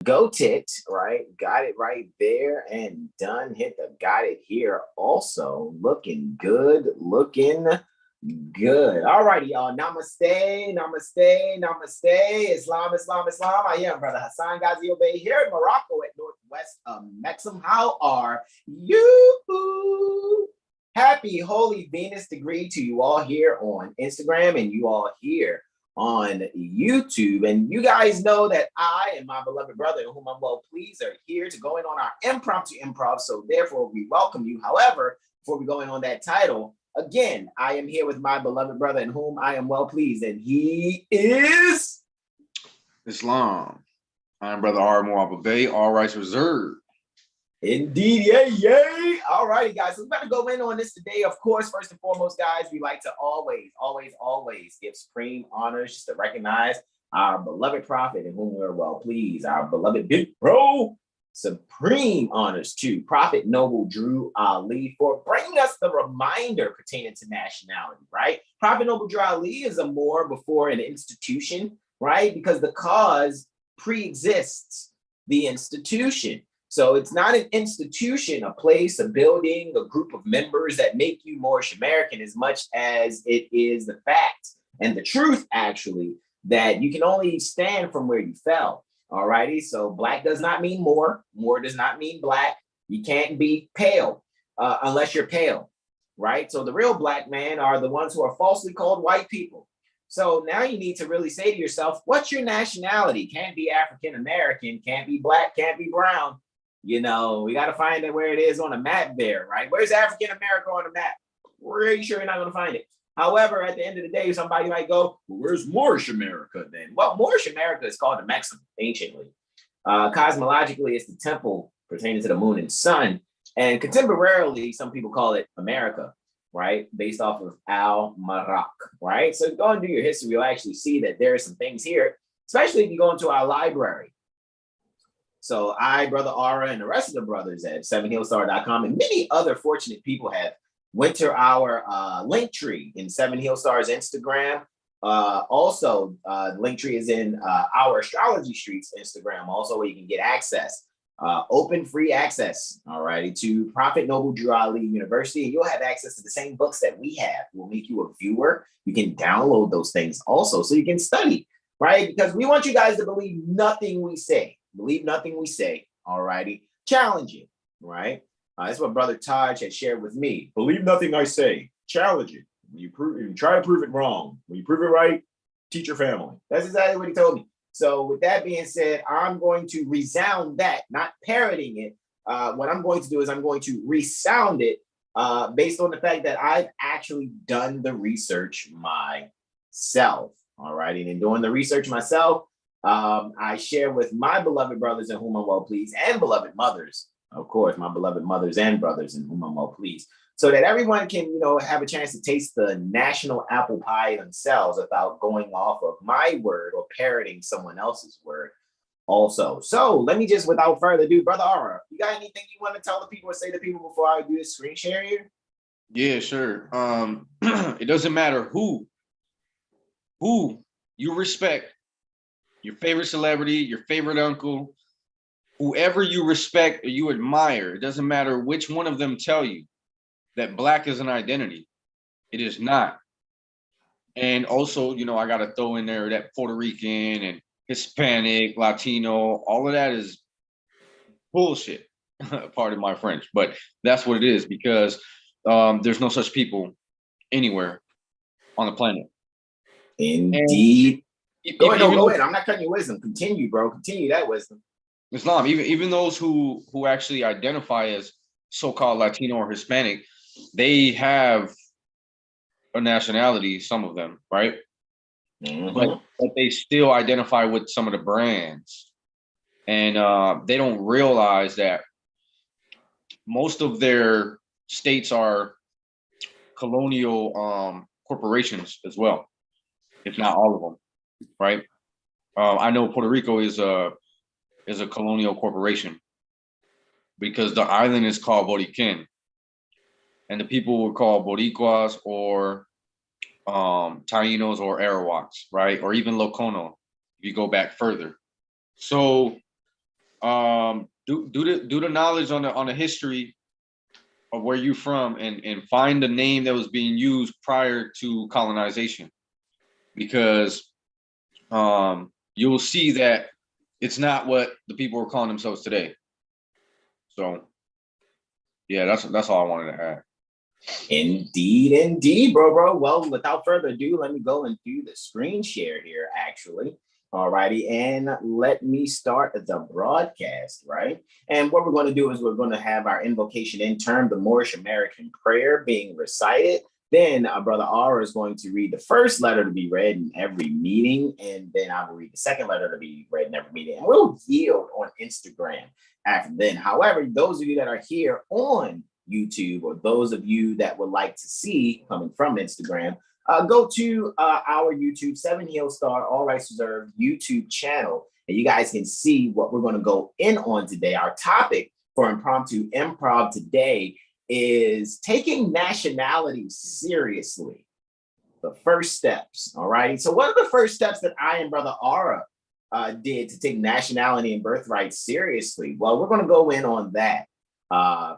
Goat it, right? Got it right there and done. Hit the got it here also. Looking good, looking good. All righty, y'all. Namaste, namaste, namaste. Islam, Islam, Islam. I am Brother Hasan Ghaziel Bey here in Morocco at northwest of Mexham. How are you? Happy Holy Venus degree to you all here on Instagram and you all here on YouTube. And you guys know that I and my beloved brother, in whom I'm well pleased, are here to go in on our impromptu improv. So therefore, we welcome you. However, before we go in on that title, again, I am here with my beloved brother, in whom I am well pleased, and he is Islam. I'm Brother R. Bey, all rights reserved. Indeed, yay, yay. All righty, guys. So we're about to go in on this today. Of course, first and foremost, guys, we like to always give supreme honors just to recognize our beloved prophet, in whom we're well pleased, our beloved big bro. Supreme honors to Prophet Noble Drew Ali for bringing us the reminder pertaining to nationality, right? Prophet Noble Drew Ali is a more before an institution, right? Because the cause pre-exists the institution. So it's not an institution, a place, a building, a group of members that make you Moorish American as much as it is the fact and the truth, actually, that you can only stand from where you fell. All righty. So black does not mean more. More does not mean black. You can't be pale unless you're pale. Right. So the real black man are the ones who are falsely called white people. So now you need to really say to yourself, what's your nationality? Can't be African American, can't be black, can't be brown. You know, we got to find it where it is on a map there, right? Where's African America on the map? Pretty sure you're not going to find it. However, at the end of the day, somebody might go, well, where's Moorish America then? Well, Moorish America is called the Mexham anciently. Cosmologically, it's the temple pertaining to the moon and sun. And contemporarily, some people call it America, right? Based off of Al-Marak, right? So go and do your history. You'll actually see that there are some things here, especially if you go into our library. So I, Brother Aura, and the rest of the brothers at 7HealStar.com and many other fortunate people have went to our link tree in 7HealStar's Instagram. Also, the link tree is in OurAstrologyStreet's Instagram, also where you can get access, open free access, all righty, to Prophet Noble Drew Ali University. And you'll have access to the same books that we have. We'll make you a viewer. You can download those things also so you can study, right? Because we want you guys to believe nothing we say. Believe nothing we say, all righty. Challenging, right? That's what Brother Taj had shared with me. Believe nothing I say. Challenge it. When you try to prove it wrong. When you prove it right, teach your family. That's exactly what he told me. So with that being said, I'm going to resound that, not parroting it. What I'm going to do is I'm going to resound it based on the fact that I've actually done the research myself, all righty. And in doing the research myself, I share with my beloved brothers in whom I'm well pleased, and beloved mothers, of course, my beloved mothers and brothers in whom I'm well pleased, so that everyone can, have a chance to taste the national apple pie themselves without going off of my word or parroting someone else's word also. So let me just, without further ado, Brother Aura, you got anything you want to tell the people or say to people before I do this screen share here? Yeah, sure. It doesn't matter who you respect. Your favorite celebrity, your favorite uncle, whoever you respect or you admire, it doesn't matter which one of them tell you that black is an identity. It is not. And also, I got to throw in there that Puerto Rican and Hispanic, Latino, all of that is bullshit, pardon my French, but that's what it is, because there's no such people anywhere on the planet. Indeed. Go ahead. I'm not cutting your wisdom. Continue, bro. Continue that wisdom. Islam, even those who actually identify as so-called Latino or Hispanic, they have a nationality, some of them, right? Mm-hmm. But they still identify with some of the brands. And they don't realize that most of their states are colonial corporations as well, if not all of them. Right. I know Puerto Rico is a colonial corporation because the island is called Boriquén, and the people were called Boricuas or Taínos or Arawaks, right? Or even Locono, if you go back further. So Do the knowledge on the history of where you're from, and find the name that was being used prior to colonization, because you'll see that it's not what the people are calling themselves today. So yeah, that's all I wanted to add. Indeed, bro. Well, without further ado, let me go and do the screen share here, actually. Alrighty, and let me start the broadcast, right? And what we're going to do is we're going to have our invocation in term, the Moorish American prayer being recited. Then Brother R is going to read the first letter to be read in every meeting, and then I will read the second letter to be read in every meeting. And we'll yield on Instagram after then. However, those of you that are here on YouTube, or those of you that would like to see coming from Instagram, go to our YouTube 7HealStar All Rights Reserved YouTube channel, and you guys can see what we're going to go in on today. Our topic for Impromptu Improv today is taking nationality seriously. The first steps. All right. So what are the first steps that I and Brother Aura did to take nationality and birthright seriously? Well, we're going to go in on that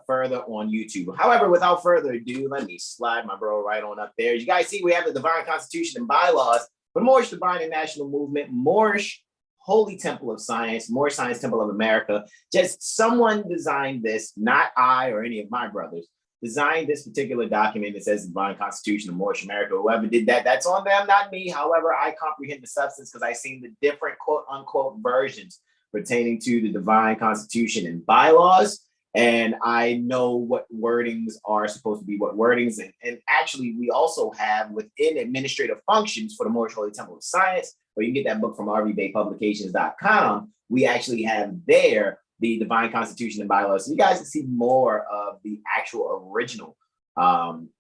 further on YouTube. However, without further ado, let me slide my bro right on up there. As you guys see, we have the Divine Constitution and Bylaws for the Moorish Divine and National Movement, Moorish Holy Temple of Science, Moorish Science Temple of America. Just someone designed this, not I or any of my brothers, designed this particular document that says Divine Constitution of Moorish America. Whoever did that, that's on them, not me. However, I comprehend the substance because I've seen the different quote unquote versions pertaining to the Divine Constitution and Bylaws. And I know what wordings are supposed to be what wordings. And actually, we also have within administrative functions for the Moorish Holy Temple of Science, where you can get that book from rvbaypublications.com. We actually have there the Divine Constitution and Bylaws. So you guys can see more of the actual original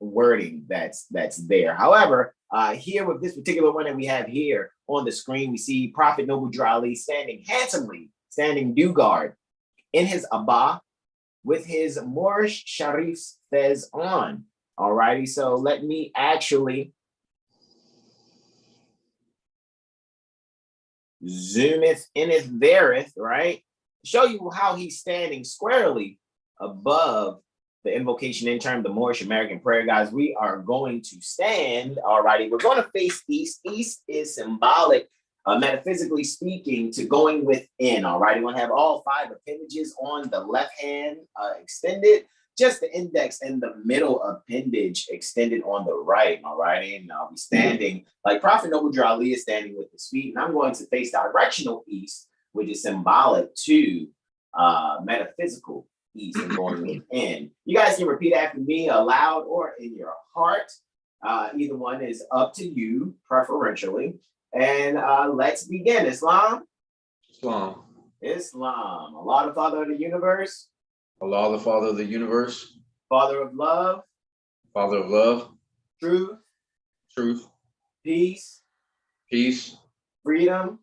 wording that's there. However, here with this particular one that we have here on the screen, we see Prophet Noble Drali standing handsomely, standing due guard in his abba, with his Moorish Sharif's fez on. All righty, so let me actually zoometh ineth verith, right? Show you how he's standing squarely above the invocation in term, the Moorish American prayer, guys. We are going to stand, all righty. We're going to face east. East is symbolic, metaphysically speaking, to going within, all right? You want to have all 5 appendages on the left hand extended, just the index and the middle appendage extended on the right, all right? And I'll be standing like Prophet Noble Drali is standing with his feet, and I'm going to face directional east, which is symbolic to metaphysical east and going within. You guys can repeat after me aloud or in your heart. Either one is up to you, preferentially. And let's begin. Islam. Islam. Islam. Allah, the Father of the universe. Allah, the Father of the universe. Father of love. Father of love. Truth. Truth. Peace. Peace. Freedom.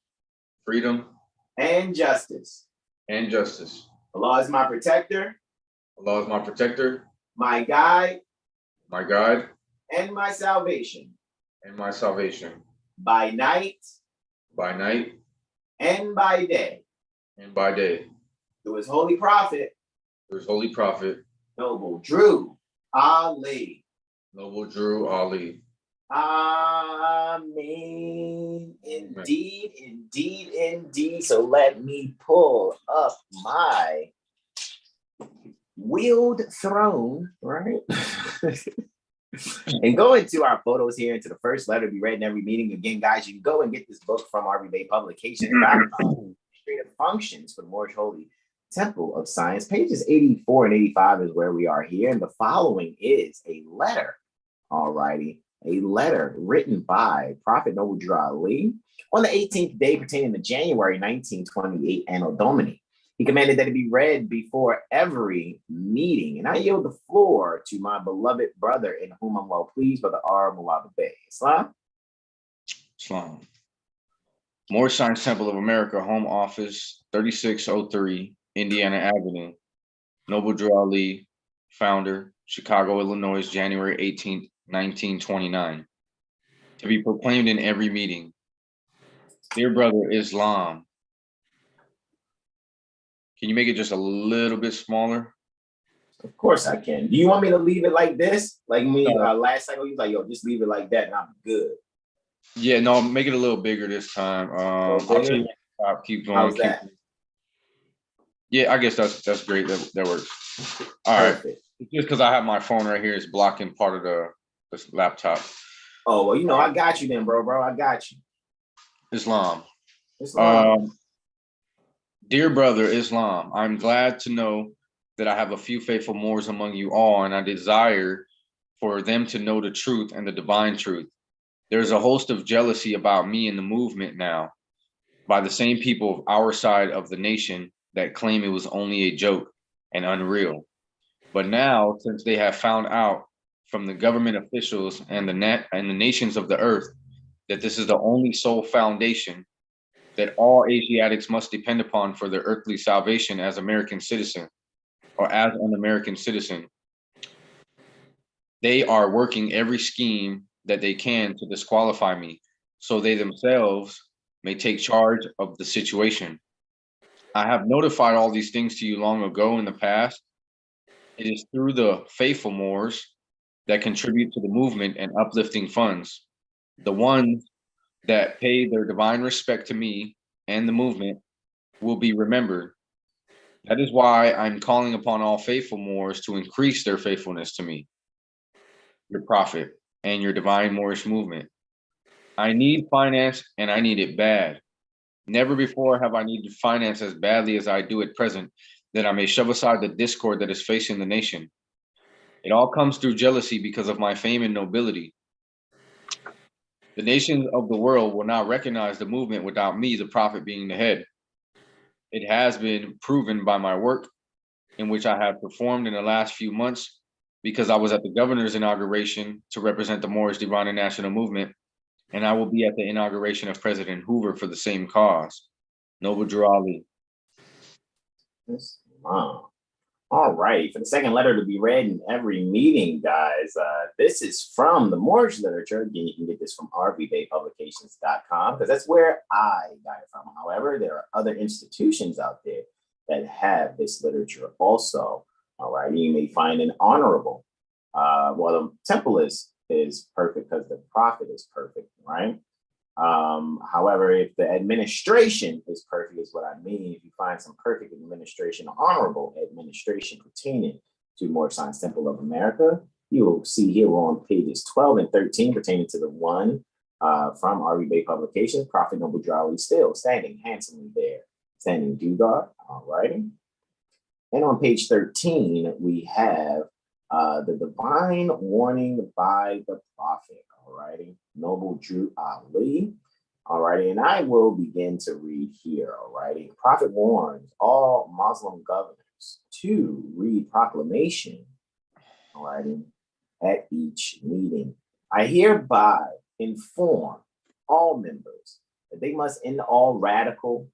Freedom. And justice. And justice. Allah is my protector. Allah is my protector. My guide. My guide. And my salvation. And my salvation. By night. By night. And by day. And by day. Through his holy prophet. Through his holy prophet. Noble Drew Ali. Noble Drew Ali. Amen. Indeed, indeed, indeed. So let me pull up my wheeled throne, right? And go into our photos here, into the first letter to be read in every meeting. Again, guys, you can go and get this book from RV Bay Publications. Administrative Functions for the Moorish Holy Temple of Science. Pages 84 and 85 is where we are here. And the following is a letter. All righty. A letter written by Prophet Noble Drali on the 18th day pertaining to January 1928 Anno Domini. He commanded that it be read before every meeting. And I yield the floor to my beloved brother, in whom I'm well pleased, Brother R. Bey. Islam. Islam. Moorish Science Temple of America, Home Office, 3603 Indiana Avenue. Noble Drew Ali, founder, Chicago, Illinois, January 18th, 1929. To be proclaimed in every meeting. Dear brother Islam, Can you make it just a little bit smaller? Of course I can. Do you want me to leave it like this? Like me No. last cycle, you was like, yo, just leave it like that and I'm good. Yeah, no, make it a little bigger this time. I'll tell you, keep going. How's that? Yeah, I guess that's great. That works. All Perfect. right. It's just because I have my phone right here, it's blocking part of this laptop. Oh, well, you know, I got you then, bro. I got you. Islam. Islam. Dear brother Islam, I'm glad to know that I have a few faithful Moors among you all, and I desire for them to know the truth and the divine truth. There's a host of jealousy about me in the movement now by the same people of our side of the nation that claim it was only a joke and unreal. But now, since they have found out from the government officials and the nations of the earth that this is the only sole foundation that all Asiatics must depend upon for their earthly salvation as American citizen or as an American citizen, they are working every scheme that they can to disqualify me so they themselves may take charge of the situation. I have notified all these things to you long ago in the past. It is through the faithful Moors that contribute to the movement and uplifting funds. The ones that pay their divine respect to me and the movement will be remembered. That is why I'm calling upon all faithful Moors to increase their faithfulness to me, your prophet, and your divine Moorish movement. I need finance and I need it bad. Never before have I needed finance as badly as I do at present, that I may shove aside the discord that is facing the nation. It all comes through jealousy because of my fame and nobility. The nations of the world will not recognize the movement without me, the prophet, being the head. It has been proven by my work in which I have performed in the last few months, because I was at the governor's inauguration to represent the Moorish Divine and National Movement, and I will be at the inauguration of President Hoover for the same cause. Noble Drew Ali. Wow. All right. For the second letter to be read in every meeting, guys, this is from the Moorish literature. Again, you can get this from rvbaypublications.com because that's where I got it from. However, there are other institutions out there that have this literature also. All right. You may find an honorable. Well, the temple is perfect because the prophet is perfect, right? However, if the administration is perfect, is what I mean. If you find some perfect administration, honorable administration pertaining to Moorish Science Temple of America, you will see here we're on pages 12 and 13 pertaining to the one from R.V. Bay Publications, Prophet Noble Drew Ali still standing handsomely there, standing due guard. All righty. And on page 13, we have the divine warning by the prophet. Alrighty, Noble Drew Ali. Alrighty, and I will begin to read here. Alrighty, prophet warns all Muslim governors to read proclamation. Alrighty, at each meeting. I hereby inform all members that they must end all radical,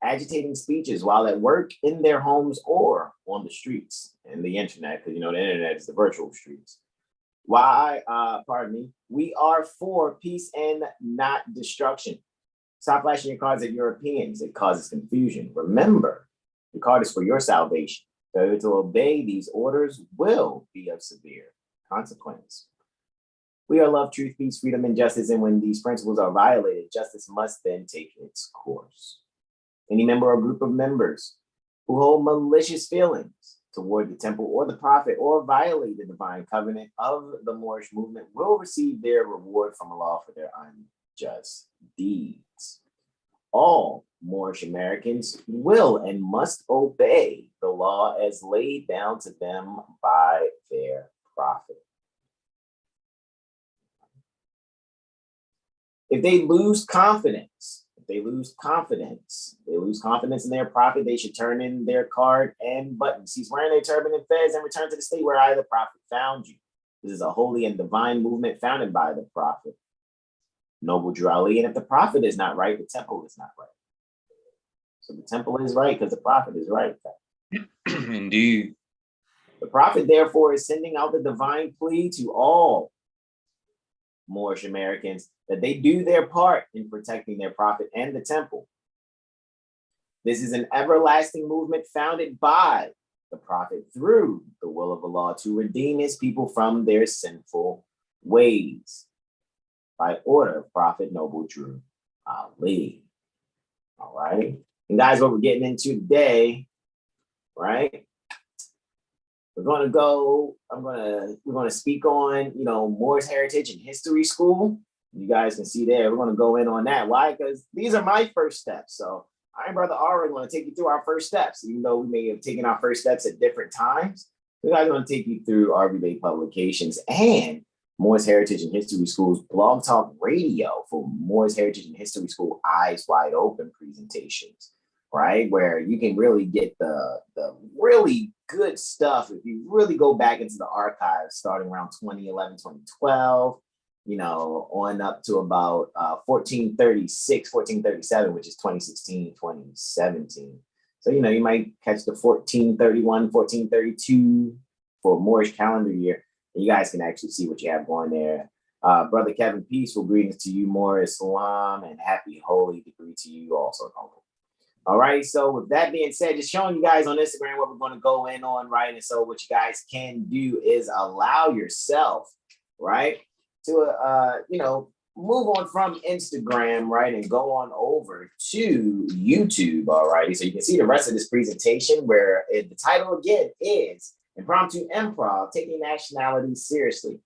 agitating speeches while at work, in their homes, or on the streets and the internet, because you know the internet is the virtual streets. Why, pardon me, we are for peace and not destruction. Stop flashing your cards at Europeans. It causes confusion. Remember, the card is for your salvation. Failure to obey these orders will be of severe consequence. We are love, truth, peace, freedom, and justice, and when these principles are violated, justice must then take its course. Any member or group of members who hold malicious feelings toward the temple or the prophet or violate the divine covenant of the Moorish movement will receive their reward from Allah for their unjust deeds. All Moorish Americans will and must obey the law as laid down to them by their prophet. If they lose confidence in their prophet, they should turn in their card and button. Cease wearing their turban and fez and return to the state where I, the prophet, found you. This is a holy and divine movement founded by the prophet, Noble Drew Ali. And if the prophet is not right, the temple is not right. So the temple is right because the prophet is right. Indeed. The prophet, therefore, is sending out the divine plea to all Moorish Americans that they do their part in protecting their prophet and the temple. This is an everlasting movement founded by the prophet through the will of Allah to redeem his people from their sinful ways. By order of Prophet Noble Drew Ali. All right. And guys, what we're getting into today, right? We're going to go, we're going to speak on, Moorish Heritage and History School. You guys can see there, we're going to go in on that. Why? Because these are my first steps. So I and Brother R are going to take you through our first steps, even though we may have taken our first steps at different times. We're going to take you through RV Bey Publications and Moorish Heritage and History School's Blog Talk Radio for Moorish Heritage and History School Eyes Wide Open presentations, right? Where you can really get the really good stuff if you really go back into the archives starting around 2011, 2012, on up to about 1436, 1437, which is 2016, 2017. So, you might catch the 1431, 1432 for Moorish calendar year. And you guys can actually see what you have going there. Brother Kevin, peaceful greetings to you, more Islam, and happy holy degree to you also, Uncle. All right, so with that being said, just showing you guys on Instagram what we're going to go in on, right? And so what you guys can do is allow yourself, right, to, move on from Instagram, right, and go on over to YouTube, all righty? So you can see the rest of this presentation where the title again is Impromptu Improv, Taking Nationality Seriously.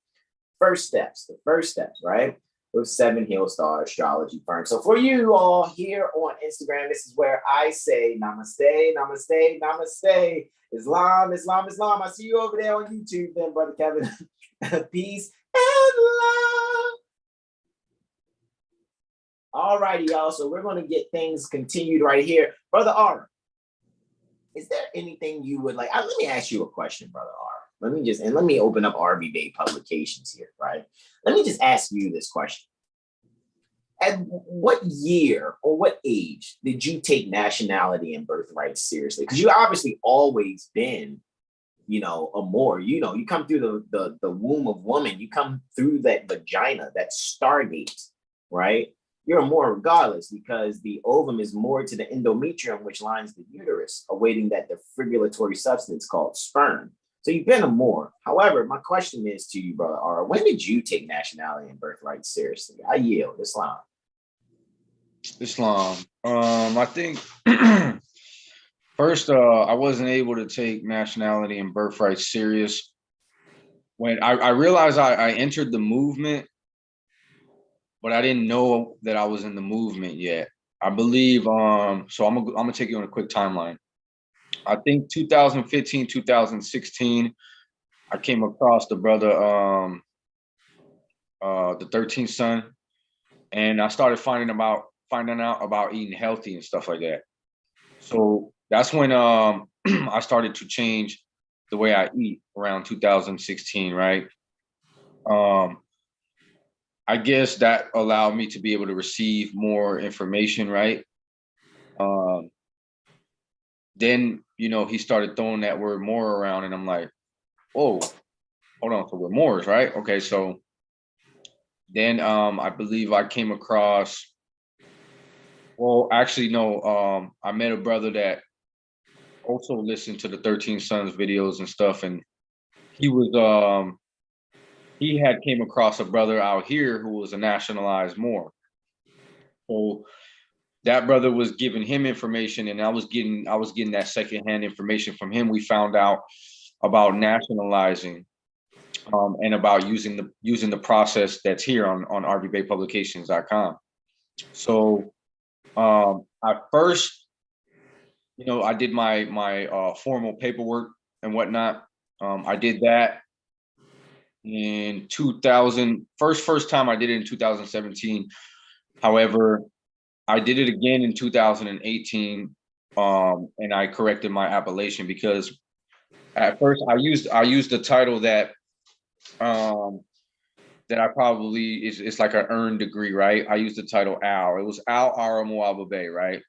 The first steps, right? With 7HealStarAstrology firm. So for you all here on Instagram, this is where I say namaste, namaste, namaste. Islam, Islam, Islam. I see you over there on YouTube then, Brother Kevin. Peace and love. All righty, y'all. So we're going to get things continued right here. Brother R, is there anything you would like? Let me ask you a question, Brother R. Let me open up RV Bey Publications here, right? Let me just ask you this question. At what year or what age did you take nationality and birthright seriously? Because you obviously always been, a Moor. You come through the womb of woman. You come through that vagina, that stargate, right? You're a Moor regardless, because the ovum is moored to the endometrium, which lines the uterus, awaiting that defibrillatory substance called sperm. So you've been a Moor. However, my question is to you, Brother R, when did you take nationality and birthright seriously? I yield. Islam. I think first, I wasn't able to take nationality and birthright serious when I realized I entered the movement, but I didn't know that I was in the movement yet. I believe, so I'm gonna take you on a quick timeline. I think 2015, 2016, I came across the brother, the 13th son, and I started finding out about eating healthy and stuff like that. So that's when I started to change the way I eat around 2016, right? I guess that allowed me to be able to receive more information, right? Then, he started throwing that word Moor around, and I'm like, oh, hold on, so we're Moors, right? Okay, so then I believe I came across, well, actually, no, I met a brother that also listened to the 13 Sons videos and stuff, and he was, he had came across a brother out here who was a nationalized Moor. So that brother was giving him information, and I was getting that secondhand information from him. We found out about nationalizing and about using the process that's here on rvbeypublications.com. So I first, I did my formal paperwork and whatnot. I did that in 2000. First time I did it in 2017. However, I did it again in 2018, and I corrected my appellation because at first I used the title that I probably it's like an earned degree, right? I used the title Al. It was Al Aramuaba Bey, right?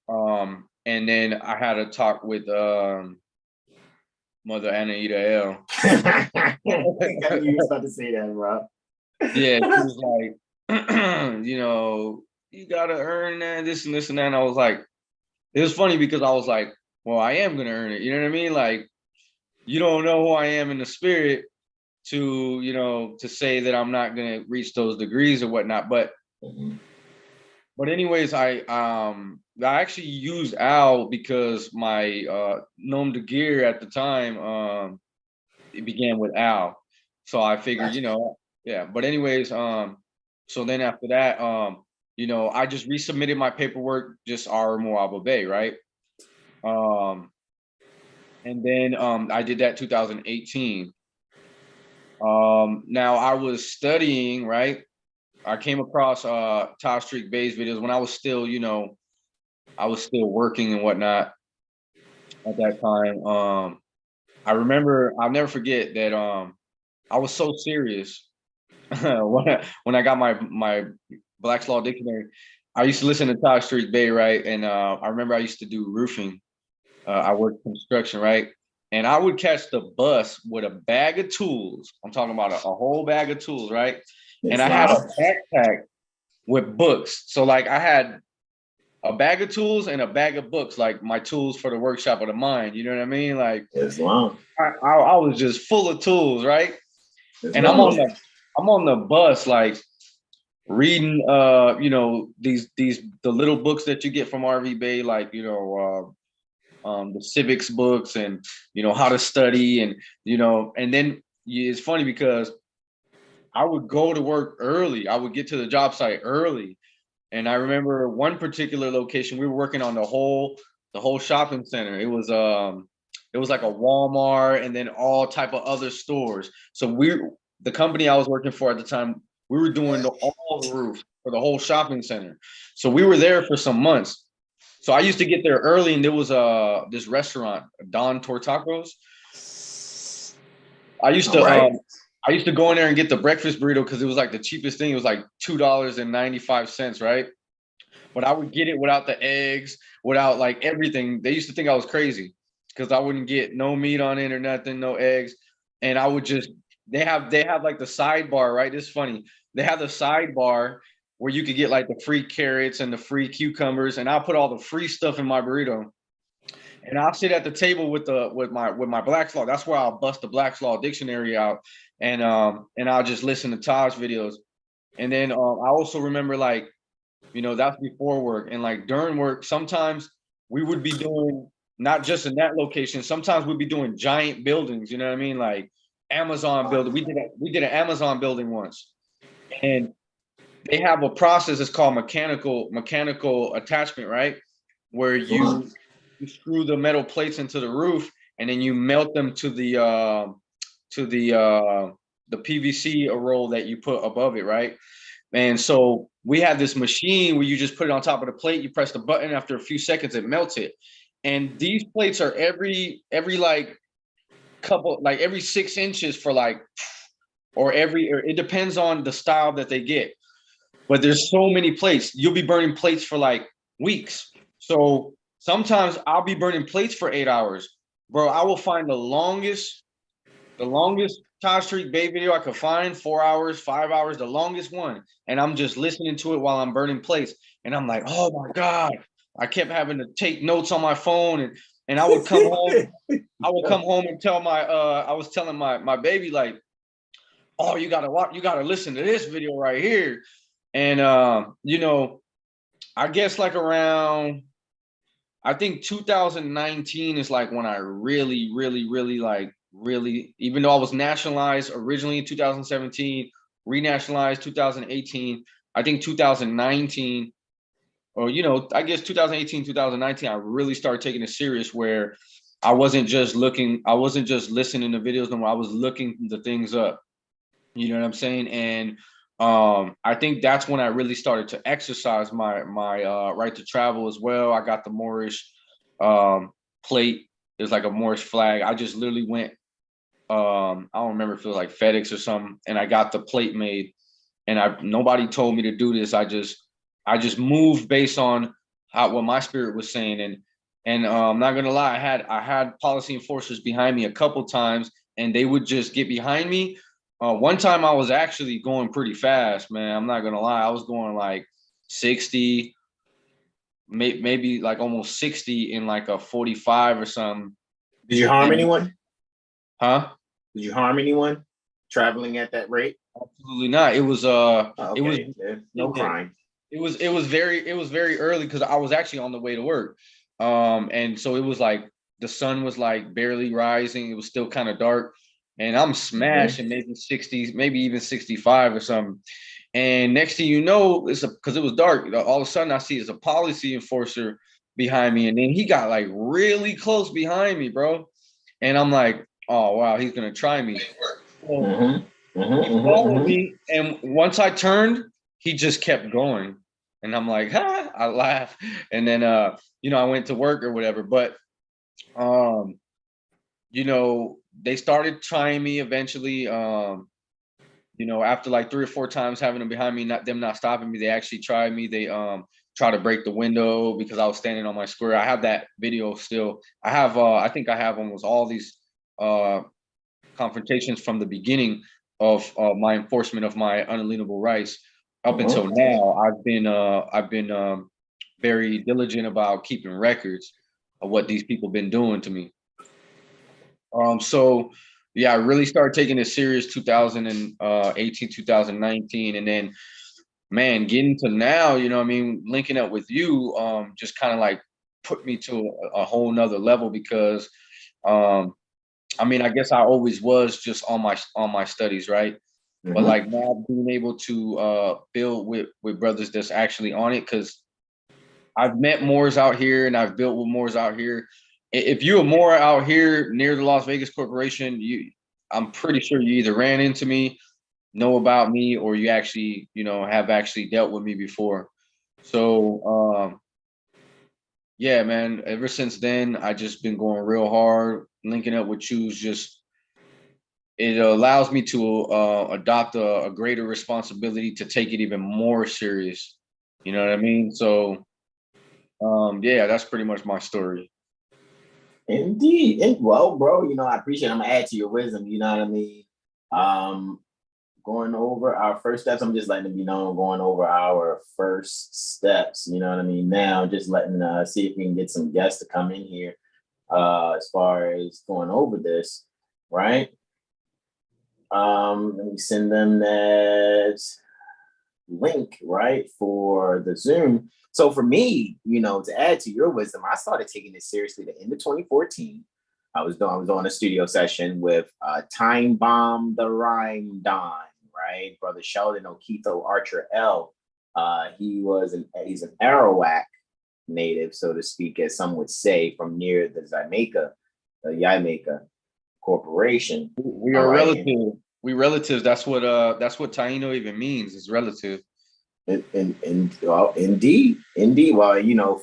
And then I had a talk with Mother Anaida L. You was about to say that, bro. Yeah, she was like, you gotta earn that, this and this and that. And I was like, it was funny because I was like, well, I am gonna earn it. You know what I mean? Like, you don't know who I am in the spirit to, you know, to say that I'm not gonna reach those degrees or whatnot. But anyways, I actually used Al because my nom de guerre at the time it began with Al. So I figured, you know, yeah. But anyways, so then after that, you know, I just resubmitted my paperwork, just R. Moaba Bay, right? And then I did that 2018. Now I was studying, right? I came across Todd Street Bay's videos when I was still, you know, I was still working and whatnot at that time. I remember, I'll never forget that I was so serious when I got my Black's Law Dictionary. I used to listen to Todd Street Bay, right? And I remember I used to do roofing. I worked construction, right? And I would catch the bus with a bag of tools. I'm talking about a whole bag of tools, right? And I had a backpack with books. So like I had a bag of tools and a bag of books, like my tools for the workshop of the mind. You know what I mean? Like I was just full of tools, right? And I'm on the bus, like reading you know, the little books that you get from RV Bay, like, you know, the civics books and, you know, how to study and, you know, and then it's funny because I would go to work early. I would get to the job site early. And I remember one particular location, we were working on the whole shopping center. It was like a Walmart and then all type of other stores. So the company I was working for at the time, we were doing all the roof for the whole shopping center. So we were there for some months. So I used to get there early, and there was this restaurant, Don Tortacos. I used to go in there and get the breakfast burrito because it was like the cheapest thing. It was like $2.95, right? But I would get it without the eggs, without like everything. They used to think I was crazy because I wouldn't get no meat on it or nothing, no eggs. And I would just, they have like the sidebar, right? It's funny. They have the sidebar where you could get like the free carrots and the free cucumbers, and I'll put all the free stuff in my burrito. And I'll sit at the table with my Black's Law. That's where I'll bust the Black's Law dictionary out, and I'll just listen to Todd's videos. And then I also remember, like, you know, that's before work, and like during work, sometimes we would be doing, not just in that location, sometimes we'd be doing giant buildings, you know what I mean? Like Amazon building. We did an Amazon building once. And they have a process, it's called mechanical attachment, right? Where you screw the metal plates into the roof and then you melt them to the PVC roll that you put above it, right? And so we have this machine where you just put it on top of the plate, you press the button, after a few seconds it melts it. And these plates are every like couple, like every 6 inches for like, or it depends on the style that they get. But there's so many plates. You'll be burning plates for like weeks. So sometimes I'll be burning plates for 8 hours. Bro, I will find the longest Todd Street Bay video I could find, 4 hours, 5 hours, the longest one. And I'm just listening to it while I'm burning plates. And I'm like, oh my God. I kept having to take notes on my phone, and I would come home. I would come home and tell I was telling my baby, like, oh, you gotta listen to this video right here. And you know, I guess like around, I think 2019 is like when I really, even though I was nationalized originally in 2017, renationalized 2018, I think 2019, or, you know, I guess 2018, 2019, I really started taking it serious, where I wasn't just listening to videos no more. I was looking the things up. You know what I'm saying? And I think that's when I really started to exercise my right to travel as well. I got the Moorish plate. There's like a Moorish flag. I just literally went, I don't remember if it was like FedEx or something, and I got the plate made. And nobody told me to do this. I just moved based on what my spirit was saying. And I'm not gonna lie, I had policy enforcers behind me a couple times, and they would just get behind me. One time I was actually going pretty fast, man. I'm not gonna lie. I was going like 60, maybe like almost 60 in like a 45 or something. Did you harm anyone? Huh? Did you harm anyone traveling at that rate? Absolutely not. It was okay. it was no crime. It was very early because I was actually on the way to work. And so it was like the sun was like barely rising. It was still kind of dark. And I'm smashing maybe 60s, maybe even 65 or something. And next thing you know, it's because it was dark. All of a sudden, I see it's a policy enforcer behind me, and then he got like really close behind me, bro. And I'm like, oh wow, he's gonna try me. So he followed me, and once I turned, he just kept going, and I'm like, ha! I laugh, and then I went to work or whatever. But they started trying me eventually. After like 3 or 4 times having them behind me, not stopping me, they actually tried me. They tried to break the window because I was standing on my square. I have that video still. I think I have almost all these confrontations from the beginning of my enforcement of my unalienable rights up until now. I've been very diligent about keeping records of what these people been doing to me. So yeah, I really started taking it serious 2018, 2019. And then, man, getting to now, linking up with you, just kind of like put me to a whole nother level because, I guess I always was just on my studies, right? But like now being able to build with brothers that's actually on it, because I've met Moors out here and I've built with Moors out here. If you're a Moor out here near the Las Vegas Corporation, I'm pretty sure you either ran into me, know about me, or you actually, have actually dealt with me before. So, yeah, man, ever since then, I just been going real hard. Linking up with you it allows me to adopt a greater responsibility to take it even more serious. You know what I mean? So, yeah, that's pretty much my story. Indeed. Well, bro, I appreciate it. I'm gonna add to your wisdom, you know what I mean? Going over our first steps, I'm just letting them be known, going over our first steps, you know what I mean? Now, just letting see if we can get some guests to come in here as far as going over this, right? Let me send them that link, right, for the Zoom. So for me, to add to your wisdom, I started taking this seriously the end of 2014. I was on a studio session with Time Bomb the Rhyme Don, right? Brother Sheldon Okito Archer L. He's an Arawak native, so to speak, as some would say, from near the Yaimeka Corporation. We are relative. We relatives. That's what Taino even means. It's relative. Indeed. Well,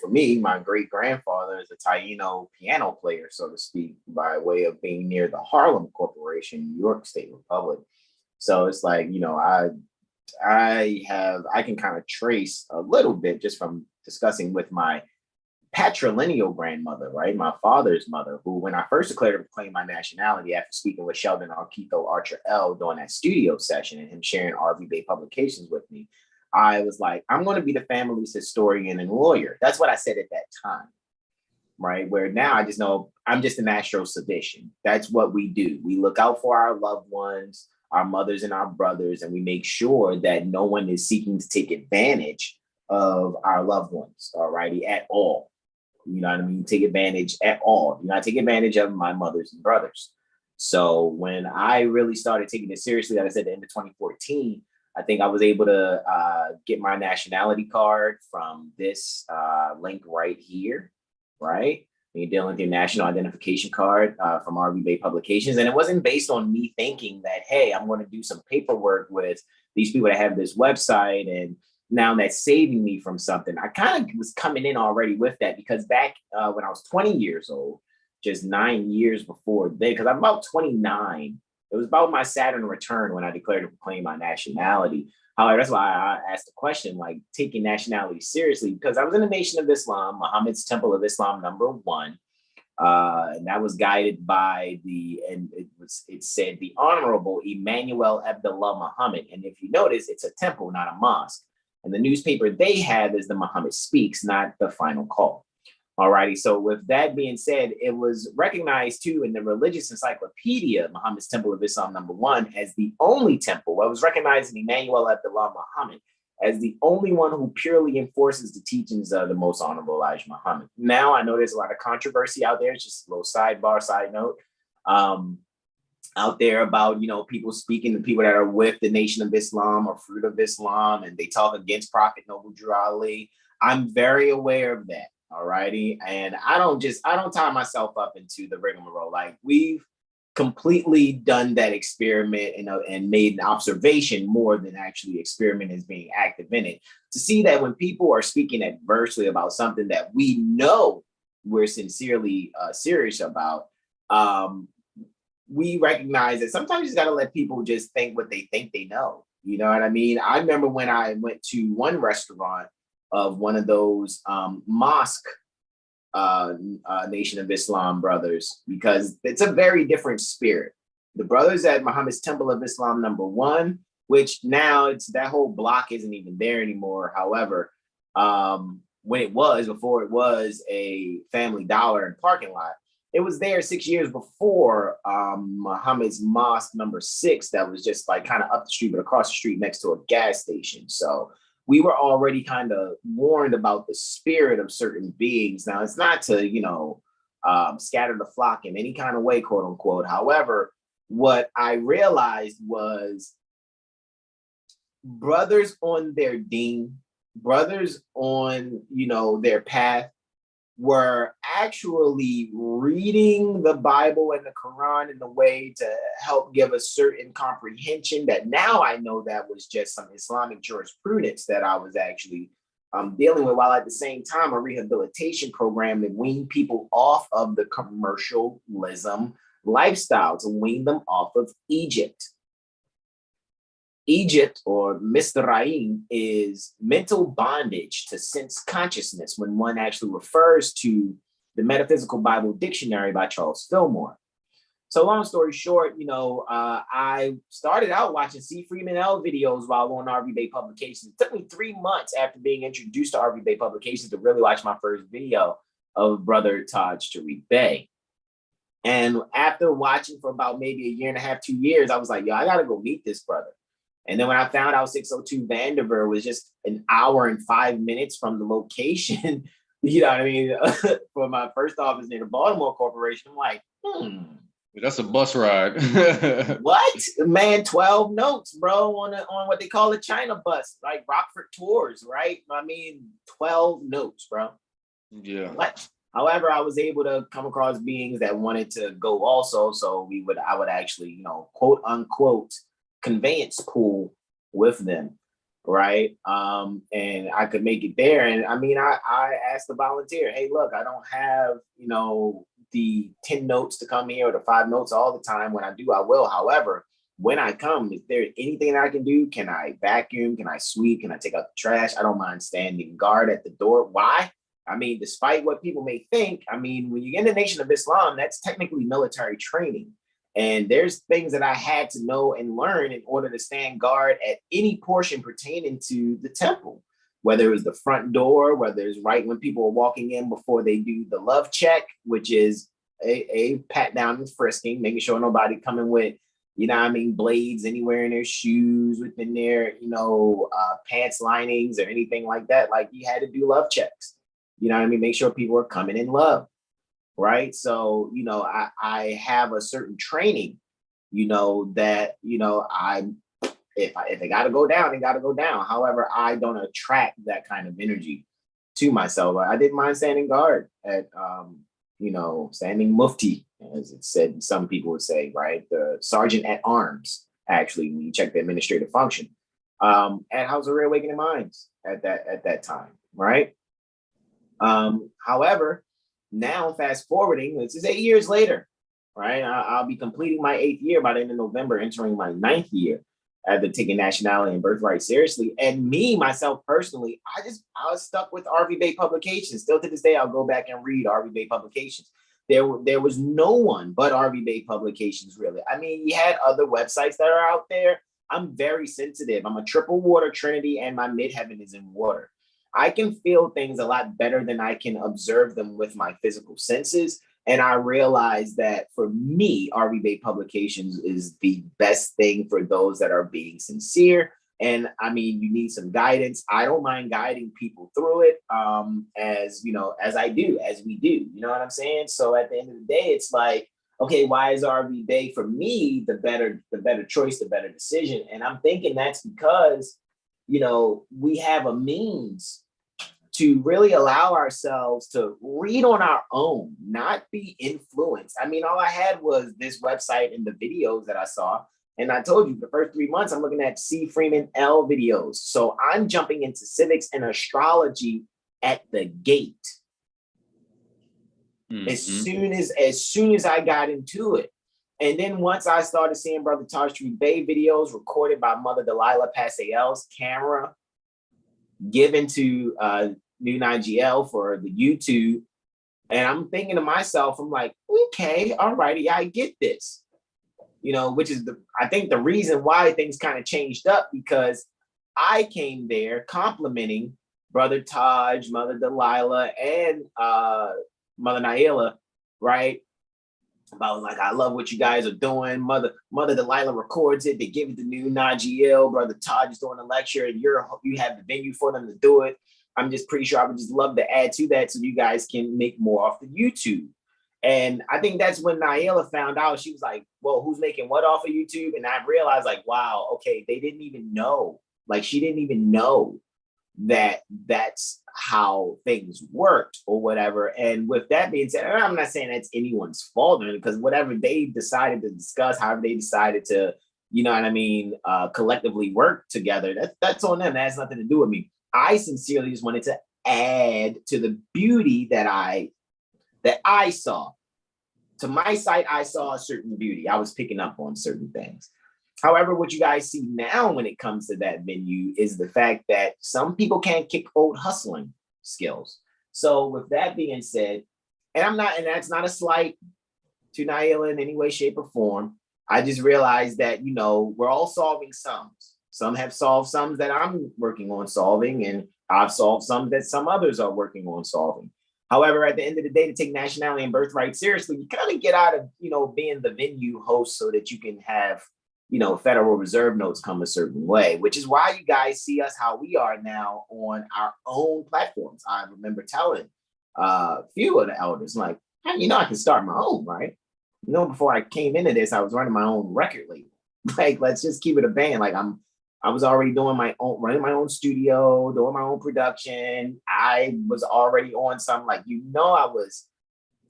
for me, my great grandfather is a Taino piano player, so to speak, by way of being near the Harlem Corporation, New York State Republic. So it's like, I can kind of trace a little bit just from discussing with my patrilineal grandmother, right? My father's mother, who, when I first declared to claim my nationality after speaking with Sheldon Arquito Archer L during that studio session and him sharing RV Bay publications with me, I was like, I'm going to be the family's historian and lawyer. That's what I said at that time, right? Where now I just know I'm just an AstroCivician. That's what we do. We look out for our loved ones, our mothers and our brothers, and we make sure that no one is seeking to take advantage of our loved ones, all righty, at all. You know what I mean? Take advantage at all. I take advantage of my mothers and brothers. So when I really started taking it seriously, like I said, at the end of 2014, I think I was able to get my nationality card from this link right here, right? You're dealing with your national identification card from RV Bay Publications. And it wasn't based on me thinking that, hey, I'm going to do some paperwork with these people that have this website and now that's saving me from something. I kind of was coming in already with that because back when I was 20 years old, just 9 years before then, because I'm about 29, it was about my Saturn return when I declared to proclaim my nationality. However, that's why I asked the question, like taking nationality seriously, because I was in the Nation of Islam, Muhammad's Temple of Islam #1. And that was guided by it said the Honorable Emmanuel Abdullah Muhammad. And if you notice, it's a temple, not a mosque. And the newspaper they have is the Muhammad Speaks, not the Final Call. Alrighty, so with that being said, it was recognized too in the religious encyclopedia, Muhammad's Temple of Islam #1, as the only temple. Well, it was recognized in Emmanuel Abdullah Muhammad as the only one who purely enforces the teachings of the most honorable Elijah Muhammad. Now, I know there's a lot of controversy out there. It's just a little sidebar, side note, out there about, people speaking to people that are with the Nation of Islam or Fruit of Islam, and they talk against Prophet Noble Drew Ali. I'm very aware of that. All righty. And I don't tie myself up into the rigmarole. Like, we've completely done that experiment and made an observation more than actually experiment is being active in it. To see that when people are speaking adversely about something that we know we're sincerely serious about, we recognize that sometimes you just got to let people just think what they think they know. You know what I mean? I remember when I went to one restaurant of one of those mosque Nation of Islam brothers, because it's a very different spirit. The brothers at Muhammad's Temple of Islam #1, which now it's that whole block isn't even there anymore. However, before it was a Family Dollar and parking lot, it was there 6 years before Muhammad's Mosque #6 that was just like kind of up the street, but across the street next to a gas station. So we were already kind of warned about the spirit of certain beings. Now, it's not to, scatter the flock in any kind of way, quote unquote. However, what I realized was brothers on their deen, brothers on, their path, were actually reading the Bible and the Quran in a way to help give a certain comprehension that now I know that was just some Islamic jurisprudence that I was actually dealing with, while at the same time a rehabilitation program to wean people off of the commercialism lifestyle, to wean them off of Egypt. Egypt, or Mizraim, is mental bondage to sense consciousness when one actually refers to the Metaphysical Bible Dictionary by Charles Fillmore. So long story short, I started out watching C. Freeman L videos while on RV Bay Publications. It took me 3 months after being introduced to RV Bay Publications to really watch my first video of Brother Taj Tariq Bey. And after watching for about maybe a 1.5 to 2 years, I was like, yo, I gotta go meet this brother. And then when I found out 602 Vanderveer was just an hour and 5 minutes from the location, you know what I mean, for my first office near the Baltimore Corporation, I'm like, That's a bus ride. What? Man, 12 notes, bro, on what they call a China bus, like Rockford Tours, right? I mean, 12 notes, bro. Yeah. What? However, I was able to come across beings that wanted to go also. So I would actually, quote unquote, conveyance pool with them, right? And I could make it there. And I mean, I asked the volunteer, hey, look, I don't have, the 10 notes to come here or the 5 notes all the time. When I do, I will. However, when I come, is there anything that I can do? Can I vacuum? Can I sweep? Can I take out the trash? I don't mind standing guard at the door. Why? I mean, despite what people may think, I mean, when you get in the Nation of Islam, that's technically military training. And there's things that I had to know and learn in order to stand guard at any portion pertaining to the temple, whether it was the front door, whether it's right when people are walking in before they do the love check, which is a pat down and frisking, making sure nobody coming with, blades anywhere in their shoes, within their, pants linings or anything like that. Like, you had to do love checks, make sure people are coming in love. Right. So, I have a certain training, that, if I got to go down, it got to go down. However, I don't attract that kind of energy to myself. I didn't mind standing guard at, standing mufti, as it said, some people would say, right? The sergeant at arms, actually, when you check the administrative function at House of Reawakening Minds at that time. Right. However, now, fast forwarding, this is 8 years later, right? I'll be completing my 8th year by the end of November, entering my 9th year after taking nationality and birthright seriously. And myself personally, I was stuck with RV Bay Publications. Still to this day, I'll go back and read RV Bay Publications. There was no one but RV Bay Publications, really. I mean, you had other websites that are out there. I'm very sensitive. I'm a triple water trinity and my midheaven is in water. I can feel things a lot better than I can observe them with my physical senses. And I realized that for me, R.V. Bey Publications is the best thing for those that are being sincere. And I mean, you need some guidance. I don't mind guiding people through it, as you know, as we do. You know what I'm saying? So at the end of the day, it's like, okay, why is R.V. Bey for me the better choice, the better decision? And I'm thinking that's because, you know, we have a means to really allow ourselves to read on our own, not be influenced. I mean, all I had was this website and the videos that I saw. And I told you the first 3 months, I'm looking at C. Freeman L videos. So I'm jumping into civics and astrology at the gate. Mm-hmm. As soon as I got into it. And then once I started seeing Brother Hasan Bey videos recorded by Mother Delilah Pasayel's camera, given to New GL for the YouTube. And I'm thinking to myself, I'm like, okay, all righty, I get this. You know, which is I think the reason why things kind of changed up, because I came there complimenting Brother Taj, Mother Delilah, and Mother Naila, right? About like, I love what you guys are doing. Mother Delilah records it. They give it to New GL. Brother Taj is doing a lecture, and you have the venue for them to do it. I'm just pretty sure I would just love to add to that so you guys can make more off the YouTube. And I think that's when Naila found out. She was like, well, who's making what off of YouTube? And I realized, like, wow, okay, they didn't even know. Like, she didn't even know that that's how things worked or whatever. And with that being said, I'm not saying that's anyone's fault, because whatever they decided to discuss, however they decided to, you know what I mean, collectively work together, that's on them. That has nothing to do with me. I sincerely just wanted to add to the beauty that I saw. To my sight, I saw a certain beauty. I was picking up on certain things. However, what you guys see now when it comes to that venue is the fact that some people can't kick old hustling skills. So with that being said, and that's not a slight to Naila in any way, shape, or form. I just realized that, you know, we're all solving sums. Some have solved sums that I'm working on solving, and I've solved some that some others are working on solving. However, at the end of the day, to take nationality and birthright seriously, you kind of get out of, you know, being the venue host so that you can have, you know, Federal Reserve notes come a certain way, which is why you guys see us how we are now on our own platforms. I remember telling a few of the elders, like, hey, you know, I can start my own, right? You know, before I came into this, I was running my own record label. Like, let's just keep it a band. Like, I was already doing running my own studio, doing my own production. I was already on some, like, you know, I was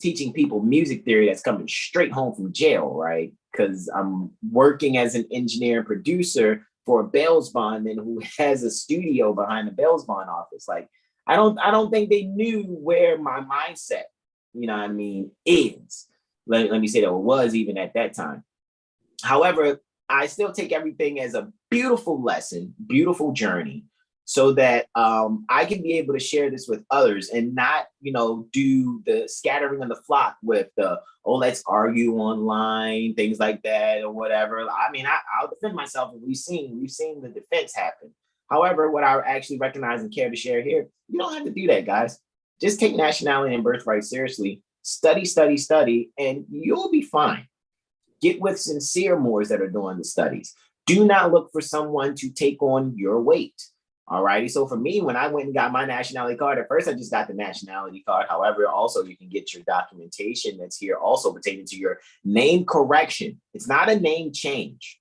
teaching people music theory that's coming straight home from jail, right? Because I'm working as an engineer and producer for a bails bondman who has a studio behind the bails bond office. Like, I don't think they knew where my mindset, you know what I mean, is. Let me say that it was even at that time. However, I still take everything as a beautiful lesson, beautiful journey, so that I can be able to share this with others and not, you know, do the scattering of the flock with the, oh, let's argue online, things like that or whatever. I mean, I'll defend myself, and we've seen the defense happen. However, what I actually recognize and care to share here, you don't have to do that, guys. Just take nationality and birthright seriously. Study, study, study, and you'll be fine. Get with sincere Moors that are doing the studies. Do not look for someone to take on your weight. All righty. So for me, when I went and got my nationality card, at first I just got the nationality card. However, also you can get your documentation that's here also pertaining to your name correction. It's not a name change.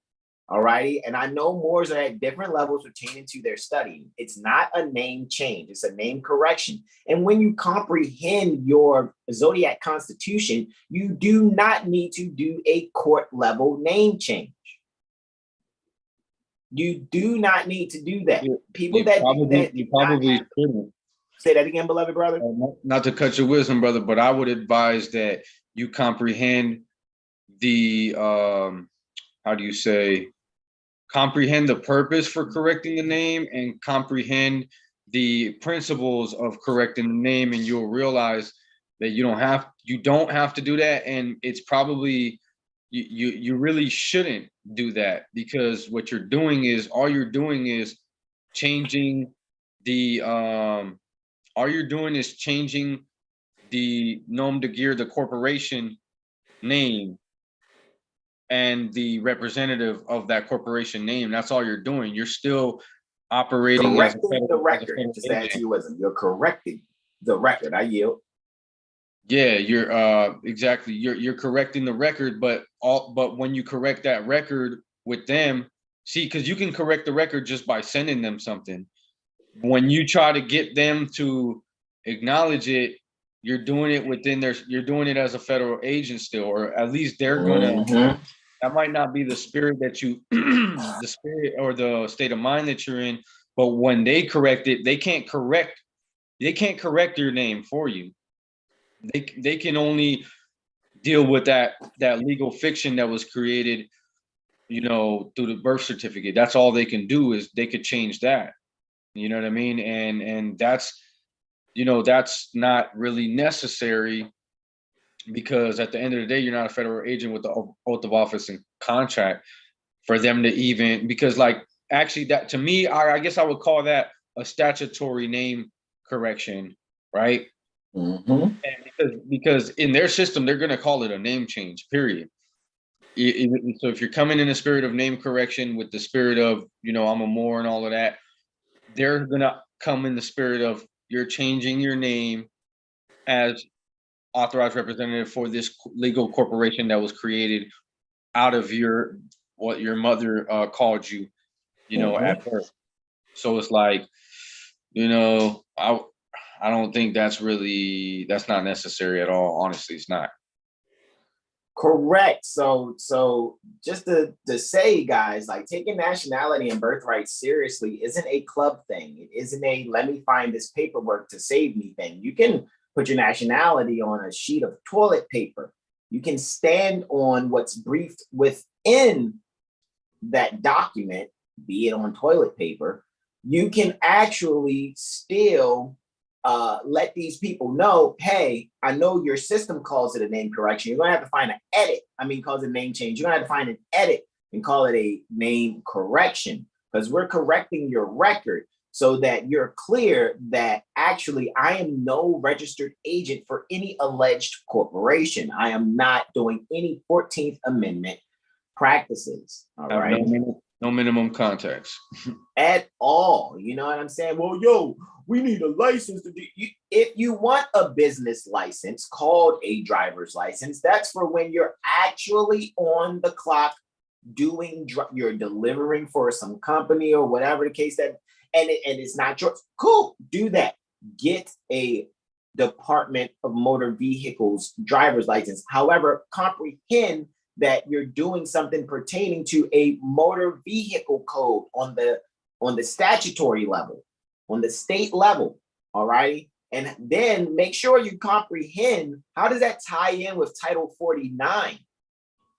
All righty. And I know Moors are at different levels pertaining to their studying. It's not a name change. It's a name correction. And when you comprehend your zodiac constitution, you do not need to do a court level name change. You do not need to do that. People that probably shouldn't. Say that again, beloved brother. Not to cut your wisdom, brother, but I would advise that you comprehend the comprehend the purpose for correcting the name and comprehend the principles of correcting the name, and you'll realize that you don't have to do that. And it's probably you really shouldn't do that, because what you're doing is changing the nom de guerre, the corporation name, and the representative of that corporation name. That's all you're doing. You're still operating as a correcting the record. Just to add to your wisdom, you're correcting the record. I yield. Yeah, you're exactly. You're correcting the record, but when you correct that record with them, see, because you can correct the record just by sending them something. When you try to get them to acknowledge it, you're doing it you're doing it as a federal agent still, or at least they're gonna. That might not be the spirit that you, the spirit or the state of mind that you're in. But when they correct it, they can't correct your name for you. They can only deal with that legal fiction that was created, through the birth certificate. That's all they can do, is they could change that. You know what I mean? And that's, that's not really necessary, because at the end of the day, you're not a federal agent with the oath of office and contract for them to even, because actually that, to me, I guess I would call that a statutory name correction, right? And because in their system, they're going to call it a name change, period. So if you're coming in the spirit of name correction with the spirit of, I'm a Moor and all of that, they're going to come in the spirit of, you're changing your name as authorized representative for this legal corporation that was created out of what your mother called you, at birth. So it's like, I don't think that's not necessary at all. Honestly, it's not. Correct. So just to say, guys, taking nationality and birthright seriously isn't a club thing. It isn't a let me find this paperwork to save me thing. You can put your nationality on a sheet of toilet paper. You can stand on what's briefed within that document, be it on toilet paper. You can actually still let these people know, hey, I know your system calls it a name correction. You're going to have to find an edit. Calls it a name change. You're going to have to find an edit and call it a name correction, because we're correcting your record so that you're clear that actually I am no registered agent for any alleged corporation. I am not doing any 14th Amendment practices. All right. No minimum contacts at all. You know what I'm saying? Well, we need a license to do. If you want a business license called a driver's license, that's for when you're actually on the clock you're delivering for some company or whatever the case and it's not yours. Cool, do that. Get a Department of Motor Vehicles driver's license. However, comprehend that you're doing something pertaining to a motor vehicle code on the statutory level, on the state level, all right? And then make sure you comprehend, how does that tie in with Title 49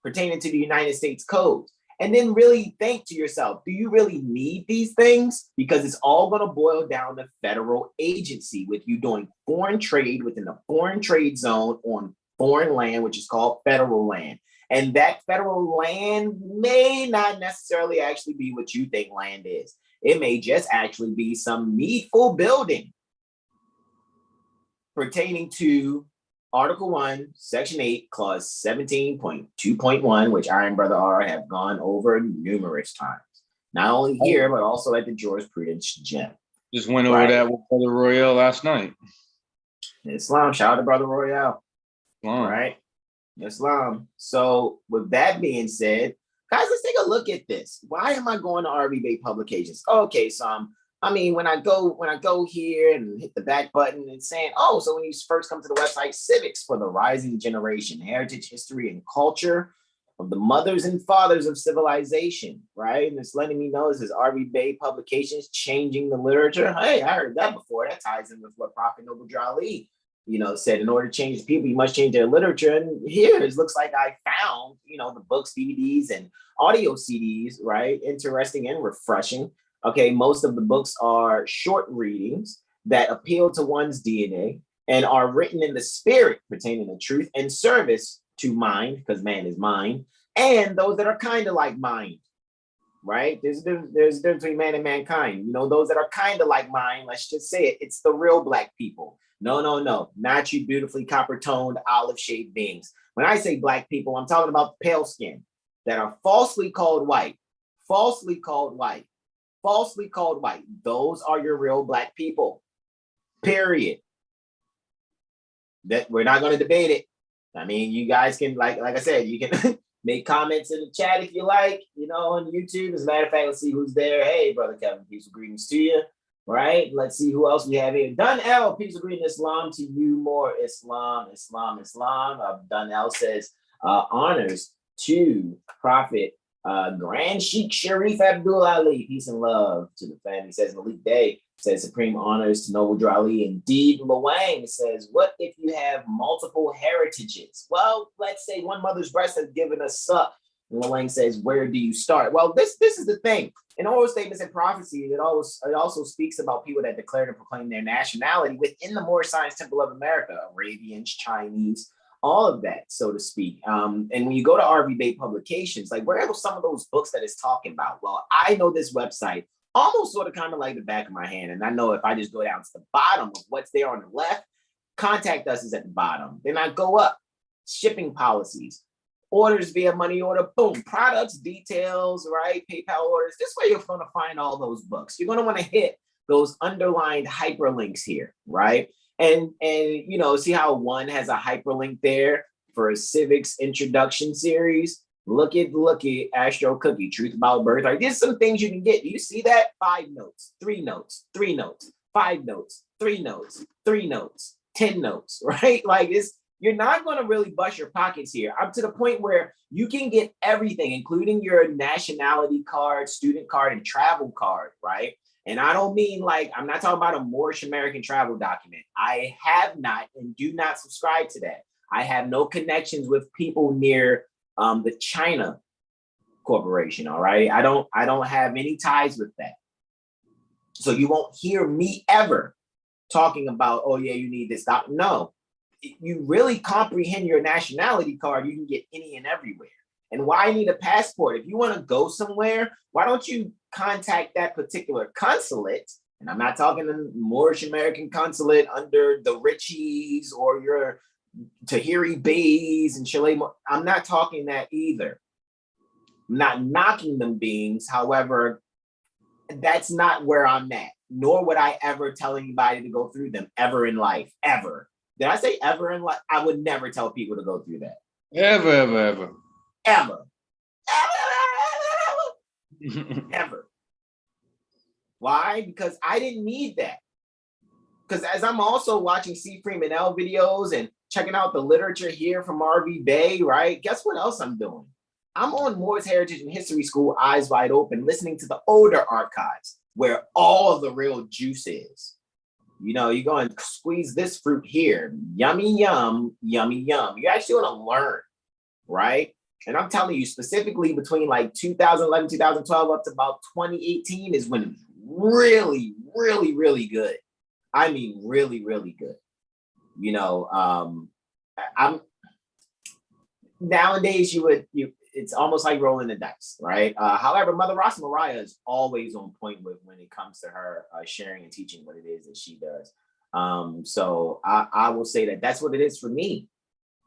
pertaining to the United States codes? And then really think to yourself, do you really need these things? Because it's all going to boil down to federal agency, with you doing foreign trade within a foreign trade zone on foreign land, which is called federal land. And that federal land may not necessarily actually be what you think land is. It may just actually be some needful building pertaining to Article 1, Section 8, Clause 17.2.1, which I and Brother R have gone over numerous times. Not only here, but also at the Jurisprudence Gym. Just went over that with Brother Royale last night. Islam, shout out to Brother Royale. Wow. Right? Islam. So with that being said, guys, let's take a look at this. Why am I going to RV Bay Publications? Okay, so when I go here and hit the back button and saying, so when you first come to the website, Civics for the Rising Generation, Heritage, History, and Culture of the Mothers and Fathers of Civilization, right? And it's letting me know this is RV Bay Publications, Changing the Literature. Hey, I heard that before. That ties in with what Prophet Noble Jali said, in order to change the people, you must change their literature. And here it looks like I found, the books, DVDs, and audio CDs, right? Interesting and refreshing. Okay, most of the books are short readings that appeal to one's DNA and are written in the spirit pertaining to truth and service to mind, because man is mind, and those that are kind of like mine, right? There's a difference between man and mankind. You know, those that are kind of like mine, let's just say it, it's the real black people. No, not you beautifully copper-toned, olive-shaped beings. When I say black people, I'm talking about pale skin that are falsely called white, falsely called white, falsely called white. Those are your real black people, period. That we're not going to debate it. I mean, you guys can, like I said, you can make comments in the chat if you like, you know, on YouTube. As a matter of fact, let's see who's there. Hey, Brother Kevin, peace and greetings to you. Right? Let's see who else we have here. Dun L, peace and greetings, Islam to you, more Islam. Dun L says, honors to Prophet Grand Sheikh Sharif Abdul Ali. Peace and love to the family. Says Malik Day says supreme honors to Noble Drew Ali. Indeed, Luang says, what if you have multiple heritages? Well, let's say one mother's breast has given us suck. And Luang says, where do you start? Well, this is the thing. In oral statements and prophecy, it also speaks about people that declared and proclaimed their nationality within the Moorish Science Temple of America, Arabians, Chinese, all of that, so to speak. And when you go to RV Bey Publications, like where are some of those books that it's talking about? Well, I know this website almost sort of kind of like the back of my hand. And I know if I just go down to the bottom of what's there on the left, contact us is at the bottom. Then I go up, shipping policies, orders via money order, boom, products, details, right? PayPal orders. This way you're going to find all those books. You're going to want to hit those underlined hyperlinks here, right? And you know, see how one has a hyperlink there for a civics introduction series? Look at Astro Cookie, Truth About Birth. Like, there's some things you can get. Do you see that? 5 notes, 3 notes, 3 notes, 5 notes, 3 notes, 3 notes, 10 notes, right? Like this, you're not going to really bust your pockets here. Up to the point where you can get everything, including your nationality card, student card, and travel card, right? And I don't mean like, I'm not talking about a Moorish American travel document. I have not and do not subscribe to that. I have no connections with people near the China Corporation, all right? I don't have any ties with that. So you won't hear me ever talking about, oh yeah, you need this. No, you really comprehend your nationality card, you can get any and everywhere. And why need a passport? If you want to go somewhere, why don't you contact that particular consulate? And I'm not talking the Moorish American consulate under the Richies or your Tahiri Bays and Chile. I'm not talking that either. I'm not knocking them beings. However, that's not where I'm at. Nor would I ever tell anybody to go through them ever in life. Ever. Did I say ever in life? I would never tell people to go through that. Ever. Ever. Why? Because I didn't need that. Because as I'm also watching C. Freeman L videos and checking out the literature here from RV Bey, right? Guess what else I'm doing? I'm on Moorish Heritage and History School, eyes wide open, listening to the older archives where all of the real juice is. You know, you're going to squeeze this fruit here. Yummy, yum, yummy, yum. You're actually going to learn, right? And I'm telling you, specifically between like 2011, 2012 up to about 2018 is when it was really, really, really good. I mean, really, really good. You know, I'm nowadays it's almost like rolling the dice, right? However, Mother Rasa Mariah is always on point with when it comes to her sharing and teaching what it is that she does. So I will say that that's what it is for me.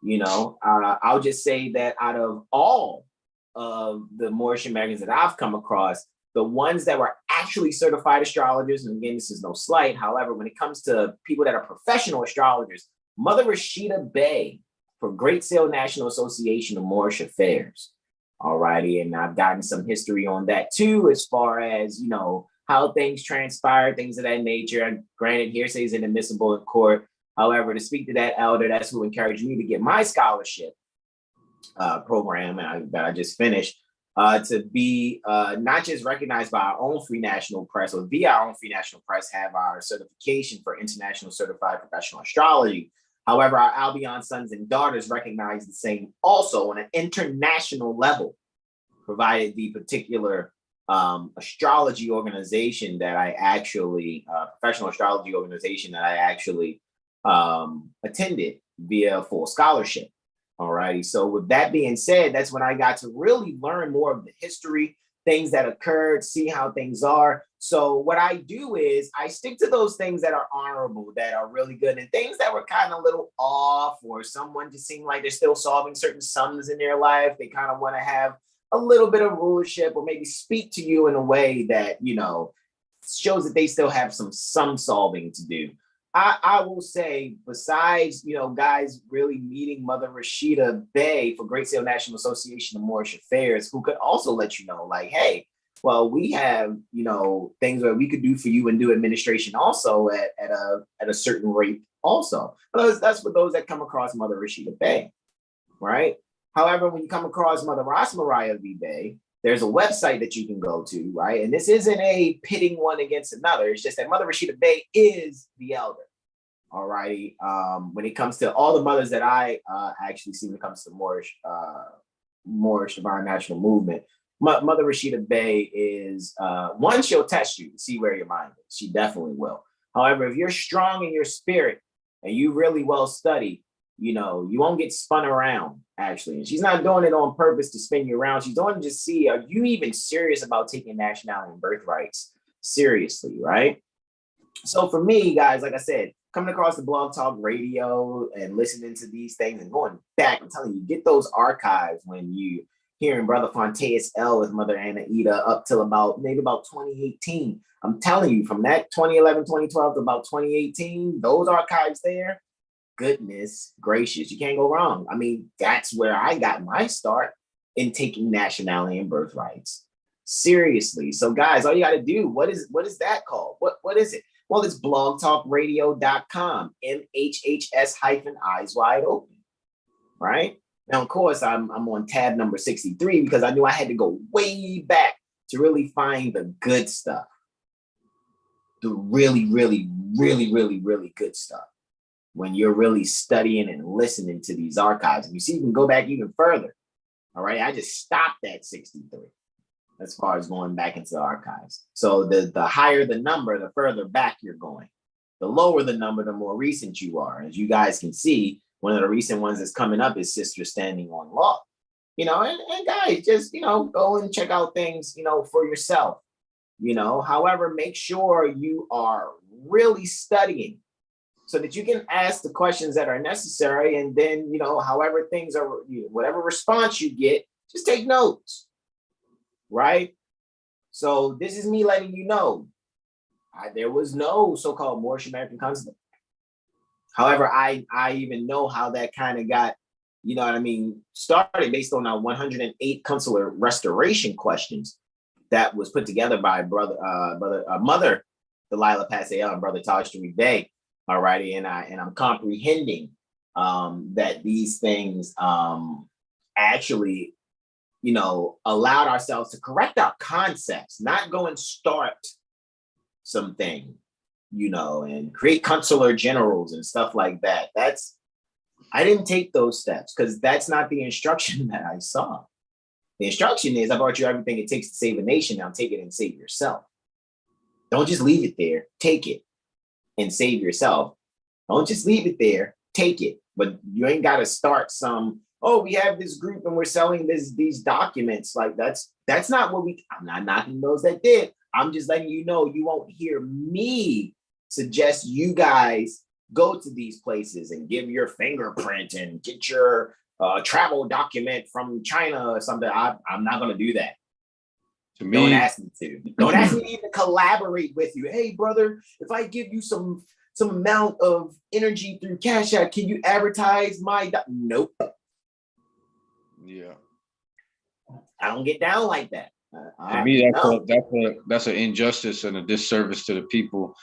You know, I'll just say that out of all of the Moorish Americans that I've come across, the ones that were actually certified astrologers, and again, this is no slight. However, when it comes to people that are professional astrologers, Mother Rashida Bey for Great Sale National Association of Moorish Affairs. All righty. And I've gotten some history on that too, as far as, you know, how things transpire, things of that nature. And granted, hearsay is inadmissible in court. However, to speak to that elder, that's who encouraged me to get my scholarship program that I just finished, to be not just recognized by our own Free National Press, or via our own Free National Press, have our certification for International Certified Professional Astrology. However, our Albion sons and daughters recognize the same also on an international level, provided the particular astrology organization that I actually, professional astrology organization that I actually attended via full scholarship. Alrighty. So with that being said, that's when I got to really learn more of the history, things that occurred, see how things are. So what I do is I stick to those things that are honorable, that are really good, and things that were kind of a little off, or someone just seemed like they're still solving certain sums in their life. They kind of want to have a little bit of rulership, or maybe speak to you in a way that, you know, shows that they still have some solving to do. I will say, besides, you know, guys really meeting Mother Rashida Bey for Great Sale National Association of Moorish Affairs, who could also let you know, like, hey, well, we have, you know, things that we could do for you and do administration also at a certain rate also. But that's for those that come across Mother Rashida Bey, right? However, when you come across Mother Rosmariah V. Bey, there's a website that you can go to, right? And this isn't a pitting one against another. It's just that Mother Rashida Bey is the elder. All righty. When it comes to all the mothers that I actually see when it comes to Moorish Divine National Movement, Mother Rashida Bey is one, she'll test you to see where your mind is. She definitely will. However, if you're strong in your spirit and you really well study, you know, you won't get spun around, actually. And she's not doing it on purpose to spin you around. She's doing it to just see, are you even serious about taking nationality and birthrights seriously, right? So for me, guys, like I said, coming across the Blog Talk Radio and listening to these things and going back, I'm telling you, get those archives when you hearing Brother Fonteas L with Mother Anna Ida up till maybe about 2018. I'm telling you, from that 2011, 2012 to about 2018, those archives there, goodness gracious, you can't go wrong. I mean, that's where I got my start in taking nationality and birthrights seriously. So guys, all you got to do, what is that called? What is it? Well, it's blogtalkradio.com, MHHS eyes wide open, right? Now, of course, I'm on tab number 63 because I knew I had to go way back to really find the good stuff. The really, really, really, really, really good stuff. When you're really studying and listening to these archives. And you see, you can go back even further. All right, I just stopped at 63 as far as going back into the archives. So the higher the number, the further back you're going. The lower the number, the more recent you are. As you guys can see, one of the recent ones that's coming up is Sister Standing on Law. You know, and guys, just, you know, go and check out things, you know, for yourself. You know, however, make sure you are really studying so that you can ask the questions that are necessary. And then, you know, however things are, whatever response you get, just take notes, right? So this is me letting you know, there was no so-called Moorish American consulate. However, I even know how that kind of got, you know what I mean, started based on our 108 consular restoration questions that was put together by Mother Delilah Pascal and Brother Taj Tariq Bey. All righty, and I'm comprehending that these things actually, you know, allowed ourselves to correct our concepts, not go and start something, you know, and create consular generals and stuff like that. I didn't take those steps because that's not the instruction that I saw. The instruction is, I brought you everything it takes to save a nation. Now take it and save yourself. Don't just leave it there. Take it and save yourself. Don't just leave it there. Take it. But you ain't got to start some, oh, we have this group and we're selling these documents. Like that's not what I'm not knocking those that did. I'm just letting you know, you won't hear me suggest you guys go to these places and give your fingerprint and get your travel document from China or something. I'm not going to do that. To me, don't ask me to. Don't ask me to even collaborate with you. Hey, brother, if I give you some amount of energy through CashApp, can you advertise my? Nope. Yeah. I don't get down like that. To me, that's an injustice and a disservice to the people,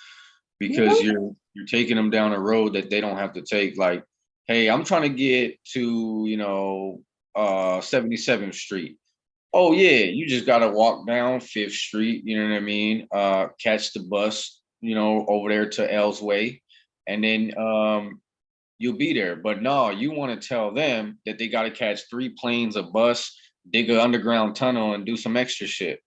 because you're taking them down a road that they don't have to take. Like, hey, I'm trying to get to, you know, 77th Street. Oh yeah, you just gotta walk down 5th Street, you know what I mean? Catch the bus, you know, over there to L's Way, and then you'll be there. But no, you want to tell them that they gotta catch 3 planes, a bus, dig an underground tunnel, and do some extra shit.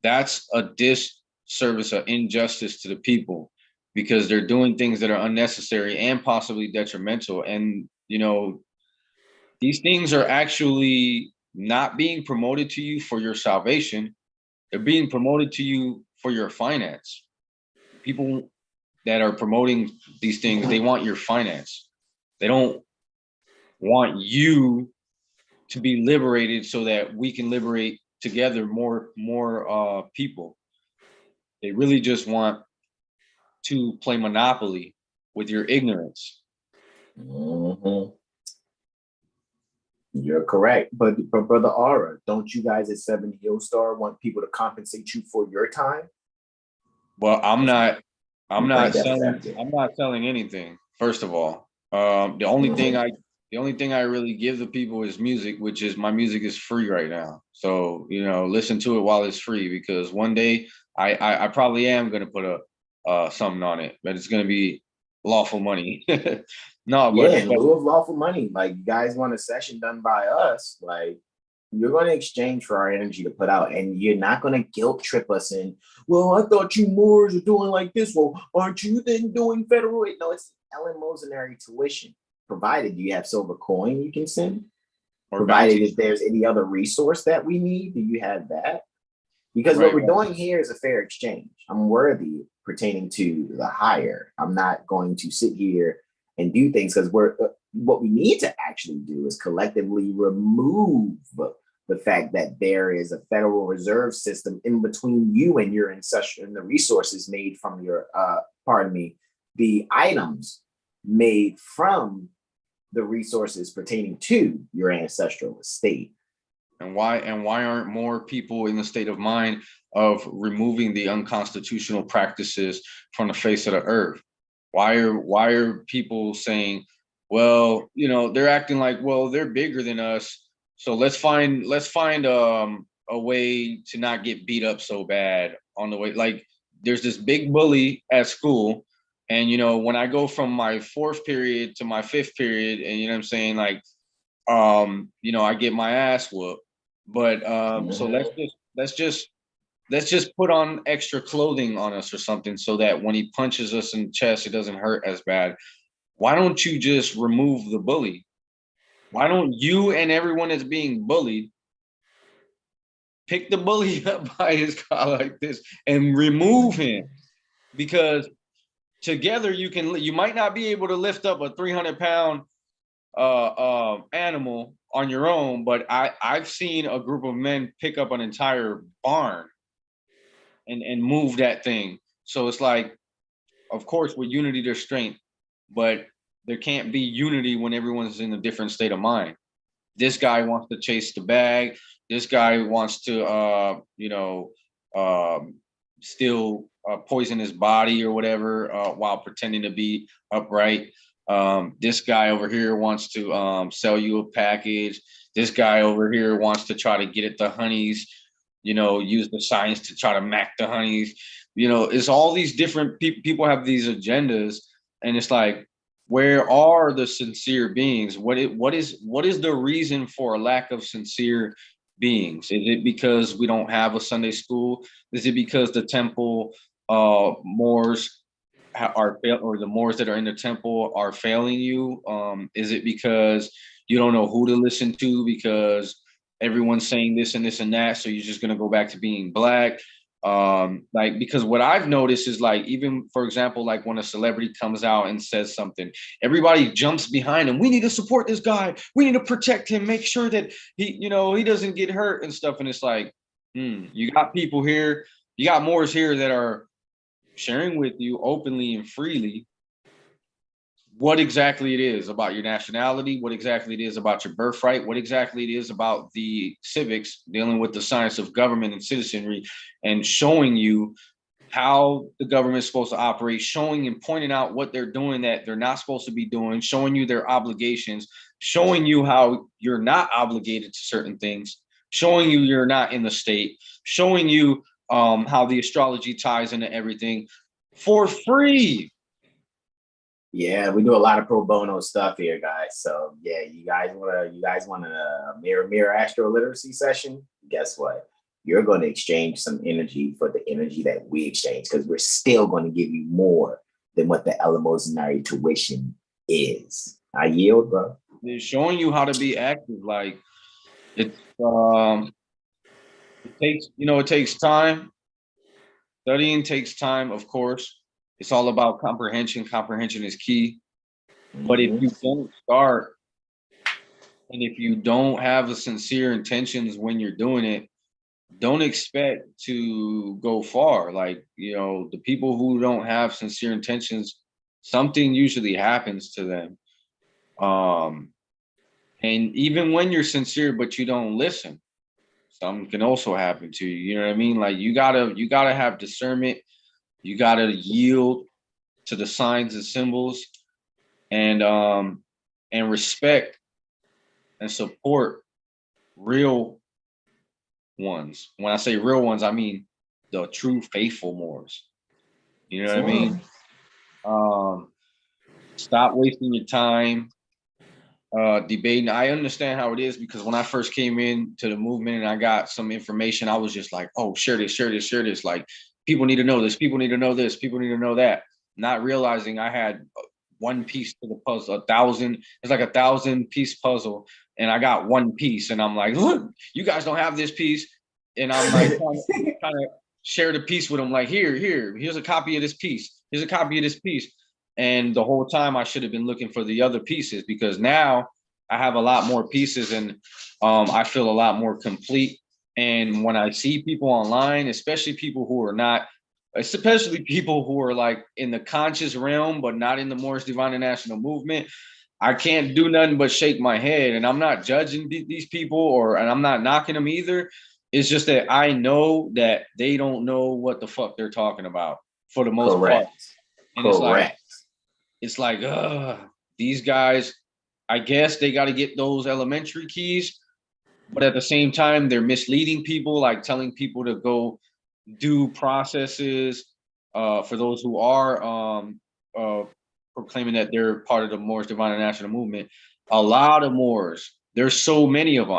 That's a disservice, an injustice to the people, because they're doing things that are unnecessary and possibly detrimental. And, you know, These things are actually not being promoted to you for your salvation. They're being promoted to you for your finance. People that are promoting these things, they want your finance. They don't want you to be liberated so that we can liberate together more people. They really just want to play Monopoly with your ignorance. Mm-hmm. You're correct. But Brother Aura, don't you guys at 7HealStar want people to compensate you for your time? Well, I'm not selling anything, first of all. The only thing I really give the people is music, which is my music is free right now. So, listen to it while it's free, because one day I probably am gonna put something on it, but it's gonna be lawful money. No, but in lieu of lawful money, like, you guys want a session done by us, like, you're going to exchange for our energy to put out, and you're not going to guilt trip us in, well, I thought you Moors are doing like this. Well, aren't you then doing federal aid? No, it's eleemosynary tuition, provided you have silver coin you can send, or provided if there's any other resource that we need. Do you have that? Because what we're doing here is a fair exchange. I'm worthy pertaining to the higher. I'm not going to sit here and do things, because what we need to actually do is collectively remove the fact that there is a Federal Reserve System in between you and your ancestral, and the resources made from your, the items made from the resources pertaining to your ancestral estate. And why aren't more people in the state of mind of removing the unconstitutional practices from the face of the earth? Why are people saying, well, they're acting like, well, they're bigger than us, so let's find a way to not get beat up so bad on the way. Like, there's this big bully at school, and when I go from my 4th period to my 5th period, and I'm saying, like, I get my ass whooped. But so let's just put on extra clothing on us or something, so that when he punches us in the chest, it doesn't hurt as bad. Why don't you just remove the bully? Why don't you and everyone that's being bullied pick the bully up by his collar like this and remove him? Because together you might not be able to lift up a 300-pound animal on your own, but I've seen a group of men pick up an entire barn and move that thing. So it's like, of course, with unity there's strength, but there can't be unity when everyone's in a different state of mind. This guy wants to chase the bag. This guy wants to still poison his body or whatever, while pretending to be upright. This guy over here wants to sell you a package. This guy over here wants to try to get at the honeys, use the science to try to mac the honeys. It's all these different people have these agendas, and it's like, where are the sincere beings? What is the reason for a lack of sincere beings? Is it because we don't have a Sunday school? Is it because the temple Moors or the Moors that are in the temple are failing you? Is it because you don't know who to listen to because everyone's saying this and this and that, so you're just gonna go back to being black? Because what I've noticed is, like, even for example, like when a celebrity comes out and says something, everybody jumps behind him. We need to support this guy. We need to protect him, make sure that he doesn't get hurt and stuff. And it's like, you got people here, you got Moors here that are sharing with you openly and freely what exactly it is about your nationality, what exactly it is about your birthright, what exactly it is about the civics, dealing with the science of government and citizenry, and showing you how the government is supposed to operate, showing and pointing out what they're doing that they're not supposed to be doing, showing you their obligations, showing you how you're not obligated to certain things, showing you you're not in the state, showing you how the astrology ties into everything for free. Yeah, we do a lot of pro bono stuff here, guys. So yeah, you guys want a mirror astro literacy session? Guess what? You're going to exchange some energy for the energy that we exchange, because we're still going to give you more than what the eleemosynary tuition is. I yield, bro. They're showing you how to be active. Like it's it takes, it takes time. Studying takes time, of course. It's all about comprehension. Comprehension is key. But if you don't start, and if you don't have the sincere intentions when you're doing it, don't expect to go far. Like, the people who don't have sincere intentions, something usually happens to them. And even when you're sincere, but you don't listen, something can also happen to you. You know what I mean? Like you gotta have discernment. You gotta yield to the signs and symbols, and respect and support real ones. When I say real ones, I mean the true faithful Moors. You know what I mean? Stop wasting your time debating. I understand how it is, because when I first came into the movement and I got some information, I was just like, oh, share this, share this, share this. Like, people need to know this, people need to know this, people need to know that. Not realizing I had one piece to the puzzle, 1,000. It's like 1,000-piece puzzle, and I got one piece, and I'm like, look, you guys don't have this piece, and I'm like trying to share the piece with them. Like, here's a copy of this piece. Here's a copy of this piece. And the whole time I should have been looking for the other pieces, because now I have a lot more pieces, and I feel a lot more complete. And when I see people online, especially people who are like in the conscious realm, but not in the Moorish Divine and National movement, I can't do nothing but shake my head. And I'm not judging these people, and I'm not knocking them either. It's just that I know that they don't know what the fuck they're talking about for the most part. And it's like, these guys, I guess they got to get those elementary keys, but at the same time, they're misleading people, like telling people to go do processes for those who are proclaiming that they're part of the Moorish Divine and National movement. A lot of Moors, there's so many of them.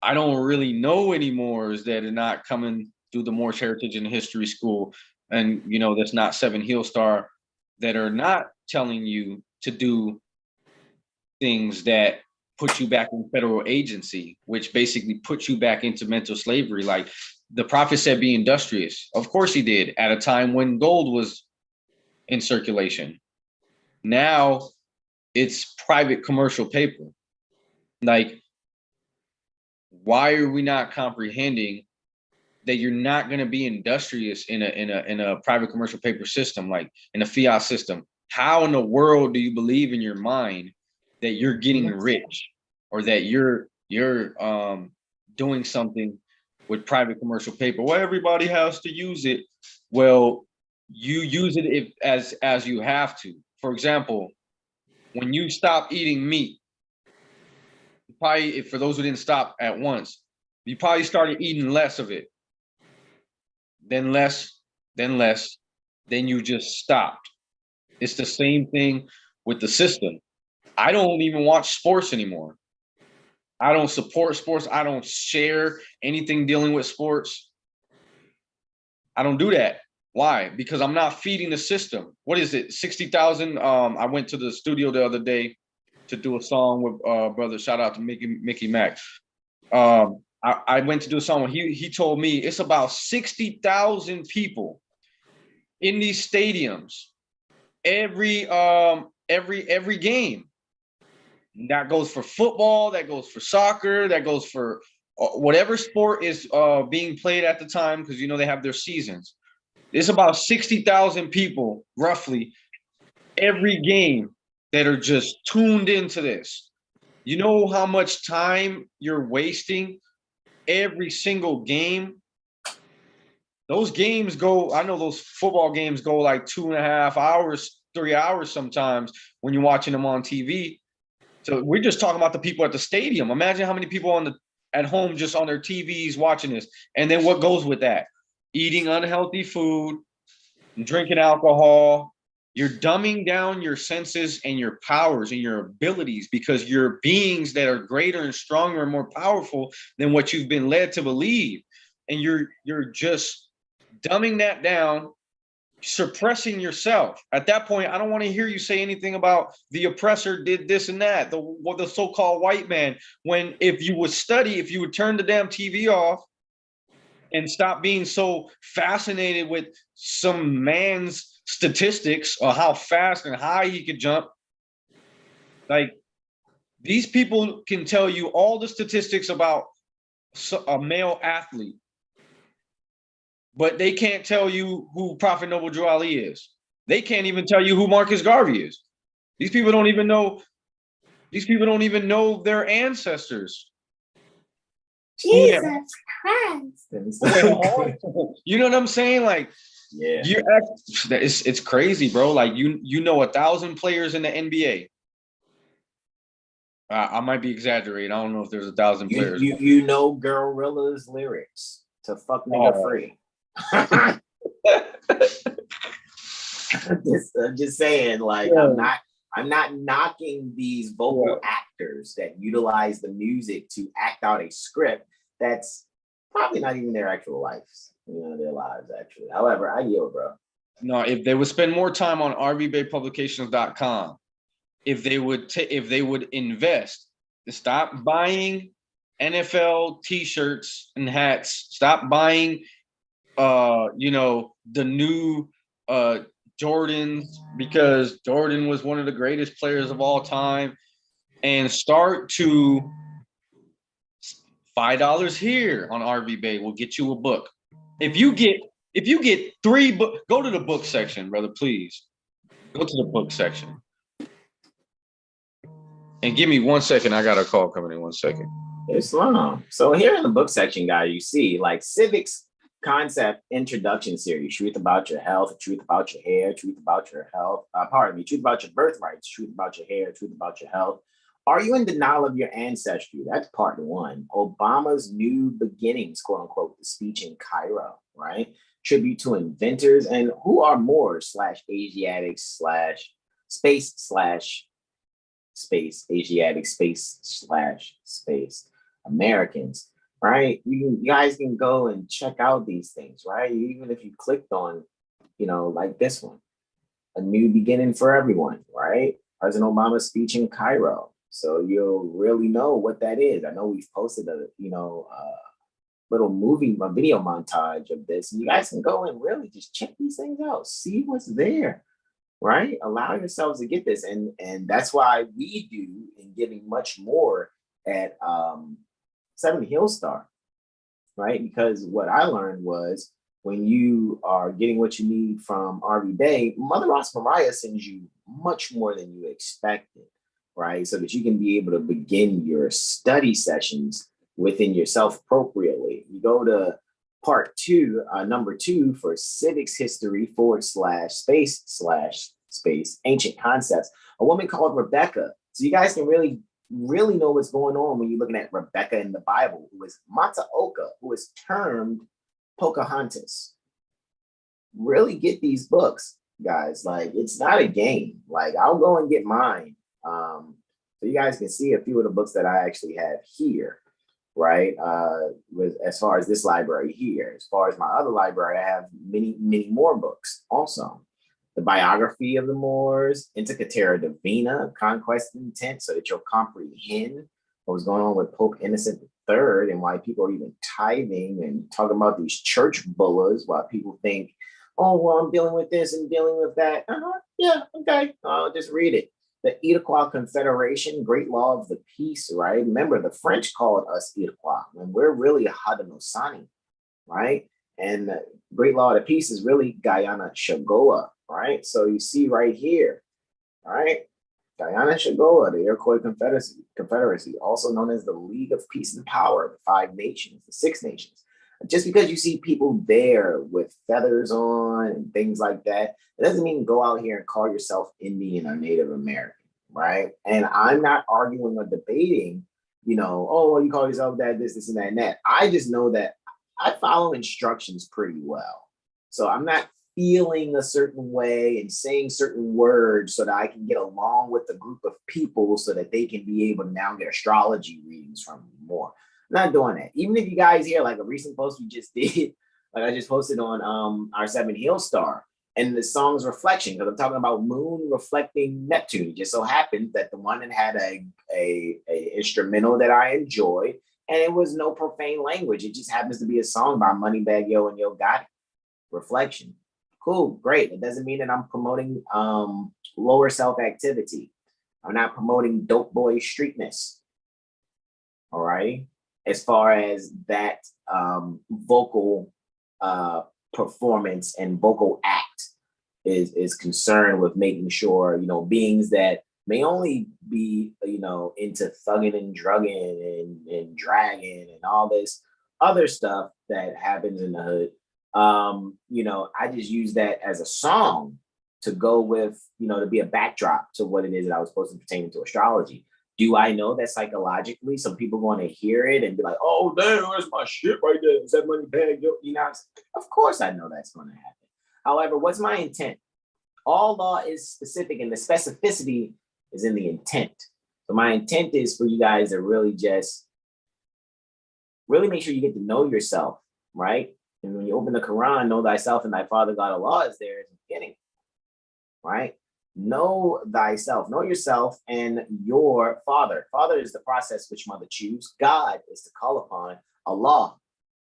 I don't really know any Moors that are not coming through the Moorish Heritage and History School, and that's not 7HealStar, that are not telling you to do things that put you back in federal agency, which basically puts you back into mental slavery. Like the Prophet said, be industrious. Of course he did, at a time when gold was in circulation. Now it's private commercial paper. Like, why are we not comprehending that you're not going to be industrious in a private commercial paper system, like in a fiat system? How in the world do you believe in your mind that you're getting rich, or that you're doing something with private commercial paper? Well, everybody has to use it. Well, you use it as you have to. For example, when you stop eating meat, probably, for those who didn't stop at once, you probably started eating less of it, then less, then you just stopped. It's the same thing with the system. I don't even watch sports anymore. I don't support sports. I don't share anything dealing with sports. I don't do that. Why? Because I'm not feeding the system. What is it? 60,000. I went to the studio the other day to do a song with brother. Shout out to Mickey Mac. I went to do a song with he told me it's about 60,000 people in these stadiums every game. That goes for football, that goes for soccer, that goes for whatever sport is being played at the time, because they have their seasons. It's about 60,000 people roughly every game that are just tuned into this. You know how much time you're wasting every single game? Those games go, I know those football games go like 2.5 hours, 3 hours sometimes when you're watching them on TV. So we're just talking about the people at the stadium. Imagine how many people at home just on their TVs watching this. And then what goes with that? Eating unhealthy food, drinking alcohol. You're dumbing down your senses and your powers and your abilities, because you're beings that are greater and stronger and more powerful than what you've been led to believe. And you're just dumbing that down suppressing yourself. At that point, I don't want to hear you say anything about the oppressor did this and that, the so-called white man. When if you would study, if you would turn the damn TV off and stop being so fascinated with some man's statistics or how fast and high he could jump, like these people can tell you all the statistics about a male athlete, but they can't tell you who Prophet Noble Drew Ali is. They can't even tell you who Marcus Garvey is. These people don't even know. These people don't even know their ancestors. Jesus Christ! You know what I'm saying? Like, yeah, it's crazy, bro. Like you know 1,000 players in the NBA. I might be exaggerating. I don't know if there's 1,000 players. You know Gorilla's lyrics to fuck nigga free. I'm just saying, like, yeah. I'm not knocking these vocal actors that utilize the music to act out a script that's probably not even their actual lives, their lives actually. However, I yield, bro. No, if they would spend more time on rvbaypublications.com, if they would invest, stop buying NFL t-shirts and hats, stop buying the new Jordans, because Jordan was one of the greatest players of all time, and start to $5 here on RV Bay will get you a book. If you get 3 books, go to the book section, brother, please. Go to the book section. And give me 1 second. I got a call coming in. 1 second. Islam. So here in the book section, guys, you see like civics concept introduction series, truth about your health, truth about your hair, truth about your health, truth about your birthrights, truth about your hair, truth about your health. Are you in denial of your ancestry? That's part 1. Obama's new beginnings, quote unquote, the speech in Cairo, right? Tribute to inventors and who are more /Asiatics /space Asiatic /space Americans, right? You guys can go and check out these things, right? Even if you clicked on, like this one, a new beginning for everyone, right? President Obama's speech in Cairo. So you'll really know what that is. I know we've posted a video montage of this, and you guys can go and really just check these things out, see what's there, right? Allow yourselves to get this, and that's why we do and giving much more at 7HealStar, right? Because what I learned was when you are getting what you need from RV Bay, Mother Ross Mariah sends you much more than you expected, right? So that you can be able to begin your study sessions within yourself appropriately. You go to part 2, number 2 for civics history /space ancient concepts. A woman called Rebecca. So you guys can really know what's going on when you're looking at Rebecca in the Bible, who is Mataoka, who is termed Pocahontas. Really get these books, guys. Like, it's not a game. Like, I'll go and get mine. So you guys can see a few of the books that I actually have here, right? As far as this library here. As far as my other library, I have many, many more books also. The biography of the Moors, Intacatera Divina, Conquest and Intent, so that you'll comprehend what was going on with Pope Innocent III and why people are even tithing and talking about these church bullas, while people think, oh, well, I'm dealing with this and dealing with that. Yeah, okay, I'll just read it. The Iroquois Confederation, Great Law of the Peace, right? Remember, the French called us Iroquois, and we're really Haudenosaunee, right? And the Great Law of the Peace is really Guyana Chagoa, right? So you see right here, all right? Guyana Chagoa, the Iroquois Confederacy, also known as the League of Peace and Power, the 5 nations, the 6 nations. Just because you see people there with feathers on and things like that, it doesn't mean go out here and call yourself Indian or Native American, right? And I'm not arguing or debating, oh, well, you call yourself that, this, and that, and that. I just know that I follow instructions pretty well. So I'm not feeling a certain way and saying certain words so that I can get along with a group of people so that they can be able to now get astrology readings from me more. I'm not doing that. Even if you guys hear like a recent post we just did, like I just posted on our 7HealStar, And the song's reflection, because I'm talking about moon reflecting Neptune. It just so happened that the one that had a instrumental that I enjoyed, and it was no profane language. It just happens to be a song by Moneybagg Yo and Yo Gotti. Reflection. Cool, great. It doesn't mean that I'm promoting lower self-activity. I'm not promoting dope boy streetness. All right. As far as that vocal performance and vocal act is concerned, with making sure, you know, beings that may only be, you know, into thugging and drugging and dragging and all this other stuff that happens in the hood. You know, I just use that as a song to go with, you know, to be a backdrop to what it is that I was supposed to pertain to astrology. Do I know that psychologically some people want to hear it and be like, oh, damn, that's my shit right there. Is that Moneybagg Yo? You know, of course I know that's going to happen. However, what's my intent? All law is specific, and the specificity is in the intent. So my intent is for you guys to really just really make sure you get to know yourself, right? And when you open the Quran, know thyself and thy father God Allah is there at the beginning, right? Know thyself, know yourself and your father. Father is the process which mother choose. God is to call upon. Allah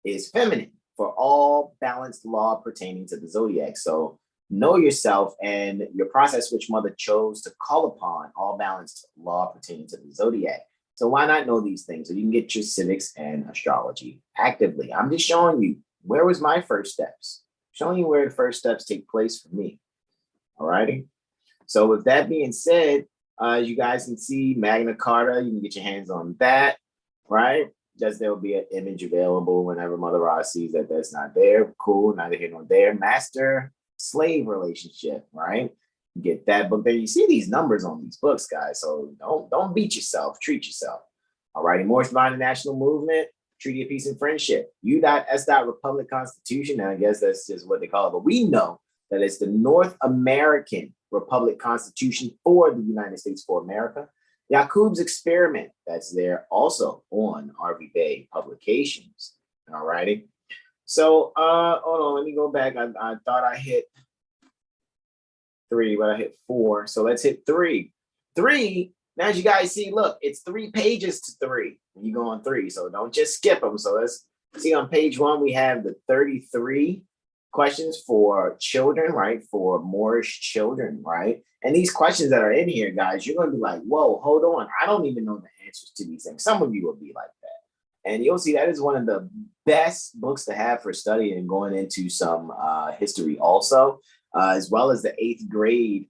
is feminine for all balanced law pertaining to the zodiac. So know yourself and your process which mother chose to call upon all balanced law pertaining to the zodiac. So why not know these things? So you can get your civics and astrology actively. I'm just showing you where was my first steps, showing you where the first steps take place for me. All righty. So with that being said, you guys can see Magna Carta. You can get your hands on that, right? Just there will be an image available whenever Mother Ra sees that that's not there. Cool, neither here nor there. Master-slave relationship, right? Get that book there. You see these numbers on these books, guys. So don't beat yourself. Treat yourself. All righty. Morris Divine and National Movement. Treaty of Peace and Friendship. U.S. Republic Constitution. And I guess that's just what they call it. But we know that it's the North American Republic Constitution for the United States for America. Yaqub's Experiment, that's there also on RV Bey Publications. All righty. So hold on, let me go back. I thought I hit 3, but I hit 4. So let's hit 3. 3, now as you guys see, look, it's 3 pages to 3 when you go on 3. So don't just skip them. So let's see on page 1, we have the 33 questions for children, right? For Moorish children, right? And these questions that are in here, guys, you're going to be like, whoa, hold on. I don't even know the answers to these things. Some of you will be like that. And you'll see that is one of the best books to have for studying and going into some history also, as well as the 8th grade,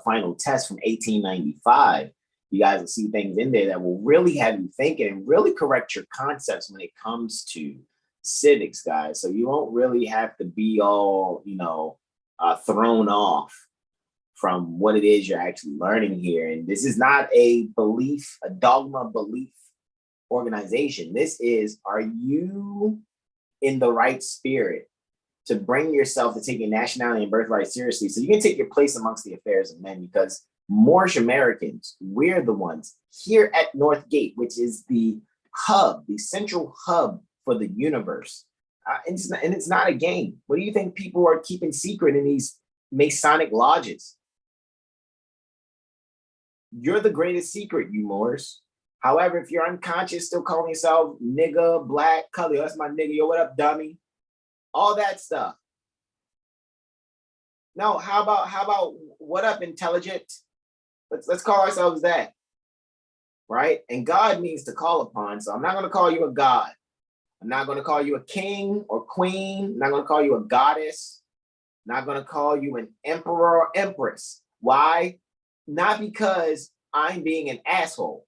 final test from 1895. You guys will see things in there that will really have you thinking and really correct your concepts when it comes to civics, guys. So you won't really have to be all, you know, thrown off from what it is you're actually learning here. And this is not a belief, a dogma belief organization. This is, are you in the right spirit to bring yourself to take your nationality and birthright seriously so you can take your place amongst the affairs of men? Because Moorish Americans, we're the ones here at Northgate, which is the hub, the central hub for the universe. And it's not a game. What do you think people are keeping secret in these Masonic lodges? You're the greatest secret, you Moors. However, if you're unconscious, still calling yourself nigga, black, color, that's my nigga, yo, what up, dummy? All that stuff. No, how about what up, intelligent? Let's call ourselves that, right? And God means to call upon. So I'm not going to call you a god. I'm not going to call you a king or queen. I'm not going to call you a goddess. I'm not going to call you an emperor or empress. Why? Not because I'm being an asshole,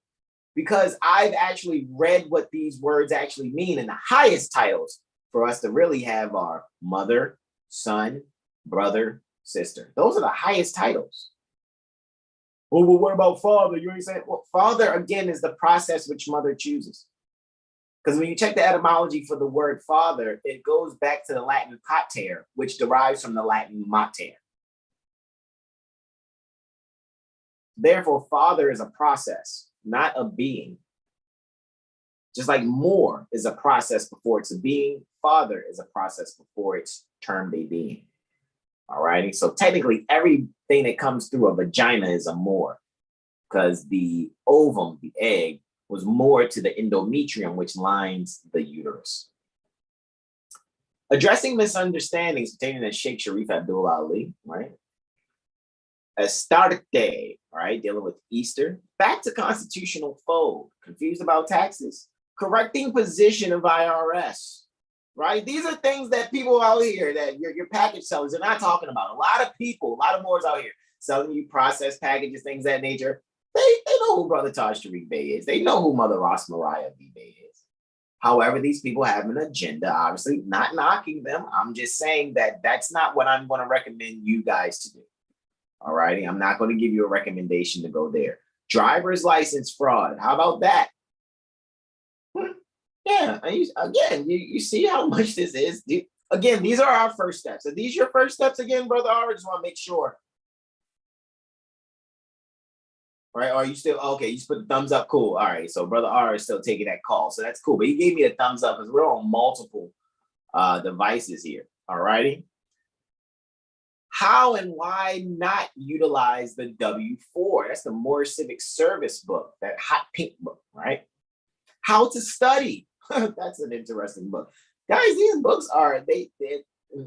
because I've actually read what these words actually mean. And the highest titles for us to really have are mother, son, brother, sister. Those are the highest titles. Oh, well, what about father? You ain't saying, well, father, again, is the process which mother chooses. Because when you check the etymology for the word father, it goes back to the Latin pater, which derives from the Latin mater. Therefore, father is a process, not a being. Just like more is a process before it's a being, father is a process before it's termed a being. All righty. So technically, everything that comes through a vagina is a more, because the ovum, the egg, was more to the endometrium, which lines the uterus. Addressing misunderstandings pertaining to Sheikh Sharif Abdul Ali, right? Astarte, right? Dealing with Easter. Back to constitutional fold. Confused about taxes? Correcting position of IRS, right? These are things that people out here, that your package sellers are not talking about. A lot of people, a lot of Moors out here selling you processed packages, things of that nature. They know who Brother Taj Tariq Bey is. They know who Mother Ross Mariah B. Bey is. However, these people have an agenda, obviously, not knocking them. I'm just saying that that's not what I'm going to recommend you guys to do. All righty. I'm not going to give you a recommendation to go there. Driver's license fraud. How about that? Yeah. You see how much this is. Again, these are our first steps. Are these your first steps again, Brother R? I just want to make sure. Right? Are you still okay? You just put the thumbs up. Cool. All right. So Brother R is still taking that call. So that's cool. But he gave me a thumbs up because we're on multiple devices here. All righty. How and why not utilize the W-4? That's the Moore Civic Service book, that hot pink book, right? How to study. That's an interesting book. Guys, these books are, they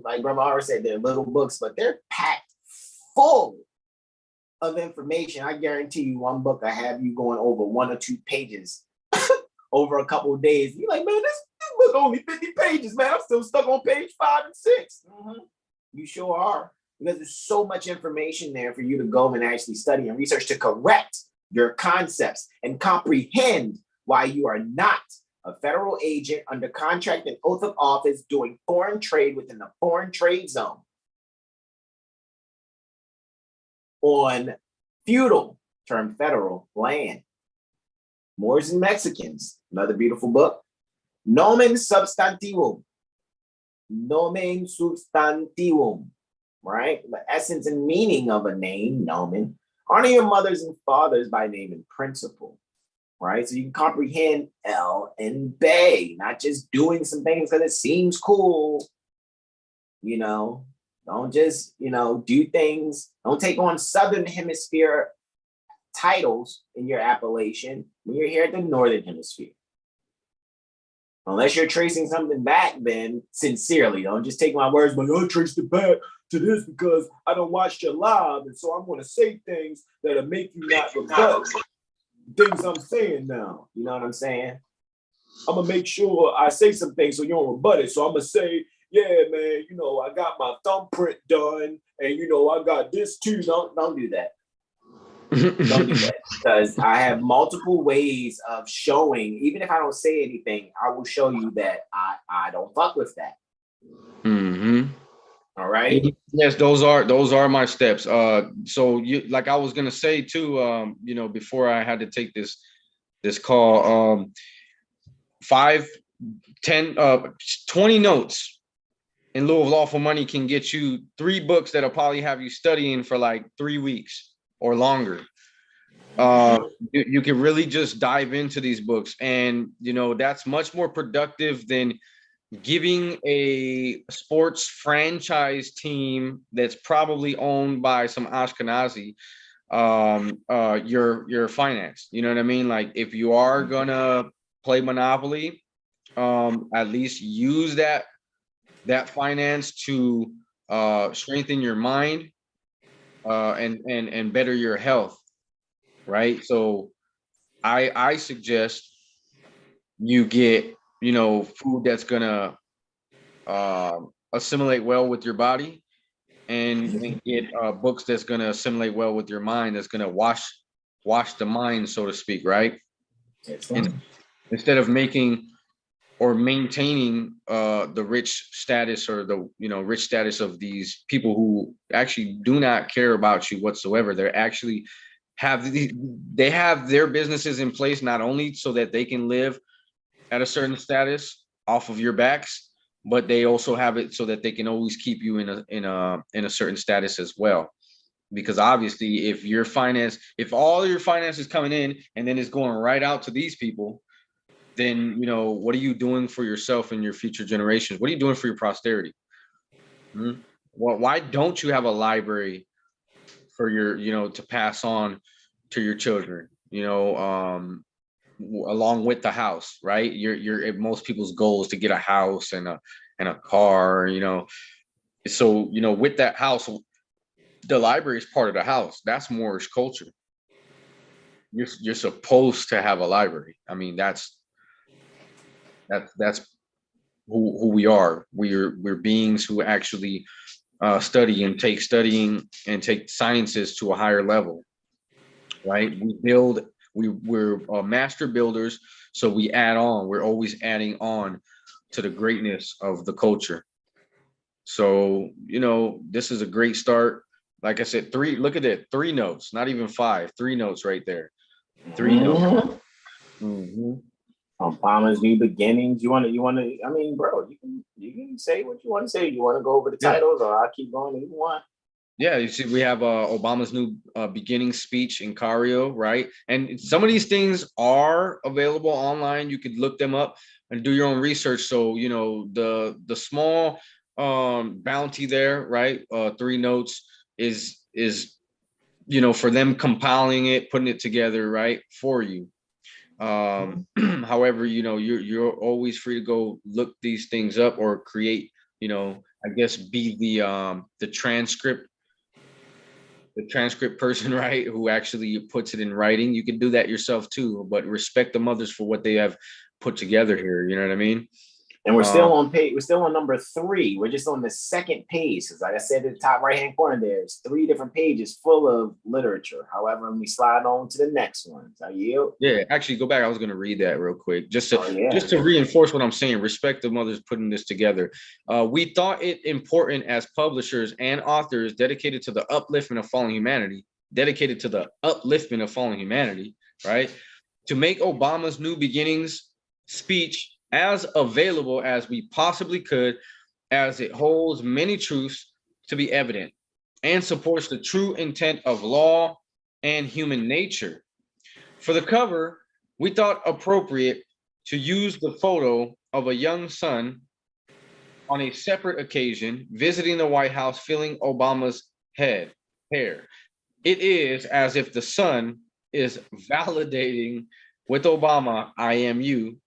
like Brother R said, they're little books, but they're packed full of information. I guarantee you one book I have you going over 1 or 2 pages over a couple of days. You're like, man, this book only 50 pages, man. I'm still stuck on page 5 and 6. You sure are. Because there's so much information there for you to go and actually study and research to correct your concepts and comprehend why you are not a federal agent under contract and oath of office doing foreign trade within the foreign trade zone on feudal, termed federal, land. Moors and Mexicans, another beautiful book. Nomen substantivum. Nomen substantivum. Right? The essence and meaning of a name, nomen. Honor your mothers and fathers by name and principle. Right? So you can comprehend L and Bey, not just doing some things because it seems cool. You know, don't just, do things. Don't take on Southern Hemisphere titles in your appellation when you're here at the Northern Hemisphere. Unless you're tracing something back, then sincerely, don't just take my words, but I traced it back to this because I don't watch your live, and so I'm going to say things that'll make you not rebut things I'm saying now. You know what I'm saying? I'm going to make sure I say some things so you don't rebut it. So I'm going to say, yeah, man, I got my thumbprint done, and, I got this too. Don't do that. Don't do that, because I have multiple ways of showing. Even if I don't say anything, I will show you that I don't fuck with that. All right. Yes, those are my steps. So you, like I was gonna say too, before I had to take this call, 5, 10, 20 notes in lieu of lawful money can get you 3 books that'll probably have you studying for like 3 weeks or longer. You can really just dive into these books, and that's much more productive than giving a sports franchise team that's probably owned by some Ashkenazi your finance. You know what I mean? Like, if you are gonna play Monopoly, at least use that finance to strengthen your mind and better your health, right? So I suggest you get food that's gonna assimilate well with your body, and get books that's gonna assimilate well with your mind, that's gonna wash the mind, so to speak, right? And instead of making or maintaining the rich status, or the rich status of these people who actually do not care about you whatsoever. They're actually they have their businesses in place not only so that they can live at a certain status off of your backs, but they also have it so that they can always keep you in a certain status as well. Because obviously, if all your finance is coming in and then it's going right out to these people, then, you know, what are you doing for yourself and your future generations? What are you doing for your posterity? Well, why don't you have a library for your, you know, to pass on to your children, you know, along with the house, right? Most people's goal is to get a house and a car, you know. So, you know, with that house, the library is part of the house. That's Moorish culture. You're supposed to have a library. I mean, that's who we are. We're beings who actually study and take sciences to a higher level, right? We're master builders, so we add on. We're always adding on to the greatness of the culture. So, you know, this is a great start. Like I said, look at it, 3 notes, not even 5, 3 notes right there. 3 notes. Obama's New Beginnings. You want to, I mean, bro, you can say what you want to say. You want to go over the titles, or I'll keep going if you want. Yeah, you see, we have Obama's New Beginning speech in Cario, right? And some of these things are available online. You could look them up and do your own research. So, you know, the small bounty there, right? 3 notes is, you know, for them compiling it, putting it together, right, for you. However, you know, you're always free to go look these things up or create, you know, I guess be the transcript person, right, who actually puts it in writing. You can do that yourself too, but respect the mothers for what they have put together here. You know what I mean? And we're still on page. We're still on number 3. We're just on the second page. Because like I said, at the top right-hand corner, there's 3 different pages full of literature. However, let me slide on to the next one. So yeah, actually, go back. I was going to read that real quick, just to reinforce what I'm saying. Respect the mothers putting this together. We thought it important as publishers and authors dedicated to the upliftment of fallen humanity, right, to make Obama's New Beginnings speech as available as we possibly could, as it holds many truths to be evident and supports the true intent of law and human nature. For the cover, we thought appropriate to use the photo of a young son on a separate occasion visiting the White House feeling Obama's hair. It is as if the son is validating with Obama, I am you,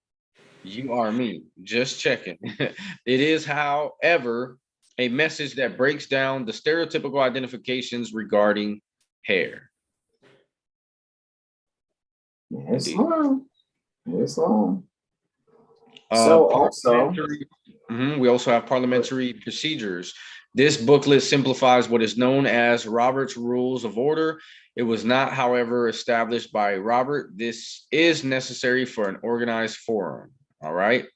you are me. Just checking. It is, however, a message that breaks down the stereotypical identifications regarding hair. it's long. It's long. So also, we also have parliamentary procedures. This booklet simplifies what is known as Robert's Rules of Order. It was not, however, established by Robert. This is necessary for an organized forum. All right.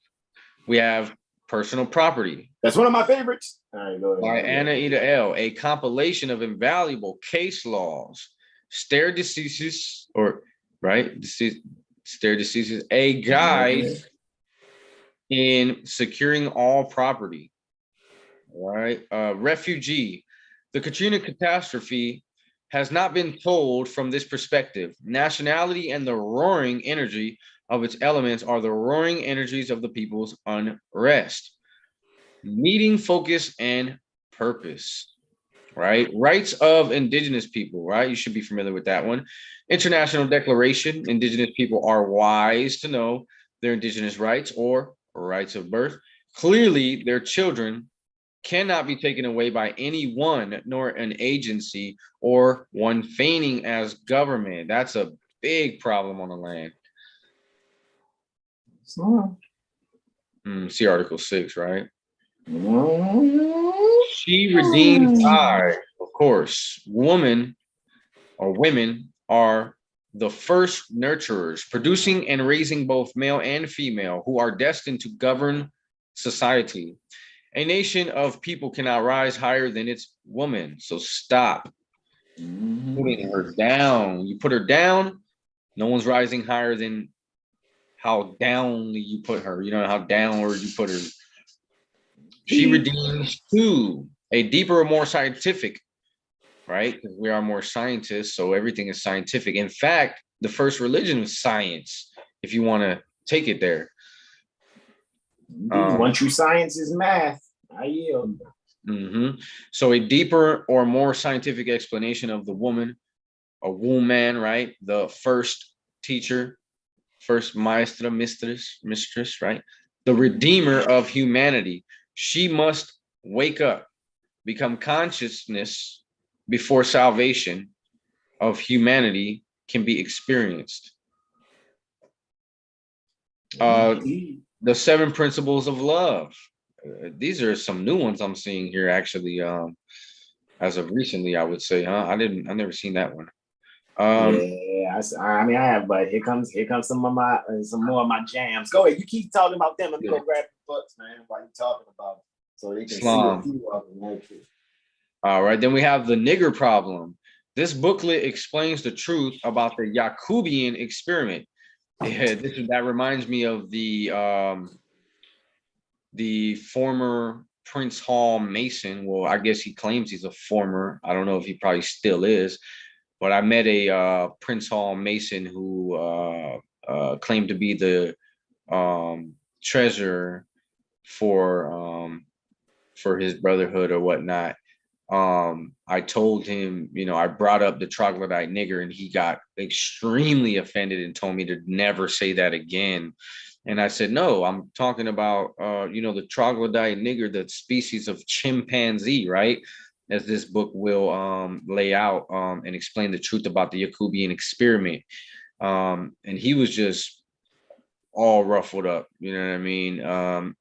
We have personal property. That's one of my favorites. All right, go ahead. By Anna Ida L. A compilation of invaluable case laws, stare decisis, a guide in securing all property. All right. Refugee. The Katrina catastrophe has not been told from this perspective. Nationality and the roaring energy of its elements are the roaring energies of the people's unrest. Meeting focus and purpose, right? Rights of indigenous people, right? You should be familiar with that one. International Declaration, indigenous people are wise to know their indigenous rights or rights of birth. Clearly, their children cannot be taken away by anyone, nor an agency or one feigning as government. That's a big problem on the land. See Article 6, right? She redeems I, of course. Women are the first nurturers, producing and raising both male and female, who are destined to govern society. A nation of people cannot rise higher than its woman. So stop putting her down. You put her down, no one's rising higher than how down you put her. You know, how downward you put her. She redeems to a deeper or more scientific, right? Because we are more scientists, so everything is scientific. In fact, the first religion is science, if you want to take it there. One true science is math. I yield. So a deeper or more scientific explanation of the woman, a woman, right? The first teacher, first maestra, mistress, right? The redeemer of humanity. She must wake up, become consciousness before salvation of humanity can be experienced. The 7 principles of love. These are some new ones I'm seeing here, actually. As of recently, I would say, I've never seen that one. Yeah, I mean, I have, but here comes some more of my jams. Go ahead, you keep talking about them. Let me go grab the books, man, while you're talking about them, so they can see a few of them. All right, then we have the nigger problem. This booklet explains the truth about the Yacobian experiment. That reminds me of the former Prince Hall Mason. Well, I guess he claims he's a former. I don't know if he probably still is. But I met a Prince Hall Mason who claimed to be the treasurer for his brotherhood or whatnot. I told him, I brought up the troglodyte nigger, and he got extremely offended and told me to never say that again. And I said, no, I'm talking about, the troglodyte nigger, the species of chimpanzee, right? As this book will lay out and explain the truth about the Yacobian experiment. And he was just all ruffled up, you know what I mean?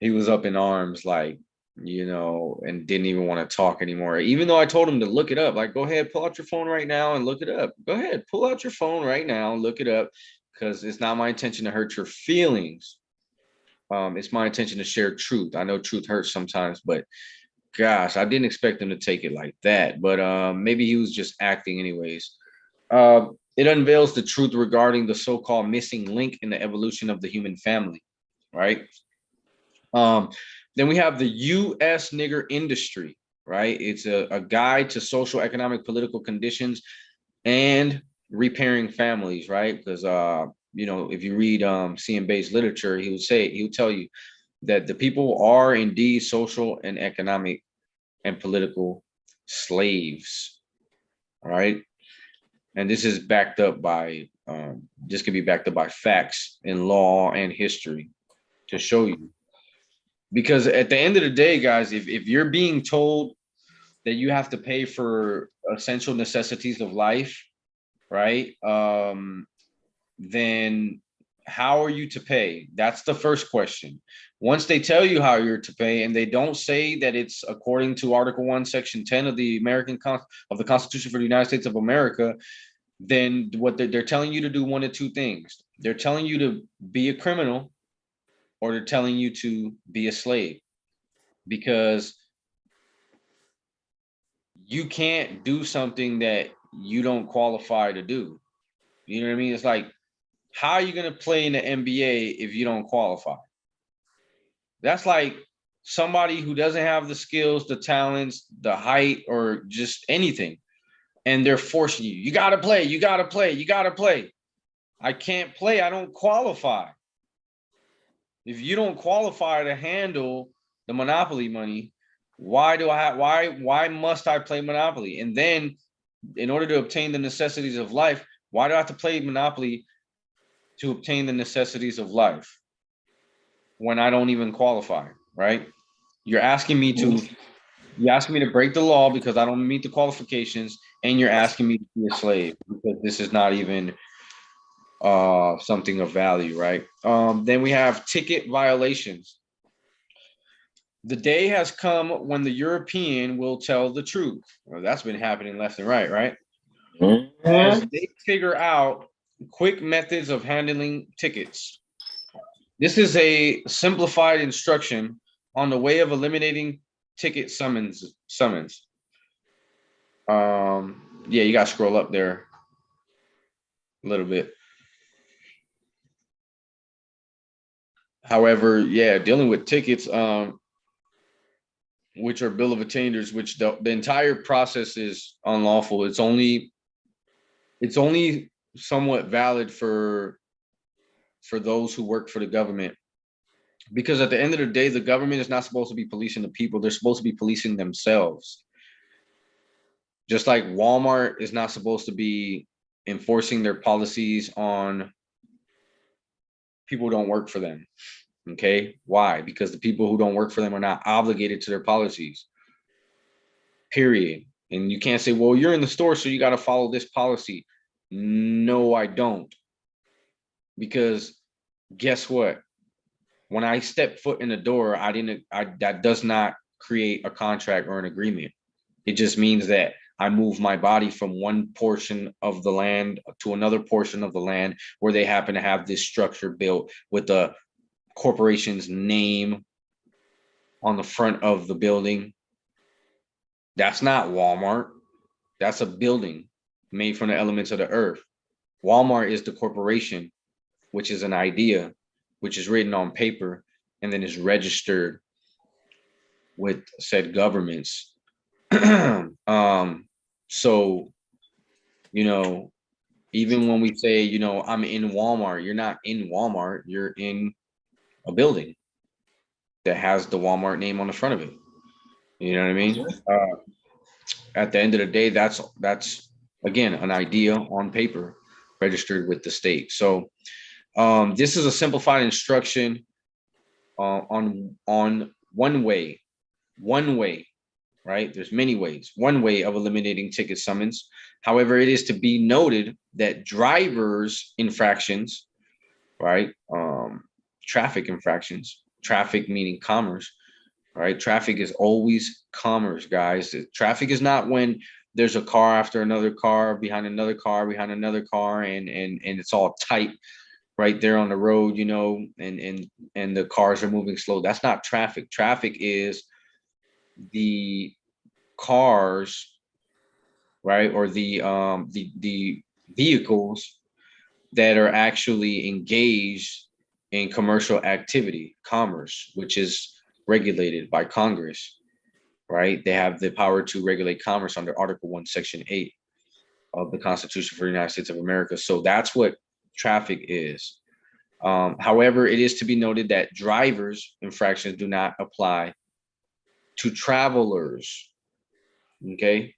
He was up in arms, like, and didn't even want to talk anymore. Even though I told him to look it up, like, go ahead, pull out your phone right now and look it up. Go ahead, pull out your phone right now and look it up, because it's not my intention to hurt your feelings. It's my intention to share truth. I know truth hurts sometimes, but gosh, I didn't expect him to take it like that, but maybe he was just acting anyways. It unveils the truth regarding the so-called missing link in the evolution of the human family, right? Then we have the U.S. nigger industry, right? It's a guide to social, economic, political conditions and repairing families, right? Because, if you read C.M. Bay's literature, he would tell you that the people are indeed social and economic and political slaves. All right. And this is backed up by, this can be backed up by facts in law and history to show you. Because at the end of the day, guys, if you're being told that you have to pay for essential necessities of life, right? Then how are you to pay? That's the first question. Once they tell you how you're to pay, and they don't say that it's according to Article 1, Section 10 of the of the Constitution for the United States of America, then what they're telling you to do one of two things. They're telling you to be a criminal, or they're telling you to be a slave, because you can't do something that you don't qualify to do. You know what I mean? It's like, how are you going to play in the NBA if you don't qualify? That's like somebody who doesn't have the skills, the talents, the height, or just anything, and they're forcing you. You got to play. You got to play. You got to play. I can't play. I don't qualify. If you don't qualify to handle the Monopoly money, why must I play Monopoly? And then in order to obtain the necessities of life, why do I have to play Monopoly to obtain the necessities of life when I don't even qualify, right? You're asking me to break the law because I don't meet the qualifications, and you're asking me to be a slave because this is not even something of value, right? Then we have ticket violations. The day has come when the European will tell the truth. Well, that's been happening left and right, right? As they figure out quick methods of handling tickets. This is a simplified instruction on the way of eliminating ticket summons. Yeah, you got to scroll up there a little bit. However, yeah, dealing with tickets, which are bill of attainder, which the entire process is unlawful. It's only somewhat valid for for those who work for the government, because at the end of the day, the government is not supposed to be policing the people. They're supposed to be policing themselves. Just like Walmart is not supposed to be enforcing their policies on people who don't work for them. Okay, why? Because the people who don't work for them are not obligated to their policies, period. And you can't say, well, you're in the store, so you got to follow this policy. No, I don't. Because guess what? When I step foot in the door, that does not create a contract or an agreement. It just means that I move my body from one portion of the land to another portion of the land where they happen to have this structure built with the corporation's name on the front of the building. That's not Walmart. That's a building made from the elements of the earth. Walmart is the corporation, which is an idea, which is written on paper and then is registered with said governments. So, you know, even when we say, you know, I'm in Walmart, you're not in Walmart, you're in a building that has the Walmart name on the front of it. You know what I mean? At the end of the day, that's again an idea on paper registered with the state. So this is a simplified instruction on one way, right? There's many ways. One way of eliminating ticket summons. However, it is to be noted that drivers infractions, right? Traffic infractions, traffic meaning commerce, right? Traffic is always commerce, guys. Traffic is not when there's a car after another car behind another car behind another car and it's all tight right there on the road, you know, and the cars are moving slow. That's not traffic. Traffic is the cars, right, or the vehicles that are actually engaged in commercial activity, commerce, which is regulated by Congress, right? They have the power to regulate commerce under Article 1, Section 8 of the Constitution for the United States of America. So that's what traffic is. However, it is to be noted that drivers' infractions do not apply to travelers. Okay.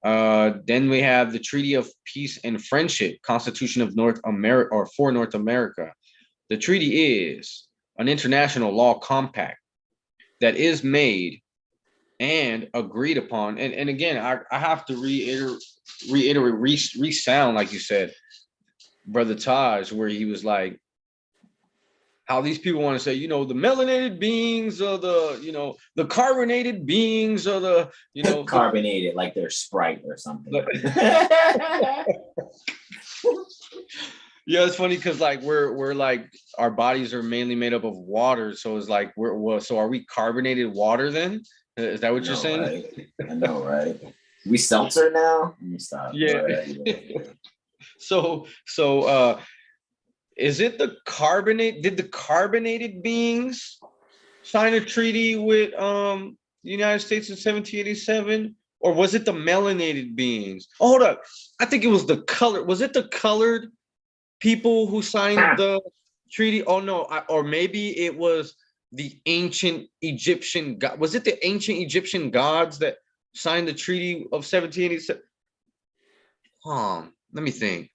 Then we have the Treaty of Peace and Friendship, Constitution of North America, or for North America. The treaty is an international law compact that is made and agreed upon. And again, I have to resound, like you said, Brother Taj, where he was like, how these people want to say, you know, the melanated beings or the, you know, the carbonated beings or the, you know, carbonated, like they're Sprite or something. Yeah, it's funny because like we're like our bodies are mainly made up of water, so it's like so are we carbonated water then? Is that what you're saying? Right? I know, right? We seltzer now. Let me stop. Yeah. Right. So is it the carbonate? Did the carbonated beings sign a treaty with the United States in 1787, or was it the melanated beings? Oh, hold up, I think it was the color. Was it the colored people who signed the treaty? Oh no, or maybe it was the ancient Egyptian god. Was it the ancient Egyptian gods that signed the treaty of 1787? Let me think.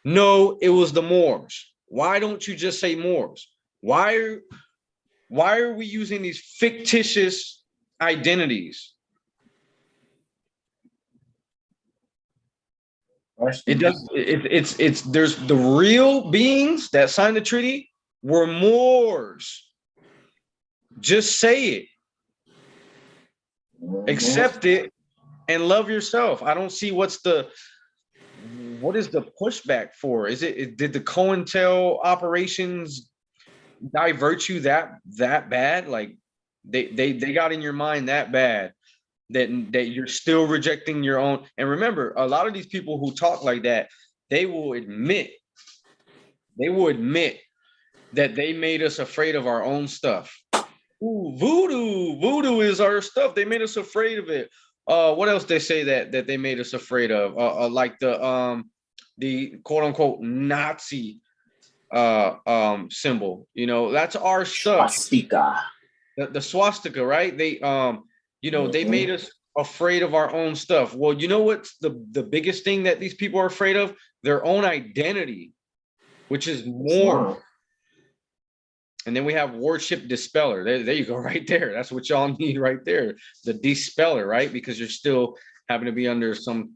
No, it was the Moors. Why don't you just say Moors? Why are we using these fictitious identities? It's there's the real beings that signed the treaty were Moors. Just say it. Accept it and love yourself. I don't see what is the pushback for? Did the COINTEL operations divert you that bad? Like they got in your mind that bad that you're still rejecting your own. And remember, a lot of these people who talk like that, they will admit that they made us afraid of our own stuff. Ooh, voodoo is our stuff. They made us afraid of it. What else they say that they made us afraid of? Like the quote unquote Nazi symbol. You know, that's our stuff. Swastika. The swastika, right? They you know, they made us afraid of our own stuff. Well, you know what's the biggest thing that these people are afraid of? Their own identity, which is more. And then we have worship dispeller. There you go, right there. That's what y'all need right there. The dispeller, right? Because you're still having to be under some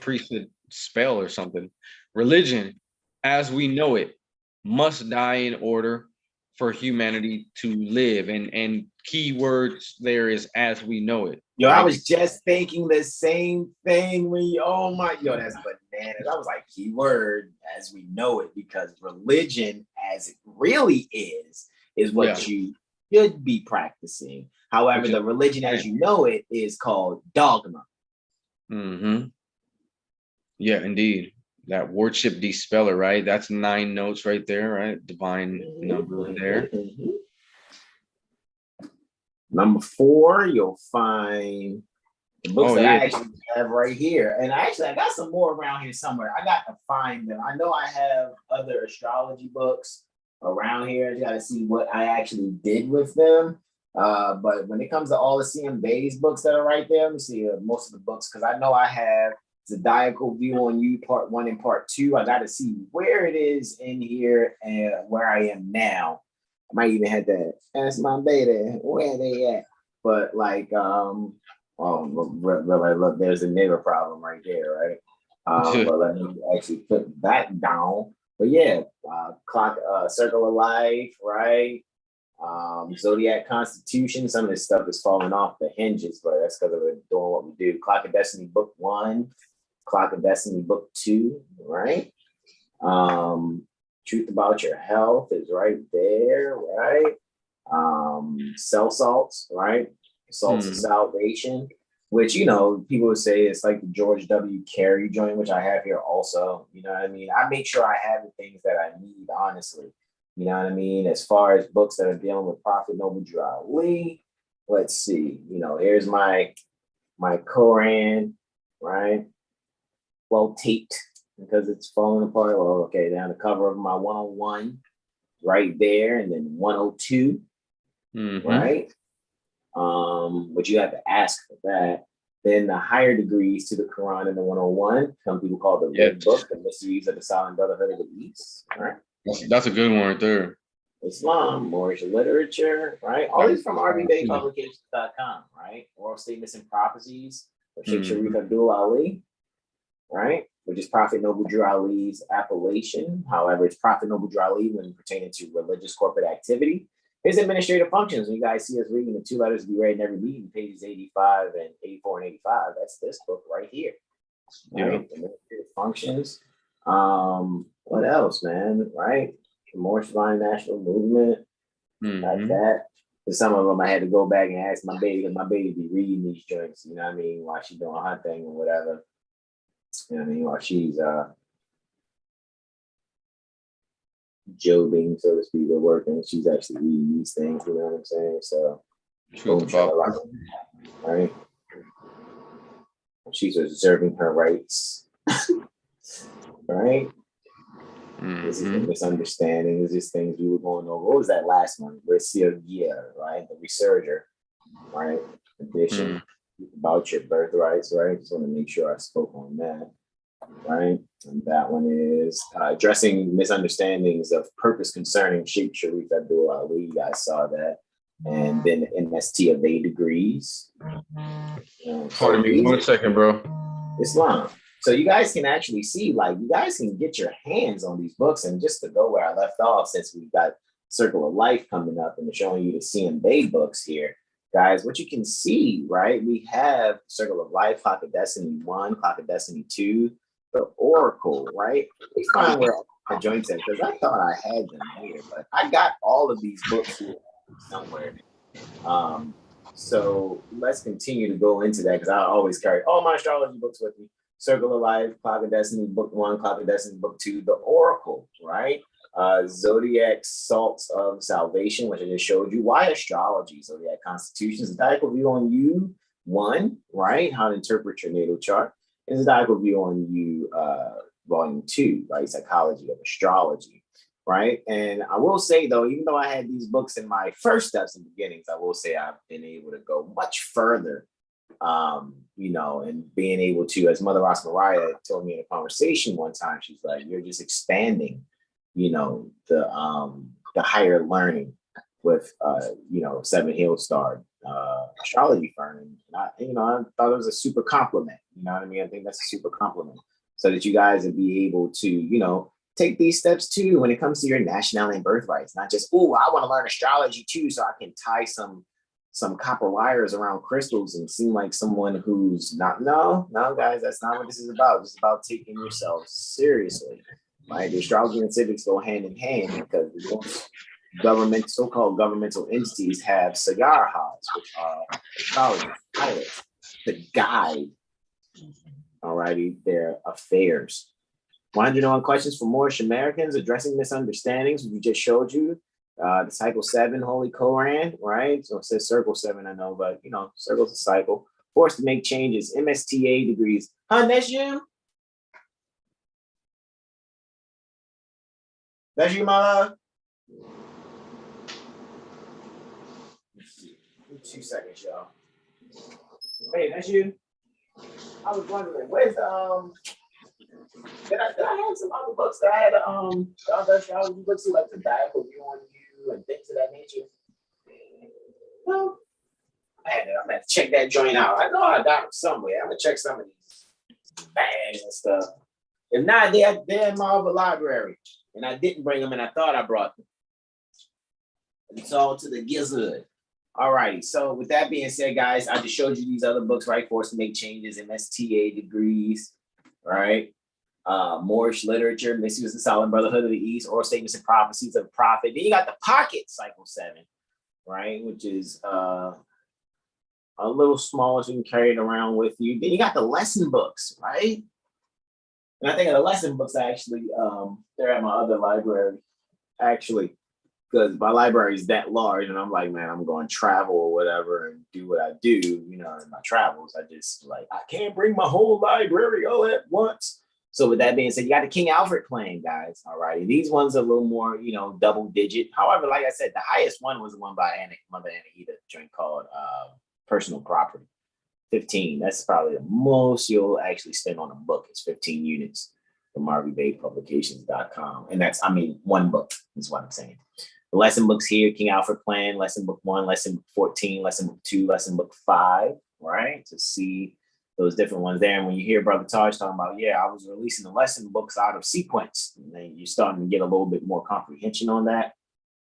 priesthood spell or something. Religion, as we know it, must die in order for humanity to live. And key words there is as we know it. Yo, right? I was just thinking the same thing when you, oh my, yo, that's bananas. I was like, key word as we know it, because religion as it really is what you should be practicing. However, the religion as you know it is called dogma. Yeah, indeed. That worship dispeller, right? That's 9 notes right there, right? Divine number there. Number 4, you'll find the books that I actually have right here. And I got some more around here somewhere. I got to find them. I know I have other astrology books around here. I got to see what I actually did with them. But when it comes to all the CM Bey's books that are right there, let me see most of the books, because I know I have Zodiacal View on You, Part 1 and Part 2. I got to see where it is in here and where I am now. I might even have to ask my beta where they at. But like, look, there's a nigger problem right there, right? But let me actually put that down. But yeah, clock, circle of life, right? Zodiac Constitution. Some of this stuff is falling off the hinges, but that's because we're doing what we do. Clock of Destiny Book 1, Clock of Destiny Book 2, right? Truth About Your Health is right there, right? Cell salts, right? Salts of Salvation, which, you know, people would say it's like the George W. Carey joint, which I have here also. You know what I mean? I make sure I have the things that I need, honestly. You know what I mean? As far as books that are dealing with Prophet Noble Drew Ali, let's see. You know, here's my Quran, right? Well taped because it's falling apart. Well, okay, down the cover of my 101 right there, and then 102, right? But you have to ask for that. Then the higher degrees to the Quran and the 101, some people call the Red Book, the Mysteries of the Sovereign Brotherhood of the East, right? That's a good one right there. Islam, Moorish literature, right? All these from RBBaypublications.com, right? Oral Statements and Prophecies of Sheikh Sharif Abdul Ali, right? Which is Prophet Noble Drew Ali's appellation. However, it's Prophet Noble Drew Ali when pertaining to religious corporate activity. His administrative functions. When you guys see us reading the 2 letters to be read in every meeting, pages 85 and 84 and 85, that's this book right here. Right? Administrative functions. What else, man? Right? More Divine National Movement, like that. And some of them I had to go back and ask my baby, because my baby be reading these joints, you know what I mean, while she's doing her thing or whatever. You know what I mean? While she's jobbing, so to speak, or working, she's actually reading these things, you know what I'm saying? So right? She's observing her rights. Right? This is the misunderstanding. This is things we were going over. What was that last one? Resurgia, right? The Resurger, right? Edition about your birthrights, right? Just want to make sure I spoke on that, right? And that one is addressing misunderstandings of purpose concerning Sheikh Sharif Abdul Ali. You guys saw that. And then MST of 8 degrees. Pardon me 1 second, bro. Islam. So you guys can actually see, like, you guys can get your hands on these books. And just to go where I left off, since we've got Circle of Life coming up and showing you the CM Bey books here, guys, what you can see, right? We have Circle of Life, Clock of Destiny 1, Clock of Destiny 2, the Oracle, right? We find where my joints at, because I thought I had them here, but I got all of these books here somewhere. So let's continue to go into that, because I always carry all my astrology books with me. Circle of Life, Clock of Destiny, Book 1, Clock of Destiny, Book 2, the Oracle, right? Zodiac Salts of Salvation, which I just showed you. Why astrology? Zodiac Constitutions, Zodiacal View on You, 1, right? How to interpret your natal chart. And Zodiacal View on You, Volume 2, right? Psychology of Astrology, right? And I will say, though, even though I had these books in my first steps and beginnings, I will say I've been able to go much further, you know, and being able to, as Mother Ross Mariah told me in a conversation one time, she's like, you're just expanding, you know, the higher learning with, you know, 7HealStar astrology firm. And I, you know, I thought it was a super compliment. You know what I mean? I think that's a super compliment, so that you guys would be able to, you know, take these steps too when it comes to your nationality and birthrights. Not just, oh, I want to learn astrology too, so I can tie some copper wires around crystals and seem like someone who's not. No, guys, that's not what this is about. This is about taking yourself seriously. Right? The astrology and civics go hand in hand, because most so-called governmental entities have Sayarhas, which are astrology pilots, to guide, alrighty, their affairs. 101 questions for Moorish Americans addressing misunderstandings, we just showed you. The cycle 7, Holy Koran, right? So it says circle 7, I know, but you know, circle's a cycle. Forced to make changes, MSTA degrees. Huh, that's you? That's you, my love? 2 seconds, y'all. Wait, that's you? I was wondering, where's the did I have some other books that I had other astrology books like the Diaper View on You and things of that nature? No. I'm gonna check that joint out. I know I got them somewhere. I'm gonna check some of these bags and stuff. If not, they're in my other library. And I didn't bring them, and I thought I brought them. It's all to the gizzard. All righty. So with that being said, guys, I just showed you these other books, right? Forced to Make Changes, MSTA degrees, right? Moorish literature, Mysteries of the Solemn Brotherhood of the East, Oral Statements and Prophecies of the Prophet. Then you got the Pocket Cycle 7, right? Which is a little smaller, so you can carry it around with you. Then you got the lesson books, right? And I think of the lesson books, actually, they're at my other library, actually, because my library is that large, and I'm like, man, I'm going to travel or whatever and do what I do, you know, in my travels. I just like, I can't bring my whole library all at once. So with that being said, you got the King Alfred plan, guys. All right. These ones are a little more, you know, double digit. However, like I said, the highest one was the one by Mother Anahita, joint called Personal Property. 15. That's probably the most you'll actually spend on a book. It's 15 units from RVBayPublications.com. And that's, I mean, one book is what I'm saying. The lesson books here, King Alfred Plan, lesson book 1, lesson book 14, lesson book 2, lesson book 5, right? To see those different ones there. And when you hear Brother Taj talking about, yeah, I was releasing the lesson books out of sequence, and then you're starting to get a little bit more comprehension on that.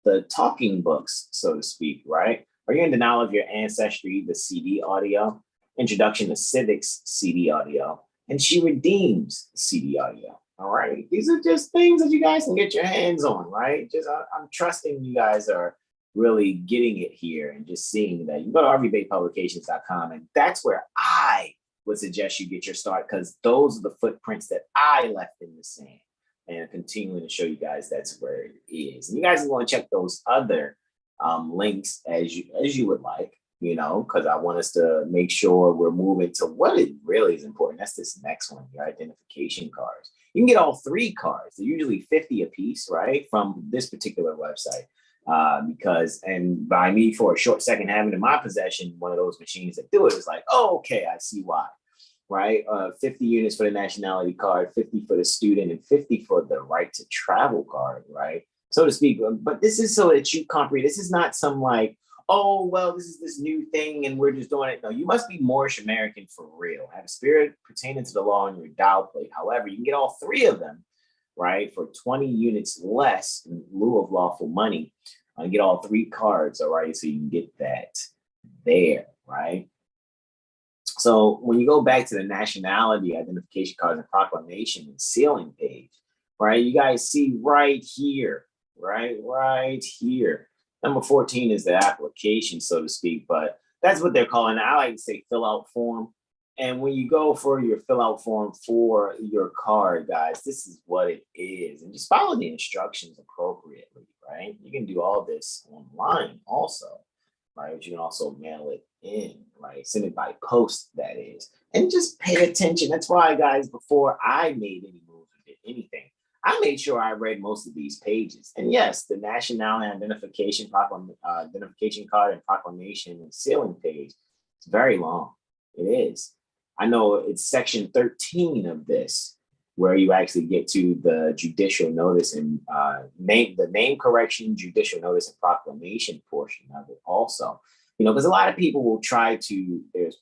The talking books, so to speak, right? Are you in denial of your ancestry, the CD audio? Introduction to Civics CD audio, and She Redeems CD audio. All right. These are just things that you guys can get your hands on, right? Just I'm trusting you guys are really getting it here and just seeing that. You go to RVBayPublications.com, and that's where I would suggest you get your start, because those are the footprints that I left in the sand, and continuing to show you guys that's where it is. And you guys are going to check those other links as you would like, you know, because I want us to make sure we're moving to what it really is important. That's this next one, your identification cards. You can get all 3 cards. They're usually 50 a piece, right, from this particular website. Because, and by me for a short second having in my possession one of those machines that do it, it's like, oh, okay, I see why, right? 50 units for the nationality card, 50 for the student, and 50 for the right to travel card, right? So to speak. But this is so that you comprehend. This is not some like, oh, well, this is this new thing and we're just doing it. No, you must be Moorish American for real. Have a spirit pertaining to the law on your dial plate. However, you can get all 3 of them, right, for 20 units less in lieu of lawful money. Get all 3 cards, all right, so you can get that there, right? So when you go back to the nationality identification cards and proclamation and sealing page, right, you guys see right here, right here. Number 14 is the application, so to speak, but that's what they're calling it. I like to say fill out form. And when you go for your fill out form for your card, guys, this is what it is. And just follow the instructions appropriately, right? You can do all this online also, right? But you can also mail it in, right? Send it by post, that is. And just pay attention. That's why, guys, before I made any moves with anything. I made sure I read most of these pages. And yes, the Nationality Identification Card and Proclamation and Sealing page, it's very long. It is. I know it's section 13 of this, where you actually get to the judicial notice and the name correction, judicial notice, and proclamation portion of it also. Because a lot of people will try to, there's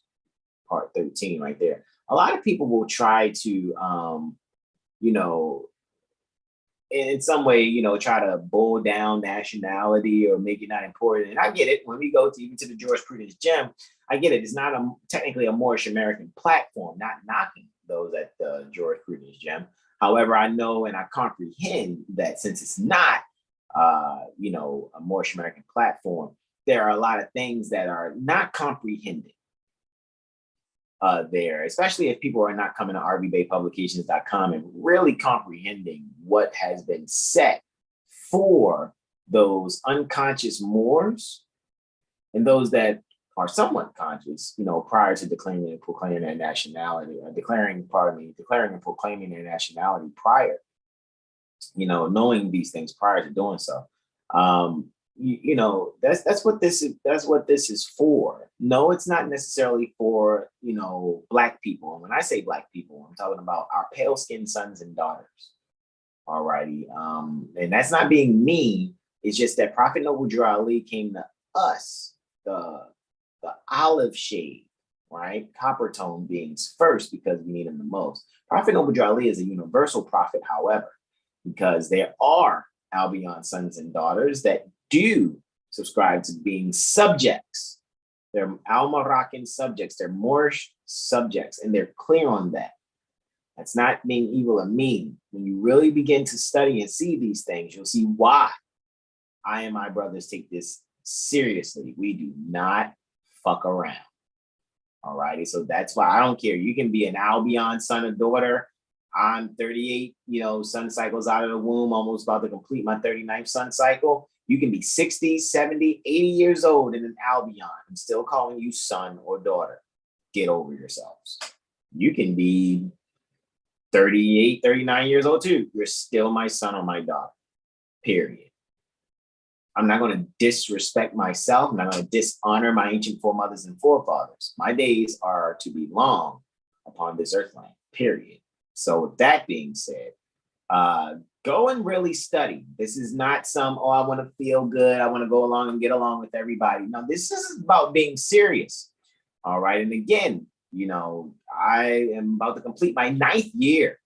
part 13 right there. A lot of people will try to, in some way, try to boil down nationality or make it not important. And I get it. When we go to even to the jurisprudence gem, I get it. It's not technically a Moorish American platform, not knocking those at the jurisprudence gem. However, I know and I comprehend that since it's not, a Moorish American platform, there are a lot of things that are not comprehended there, especially if people are not coming to rvbaypublications.com and really comprehending what has been set for those unconscious Moors and those that are somewhat conscious, prior to declaring and proclaiming their nationality, declaring and proclaiming their nationality prior, knowing these things prior to doing so. That's what this is for. No, it's not necessarily for, Black people. And when I say Black people, I'm talking about our pale-skinned sons and daughters. All righty. And that's not being mean. It's just that Prophet Noble Drew Ali came to us, the olive shade, right? Copper tone beings first, because we need them the most. Prophet Noble Drew Ali is a universal prophet, however, because there are Albion sons and daughters that do subscribe to being subjects. They're Al-Moroccan subjects, they're Moorish subjects, and they're clear on that. That's not being evil or mean. When you really begin to study and see these things, you'll see why I and my brothers take this seriously. We do not fuck around. All righty. So that's why I don't care. You can be an Albion son or daughter. I'm 38, sun cycles out of the womb, almost about to complete my 39th sun cycle. You can be 60, 70, 80 years old in an Albion. I'm still calling you son or daughter. Get over yourselves. You can be 38, 39 years old too. You're still my son or my daughter. Period. I'm not going to disrespect myself. I'm not going to dishonor my ancient foremothers and forefathers. My days are to be long upon this earthland. Period. So with that being said, go and really study. This is not some, I want to feel good. I want to go along and get along with everybody. No, this is about being serious. All right. And again, I am about to complete my 9th year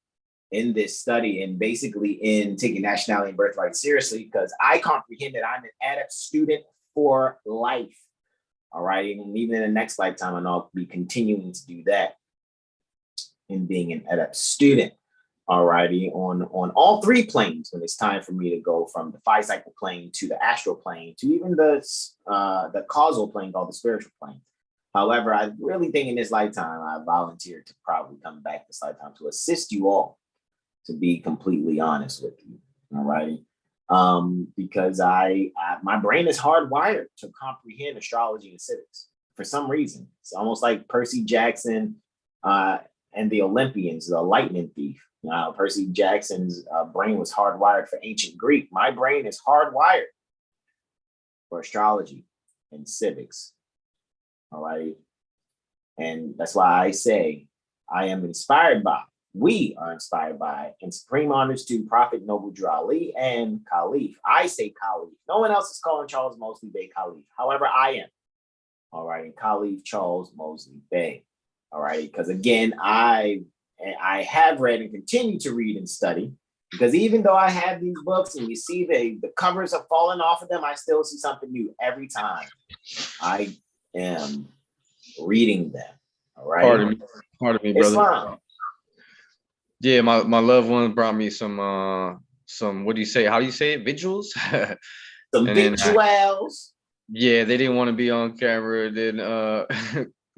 in this study and basically in taking nationality and birthright seriously, because I comprehend that I'm an adept student for life. All right. And even in the next lifetime, I know I'll be continuing to do that in being an adept student. All righty. On all 3 planes, when it's time for me to go from the 5 cycle plane to the astral plane to even the causal plane called the spiritual plane. However, I really think in this lifetime, I volunteered to probably come back this lifetime to assist you all, to be completely honest with you. All righty. Because my brain is hardwired to comprehend astrology and civics for some reason. It's almost like Percy Jackson and the Olympians, the lightning thief. Percy Jackson's brain was hardwired for ancient Greek. My brain is hardwired for astrology and civics. All right. And that's why I say I am inspired by, we are inspired by, and supreme honors to Prophet Noble Drew Ali and Caliph. I say Caliph. No one else is calling Charles Mosley Bey Caliph. However, I am. All right. And Caliph Charles Mosley Bey. All right. Because again, I have read and continue to read and study, because even though I have these books and you see the covers have fallen off of them, I still see something new every time I am reading them. All right. Pardon me, brother. Islam. Yeah, my loved one brought me some what do you say? How do you say it? Vigils? Some victuals. Yeah, they didn't want to be on camera. Then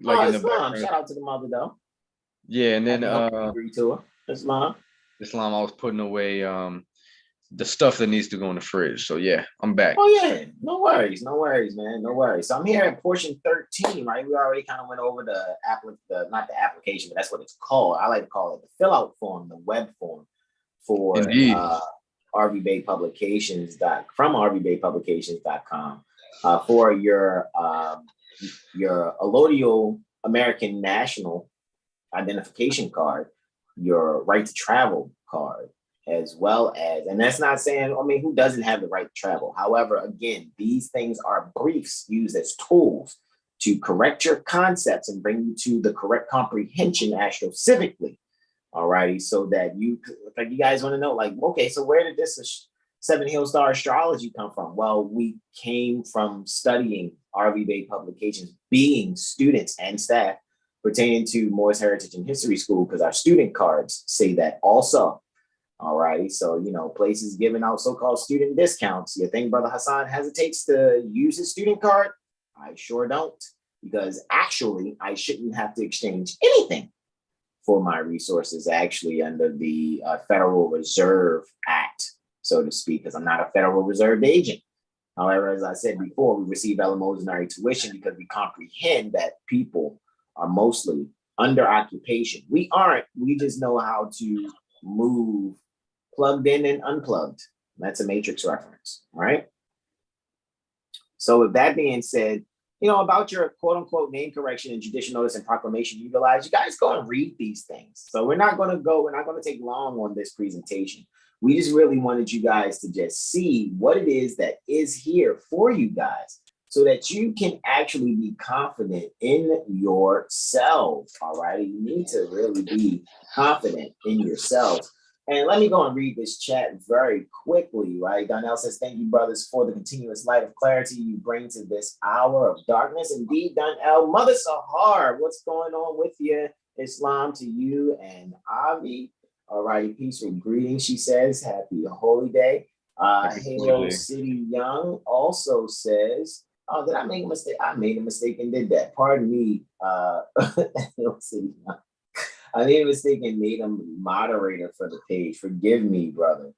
like in the background. Shout out to the mother though. Yeah, and then Islam, I was putting away the stuff that needs to go in the fridge. So yeah, I'm back. Oh yeah, no worries, man, no worries. So I'm here at portion 13, right? We already kind of went over not the application, but that's what it's called. I like to call it the fill out form, the web form. for Indeed. from rvbaypublications.com for your allodial American national identification card, your right to travel card, as well as, and that's not saying, I mean, who doesn't have the right to travel? However, again, these things are briefs used as tools to correct your concepts and bring you to the correct comprehension astrocivically. All righty, so that you guys want to know, like, okay, so where did this 7HealStar Astrology come from? Well, we came from studying RV Bay publications, being students and staff pertaining to Morris Heritage and History School, because our student cards say that also. All righty, so, you know, places giving out so-called student discounts. You think Brother Hasan hesitates to use his student card? I sure don't, because actually I shouldn't have to exchange anything for my resources, actually, under the Federal Reserve Act, so to speak, because I'm not a Federal Reserve agent. However, as I said before, we receive eleemosynary tuition because we comprehend that people are mostly under occupation. We aren't. We just know how to move plugged in and unplugged. That's a Matrix reference, right? So with that being said, you know, about your quote unquote name correction and judicial notice and proclamation utilized, you guys go and read these things. So we're not going to take long on this presentation. We just really wanted you guys to just see what it is that is here for you guys, so that you can actually be confident in yourselves. All right. You need to really be confident in yourselves. And let me go and read this chat very quickly, right? Donnell says, thank you, brothers, for the continuous light of clarity you bring to this hour of darkness. Indeed, Donnell. Mother Sahar, what's going on with you? Islam to you and Avi. All righty, peaceful greetings, she says. Happy Holy Day. Halo City Young also says, oh, did I make a mistake? I made a mistake and did that. Pardon me, Halo City Young. I made a mistake and made him moderator for the page. Forgive me, brother.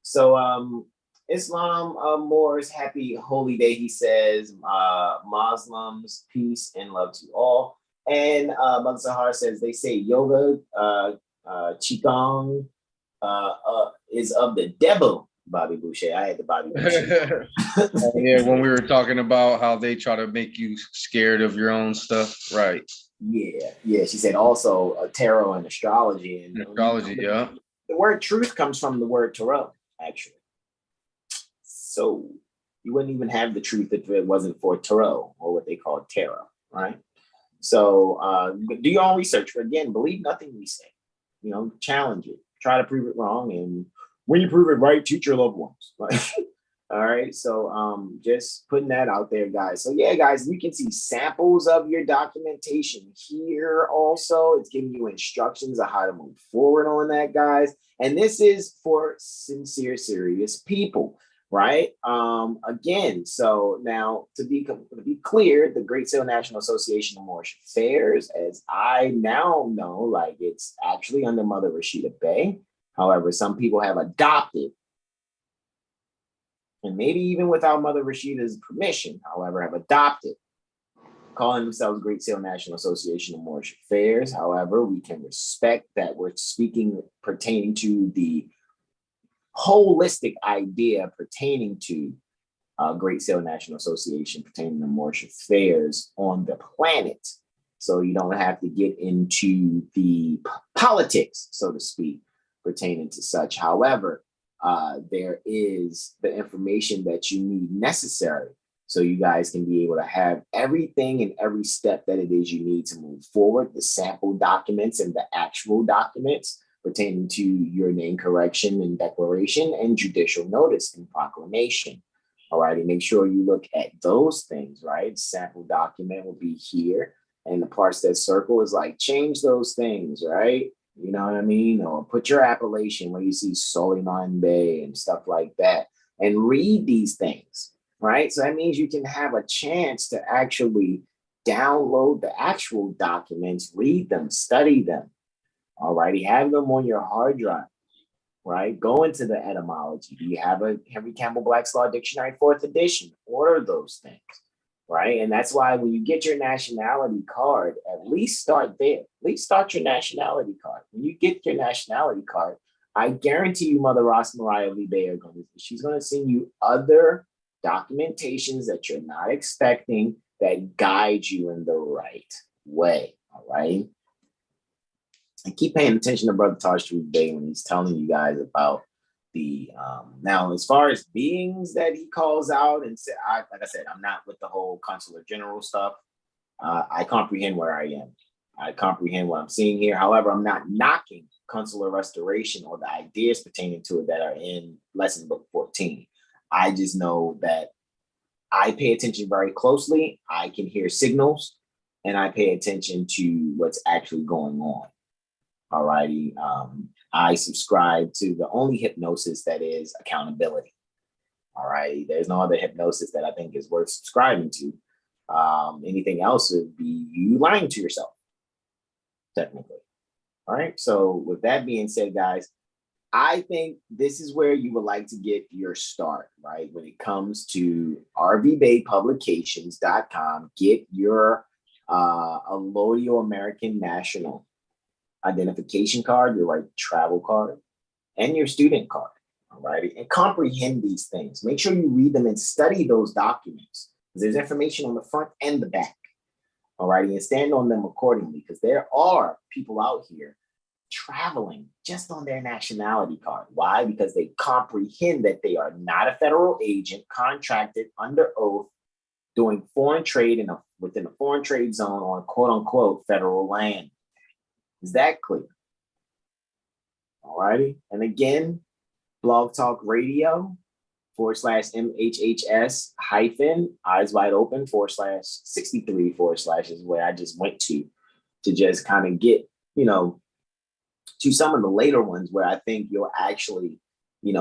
Islam Moore's happy holy day, he says. Muslims, peace and love to all. And Mother Sahar says, they say yoga, Qigong is of the devil, Bobby Boucher. I had the Bobby Boucher. Yeah, when we were talking about how they try to make you scared of your own stuff. Right. Yeah. She said also tarot and astrology. And astrology, yeah. The word truth comes from the word tarot, actually. So you wouldn't even have the truth if it wasn't for tarot, or what they call tarot, right? So do your own research. Again, believe nothing we say. You know, challenge it. Try to prove it wrong. And when you prove it right, teach your loved ones. All right, so just putting that out there, guys. So yeah, guys, you can see samples of your documentation here also. It's giving you instructions on how to move forward on that, guys. And this is for sincere, serious people, right? Again, so now to be clear, the Great Sale National Association of Moorish Affairs, as I now know, like, it's actually under Mother Rashida Bey. However, some people have adopted, and maybe even without Mother Rashida's permission, however, have adopted, calling themselves Great Sale National Association of Moorish Affairs. However, we can respect that we're speaking pertaining to the holistic idea pertaining to Great Sale National Association pertaining to Moorish Affairs on the planet. So you don't have to get into the politics, so to speak, pertaining to such. However, there is the information that you need necessary so you guys can be able to have everything and every step that it is you need to move forward, the sample documents and the actual documents pertaining to your name correction and declaration and judicial notice and proclamation. All right, and make sure you look at those things, right? Sample document will be here, and the parts that circle is like, change those things, right? You know what I mean? Or put your appellation where you see Soliman Bay and stuff like that, and read these things, right? So that means you can have a chance to actually download the actual documents, read them, study them. All righty, have them on your hard drive, right? Go into the etymology. Do you have a Henry Campbell Black's Law Dictionary 4th edition? Order those things. Right. And that's why when you get your nationality card, at least start there. At least start your nationality card. When you get your nationality card, I guarantee you, Mother Ross Mariah Lee Bay she's going to send you other documentations that you're not expecting that guide you in the right way. All right. And keep paying attention to Brother Taj Bay when he's telling you guys about the now, as far as beings that he calls out and say, like I said, I'm not with the whole consular general stuff. I comprehend where I am. I comprehend what I'm seeing here. However, I'm not knocking consular restoration or the ideas pertaining to it that are in lesson book 14. I just know that I pay attention very closely. I can hear signals and I pay attention to what's actually going on. All righty. I subscribe to the only hypnosis that is accountability. All right. There's no other hypnosis that I think is worth subscribing to. Anything else would be you lying to yourself, technically. All right. So with that being said, guys, I think this is where you would like to get your start, right? When it comes to rvbaypublications.com, get your Allodial American National identification card, your right travel card, and your student card. All right. And comprehend these things. Make sure you read them and study those documents. There's information on the front and the back. All right. And stand on them accordingly, because there are people out here traveling just on their nationality card. Why? Because they comprehend that they are not a federal agent contracted under oath doing foreign trade within a foreign trade zone on quote unquote federal land. Is that clear? All righty. And again, Blog Talk Radio /MHHS eyes wide open /63 / is where I just went to just kind of get, to some of the later ones where I think you'll actually, you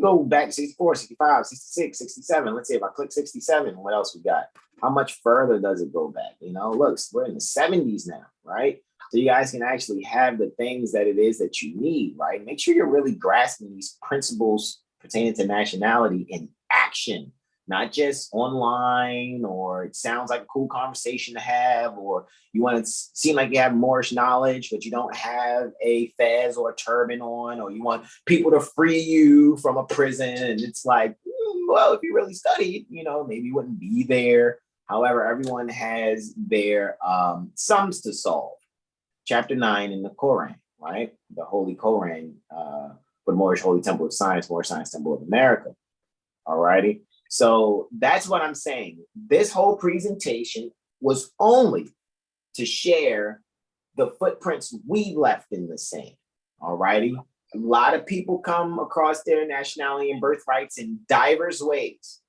go back 64, 65, 66, 67. Let's see if I click 67, what else we got? How much further does it go back? Look, we're in the 70s now, right? So you guys can actually have the things that it is that you need, right? Make sure you're really grasping these principles pertaining to nationality in action, not just online, or it sounds like a cool conversation to have, or you want to seem like you have Moorish knowledge, but you don't have a fez or a turban on, or you want people to free you from a prison. And it's like, well, if you really studied, maybe you wouldn't be there. However, everyone has their sums to solve. Chapter 9 in the Quran, right? The Holy Quran, for the Moorish Holy Temple of Science, Moorish Science Temple of America. All righty. So that's what I'm saying. This whole presentation was only to share the footprints we left in the sand. All righty. A lot of people come across their nationality and birthrights in diverse ways.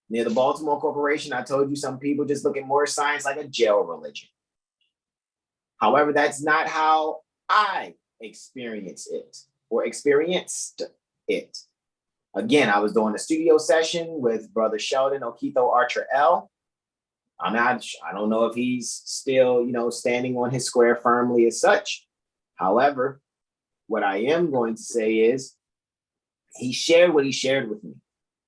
Near the Baltimore Corporation, I told you some people just look at Moorish science like a jail religion. However, that's not how I experience it or experienced it. Again, I was doing a studio session with Brother Sheldon Okito Archer L. I don't know if he's still, standing on his square firmly as such. However, what I am going to say is he shared what he shared with me.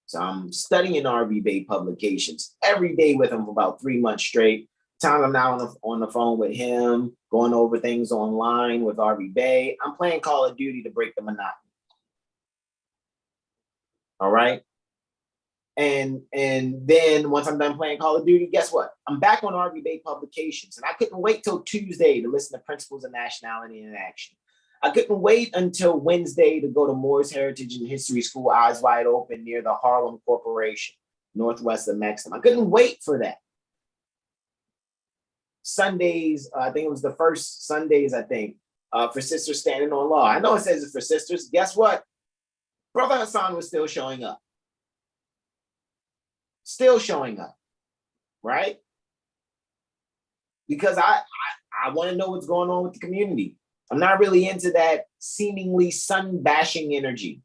So I'm studying RV Bay publications every day with him for about 3 months straight. Time I'm now on the phone with him, going over things online with RV Bay. I'm playing Call of Duty to break the monotony. All right. And then once I'm done playing Call of Duty, guess what? I'm back on RV Bay publications. And I couldn't wait till Tuesday to listen to Principles of Nationality in Action. I couldn't wait until Wednesday to go to Moorish Heritage and History School, eyes wide open, near the Harlem Corporation, northwest of Maxim. I couldn't wait for that. Sundays, I think it was the first Sundays, for Sisters Standing on Law. I know it says it's for sisters. Guess what? Brother Hasan was still showing up. Still showing up, right? Because I want to know what's going on with the community. I'm not really into that seemingly sun-bashing energy.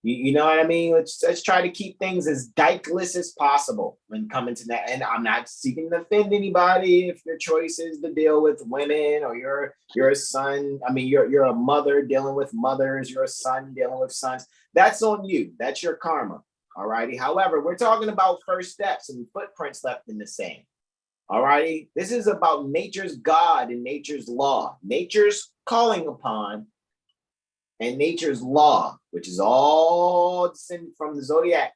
You know what I mean? Let's try to keep things as dykeless as possible when coming to that. And I'm not seeking to offend anybody. If your choice is to deal with women, or you're a son, you're a mother dealing with mothers, you're a son dealing with sons, that's on you. That's your karma. All righty. However, we're talking about first steps and footprints left in the sand. All righty. This is about nature's God and nature's law. Nature's calling upon, and nature's law, which is all descended from the zodiac,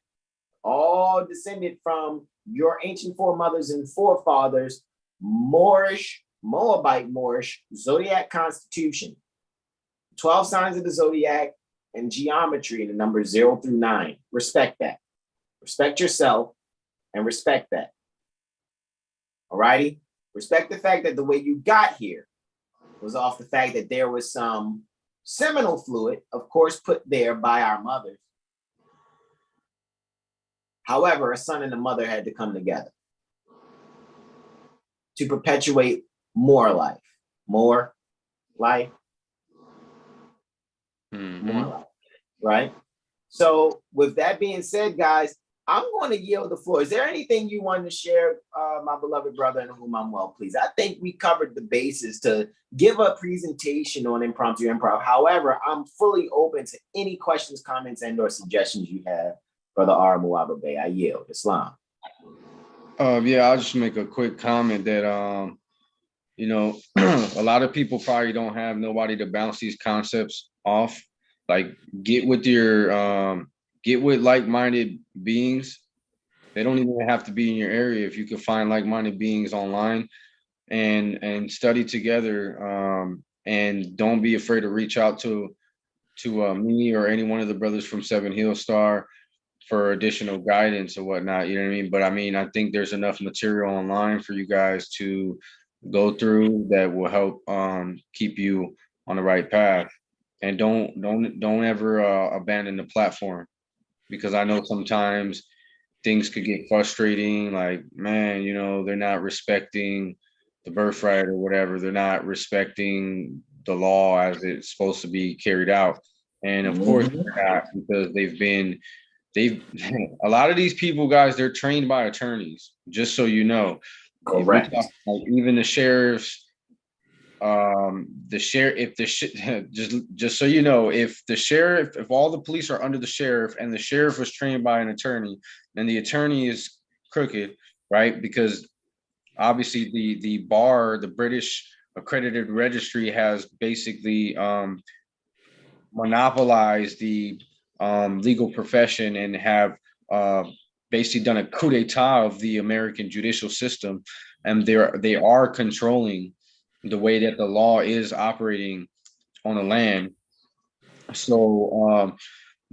all descended from your ancient foremothers and forefathers, Moabite Moorish zodiac constitution, 12 signs of the zodiac, and geometry in the numbers 0 through 9. Respect that. Respect yourself and respect that. All righty? Respect the fact that the way you got here was off the fact that there was some seminal fluid, of course, put there by our mothers. However, a son and a mother had to come together to perpetuate more life. More life. More life. Right? So with that being said, guys, I'm going to yield the floor. Is there anything you want to share, my beloved brother in whom I'm well pleased? I think we covered the bases to give a presentation on Impromptu Improv. However, I'm fully open to any questions, comments, and or suggestions you have, Brother R. Muaba Bey. I yield. Islam. Yeah, I'll just make a quick comment that, you know, a lot of people probably don't have nobody to bounce these concepts off. Like, get with like-minded beings. They don't even have to be in your area. If you can find like-minded beings online and study together, and don't be afraid to reach out to me or any one of the brothers from 7HealStar for additional guidance or whatnot. You know what I mean? But I mean, I think there's enough material online for you guys to go through that will help keep you on the right path. And don't ever abandon the platform, because I know sometimes things could get frustrating. Like, man, you know, they're not respecting the birthright or whatever. They're not respecting the law as it's supposed to be carried out. And of course they're not, because they've a lot of these people, guys, they're trained by attorneys, just so you know. Correct. Like, even the sheriffs, just so you know, if all the police are under the sheriff and the sheriff was trained by an attorney, and the attorney is crooked, right? Because obviously the B.A.R, the British Accredited Registry, has basically monopolized the legal profession and have basically done a coup d'etat of the American judicial system, and they are controlling the way that the law is operating on the land. So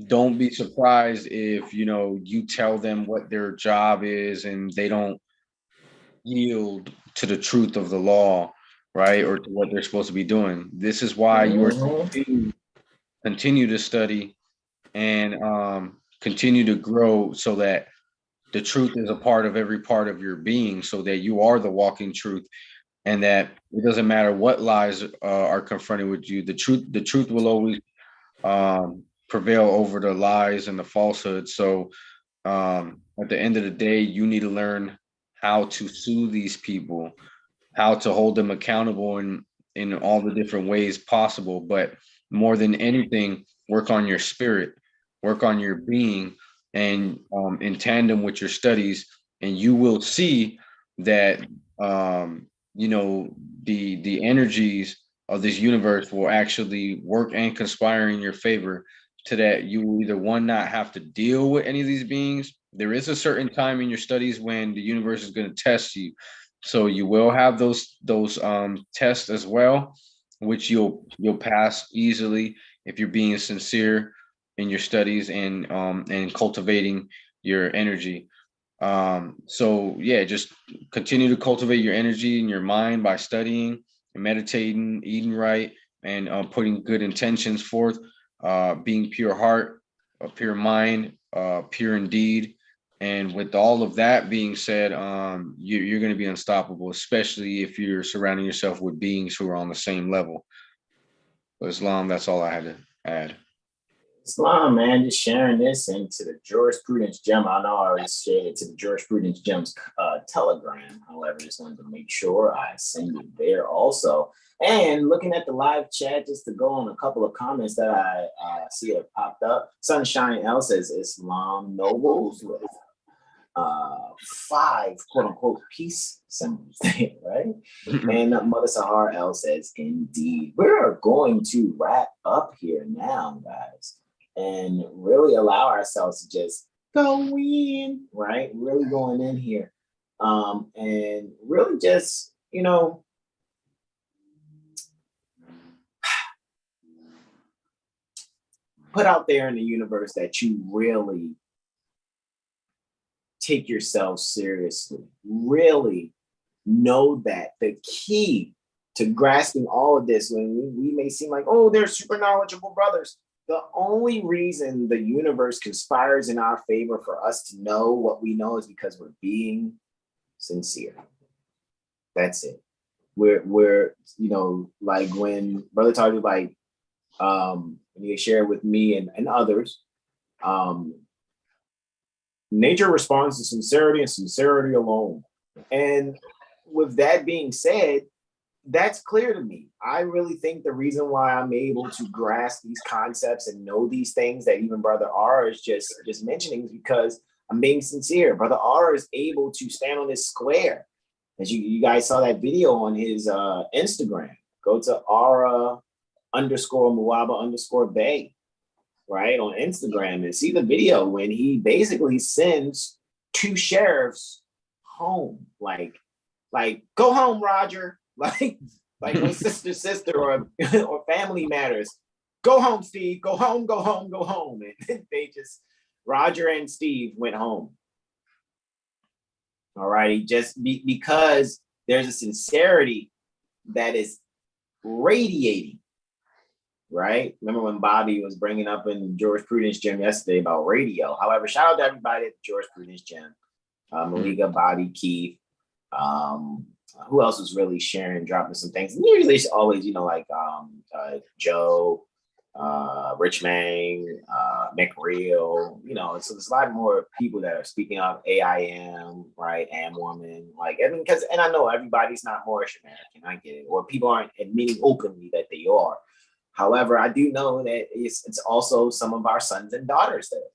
don't be surprised if, you know, you tell them what their job is and they don't yield to the truth of the law, right? Or to what they're supposed to be doing. This is why you are to continue to study and continue to grow, so that the truth is a part of every part of your being, so that you are the walking truth, and that it doesn't matter what lies are confronted with you. The truth will always prevail over the lies and the falsehoods. So at the end of the day, you need to learn how to sue these people, how to hold them accountable in all the different ways possible. But more than anything, work on your spirit, work on your being, and in tandem with your studies, and you will see that you know, the energies of this universe will actually work and conspire in your favor, to that you will either, one, not have to deal with any of these beings. There is a certain time in your studies when the universe is going to test you, so you will have those tests as well, which you'll pass easily if you're being sincere in your studies and cultivating your energy. So yeah, just continue to cultivate your energy and your mind by studying and meditating, eating right, and putting good intentions forth, being pure heart, pure mind, pure indeed. And with all of that being said, you're going to be unstoppable, especially if you're surrounding yourself with beings who are on the same level. But Islam, that's all I had to add. Islam, man, just sharing this into the Jurisprudence Gem. I know I already shared it to the Jurisprudence Gem's Telegram. However, just wanted to make sure I send it there also. And looking at the live chat, just to go on a couple of comments that I see have popped up. Sunshine L says Islam nobles with 5 quote unquote peace symbols, right? And Mother Sahar L says, indeed. We're going to wrap up here now, guys, and really allow ourselves to just go in, right? Really going in here. And really just, put out there in the universe that you really take yourself seriously. Really know that the key to grasping all of this, when we may seem like, oh, they're super knowledgeable brothers. The only reason the universe conspires in our favor for us to know what we know is because we're being sincere. That's it. We're like when Brother Tardy, like, when he shared with me and others, nature responds to sincerity and sincerity alone. And with that being said, that's clear to me. I really think the reason why I'm able to grasp these concepts and know these things that even Brother R is just mentioning is because I'm being sincere. Brother R is able to stand on this square. As you guys saw that video on his Instagram. Go to Aura_Muwaba_Bey, right, on Instagram, and see the video when he basically sends 2 sheriffs home. Like go home, Roger. Like no sister or family matters. Go home, Steve. Go home. And they just, Roger and Steve went home. All righty, just because there's a sincerity that is radiating, right? Remember when Bobby was bringing up in George Prudence Gym yesterday about radio? However, shout out to everybody at the George Prudence Gym. Malika, Bobby, Keith. Who else was really sharing, dropping some things? And usually it's always, like Joe, Rich Mang, McReal, so there's a lot more people that are speaking up. AIM, right? Am Woman, and I know everybody's not Moorish American, I get it, or people aren't admitting openly that they are. However, I do know that it's also some of our sons and daughters that are there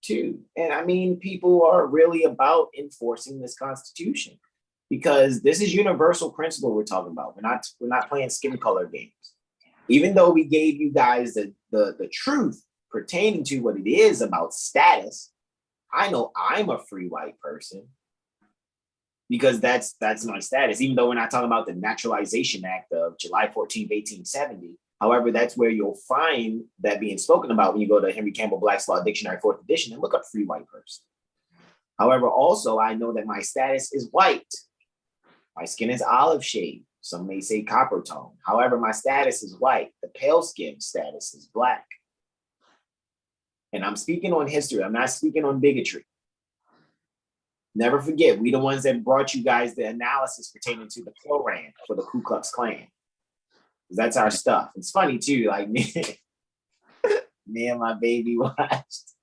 too. And I mean, people are really about enforcing this Constitution because this is universal principle we're talking about. We're not playing skin color games. Even though we gave you guys the truth pertaining to what it is about status, I know I'm a free white person because that's my status, even though we're not talking about the Naturalization Act of July 14th, 1870. However, that's where you'll find that being spoken about when you go to Henry Campbell Black's Law Dictionary, 4th edition, and look up free white person. However, also, I know that my status is white. My skin is olive shade. Some may say copper tone. However, my status is white. The pale skin status is black. And I'm speaking on history. I'm not speaking on bigotry. Never forget, we the ones that brought you guys the analysis pertaining to the Koran for the Ku Klux Klan. That's our stuff. It's funny too, like me and my baby watched.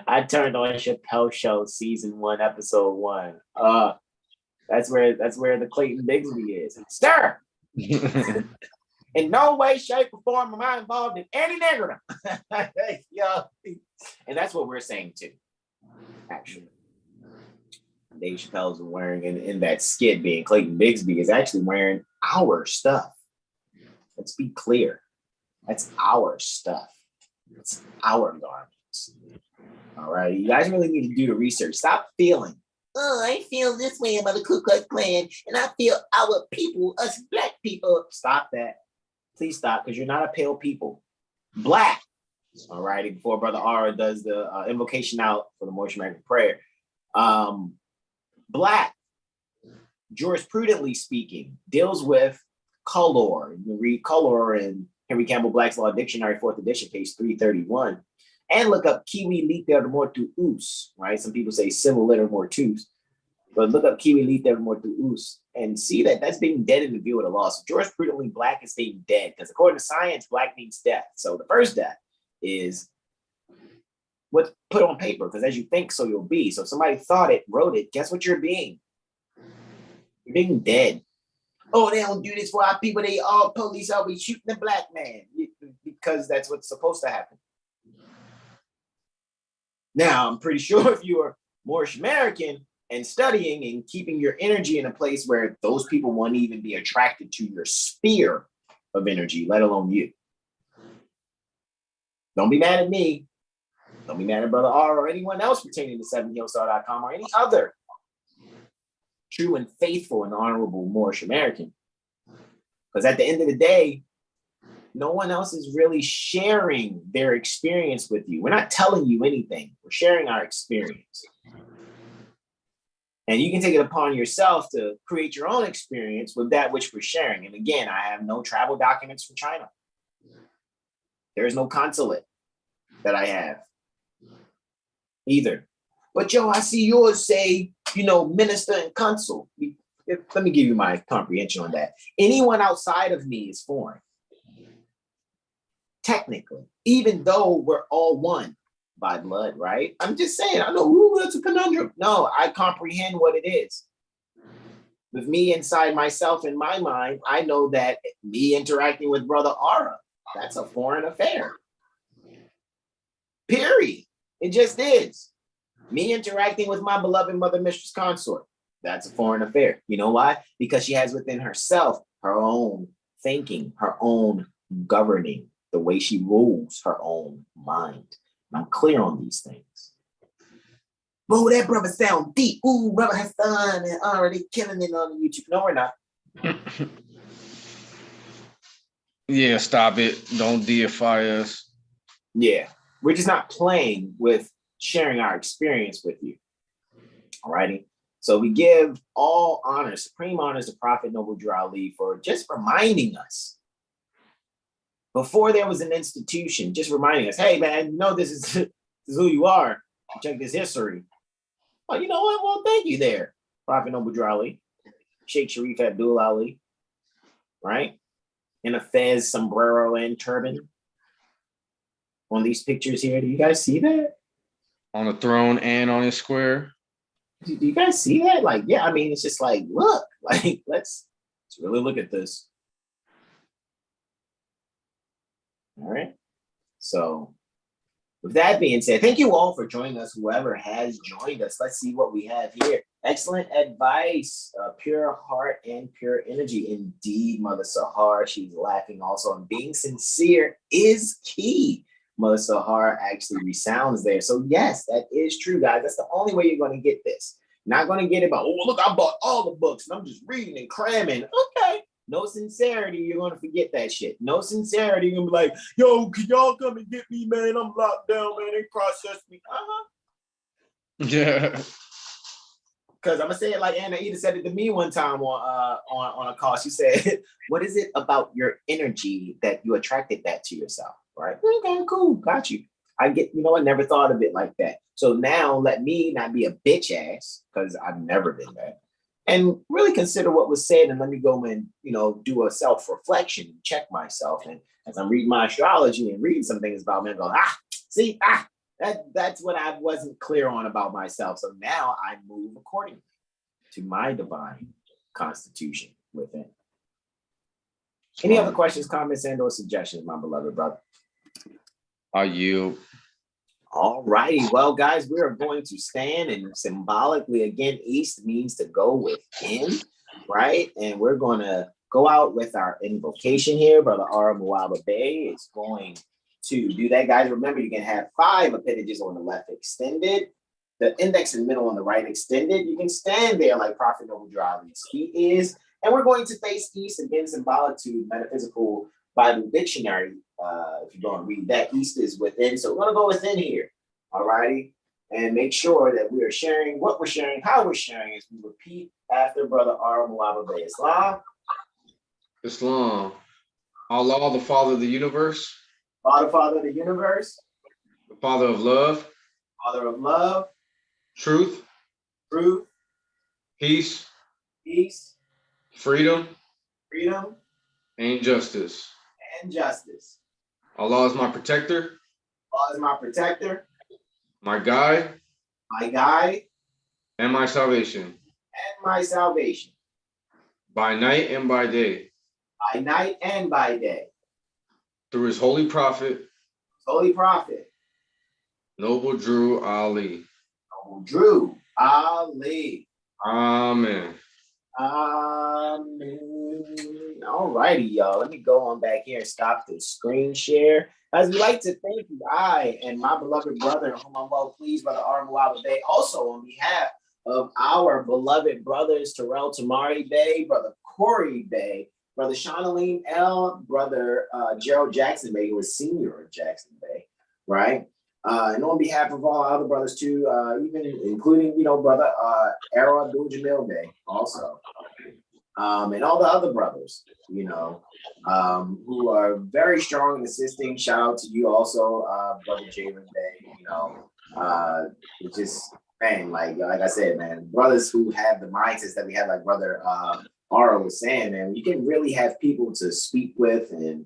I turned on Chappelle Show season 1, episode 1. That's where the Clayton Bigsby is. Stir! In no way, shape, or form am I involved in any niggerdom. And that's what we're saying too, actually. Dave Chappelle's wearing in that skit, being Clayton Bigsby, is actually wearing our stuff. Let's be clear. That's our stuff. It's our garments. All right. You guys really need to do the research. Stop feeling, oh, I feel this way about the Ku Klux Klan, and I feel our people, us black people. Stop that. Please stop, because you're not a pale people. Black. All righty. Before Brother R does the invocation out for the Moorish American prayer. Black, jurisprudently speaking, deals with color. You can read color in Henry Campbell Black's Law Dictionary, 4th edition, page 331. And look up Kiwi liter mortuus, right? Some people say civil liter mortuus, but look up Kiwi liter mortuus and see that that's being dead in the view of the law. So jurisprudently, black is being dead because according to science, black means death. So the first death is what's put on paper, because as you think, so you'll be. So if somebody thought it, wrote it, guess what you're being? You're being dead. Oh, they don't do this for our people. They all police always shooting the black man because that's what's supposed to happen. Now, I'm pretty sure if you are Moorish American and studying and keeping your energy in a place where those people won't even be attracted to your sphere of energy, let alone you. Don't be mad at me. Don't be mad at Brother R or anyone else pertaining to 7HealStar.com or any other true and faithful and honorable Moorish American. Because at the end of the day, no one else is really sharing their experience with you. We're not telling you anything. We're sharing our experience. And you can take it upon yourself to create your own experience with that which we're sharing. And again, I have no travel documents from China. There is no consulate that I have either. But Joe, I see yours say, minister and consul. Let me give you my comprehension on that. Anyone outside of me is foreign. Technically, even though we're all one by blood, right? I'm just saying, I know, that's a conundrum. No, I comprehend what it is. With me inside myself in my mind, I know that me interacting with Brother Ara, that's a foreign affair. Period. It just is. Me interacting with my beloved mother, mistress, consort, that's a foreign affair. You know why? Because she has within herself her own thinking, her own governing, the way she rules her own mind. And I'm clear on these things. Oh, that brother sound deep. Ooh, Brother Hasan and already killing it on YouTube. No, we're not. Yeah, stop it. Don't deify us. Yeah, we're just not playing with sharing our experience with you. Alrighty. So we give all honors, supreme honors to Prophet Noble Drew Ali for just reminding us. Before there was an institution, just reminding us, hey man, this is who you are. Check this history. Oh, you know what? Well, thank you there, Prophet Noble Drew Ali, Sheikh Sharif Abdul Ali, right? In a fez, sombrero, and turban. On these pictures here, do you guys see that? On a throne and on a square. Do you guys see that? Like, yeah, I mean, it's just like, look, like, let's really look at this. All right. So with that being said, thank you all for joining us, whoever has joined us. Let's see what we have here. Excellent advice, pure heart and pure energy. Indeed, Mother Sahar, she's laughing also. And being sincere is key. Mother Sahar actually resounds there. So yes, that is true, guys. That's the only way you're going to get this. Not going to get it by, oh, look, I bought all the books and I'm just reading and cramming. Okay. No sincerity, you're going to forget that shit. No sincerity, you're going to be like, yo, can y'all come and get me, man? I'm locked down, man. They processed me. Yeah. Because I'm going to say it like Anna Eda said it to me one time on a call. She said, what is it about your energy that you attracted that to yourself? Right? Okay, cool. Got you. I never thought of it like that. So now let me not be a bitch ass, because I've never been that. And really consider what was said, and let me go and, do a self-reflection, check myself. And as I'm reading my astrology and reading some things about me, I'm going, that's what I wasn't clear on about myself. So now I move accordingly to my divine constitution within. Any other questions, comments, and or suggestions, my beloved brother? I yield. All righty. Well, guys, we are going to stand, and symbolically, again, east means to go within, right? And we're going to go out with our invocation here. Brother R. Muwaba Bey is going to do that. Guys, remember, you can have 5 appendages on the left extended, the index and middle on the right extended. You can stand there like Prophet Noble Drew Ali's feet is. And we're going to face east, again, symbolic to Metaphysical Bible Dictionary. If you go and read that, east is within. So we're going to go within here. All righty. And make sure that we are sharing what we're sharing, how we're sharing, as we repeat after Brother R. Muwaba Bey. Islam. Islam. Allah, the Father of the universe. Father of the universe. The Father of love. Father of love. Truth. Truth. Peace. Peace. Freedom. Freedom. And justice. And justice. Allah is my protector. Allah is my protector. My guide. My guide. And my salvation. And my salvation. By night and by day. By night and by day. Through his holy prophet. Holy prophet. Noble Drew Ali. Drew, Ali. Amen. All righty, y'all. Let me go on back here and stop the screen share. As we like to thank you, I and my beloved brother, whom I'm well pleased, Brother R. Bey, also on behalf of our beloved brothers, Terrell Tamari Bey, Brother Corey Bey, Brother Shaunaline L, Brother Gerald Jackson Bey, who is senior Jackson Bey, right? And on behalf of all other brothers too, even including, Brother Arrow Abdul Jamil Bey also. And all the other brothers, who are very strong in assisting. Shout out to you also, Brother Jalen Bey, it's just, man, like I said, man, brothers who have the mindsets that we have, like Brother Ara was saying, man, you can really have people to speak with and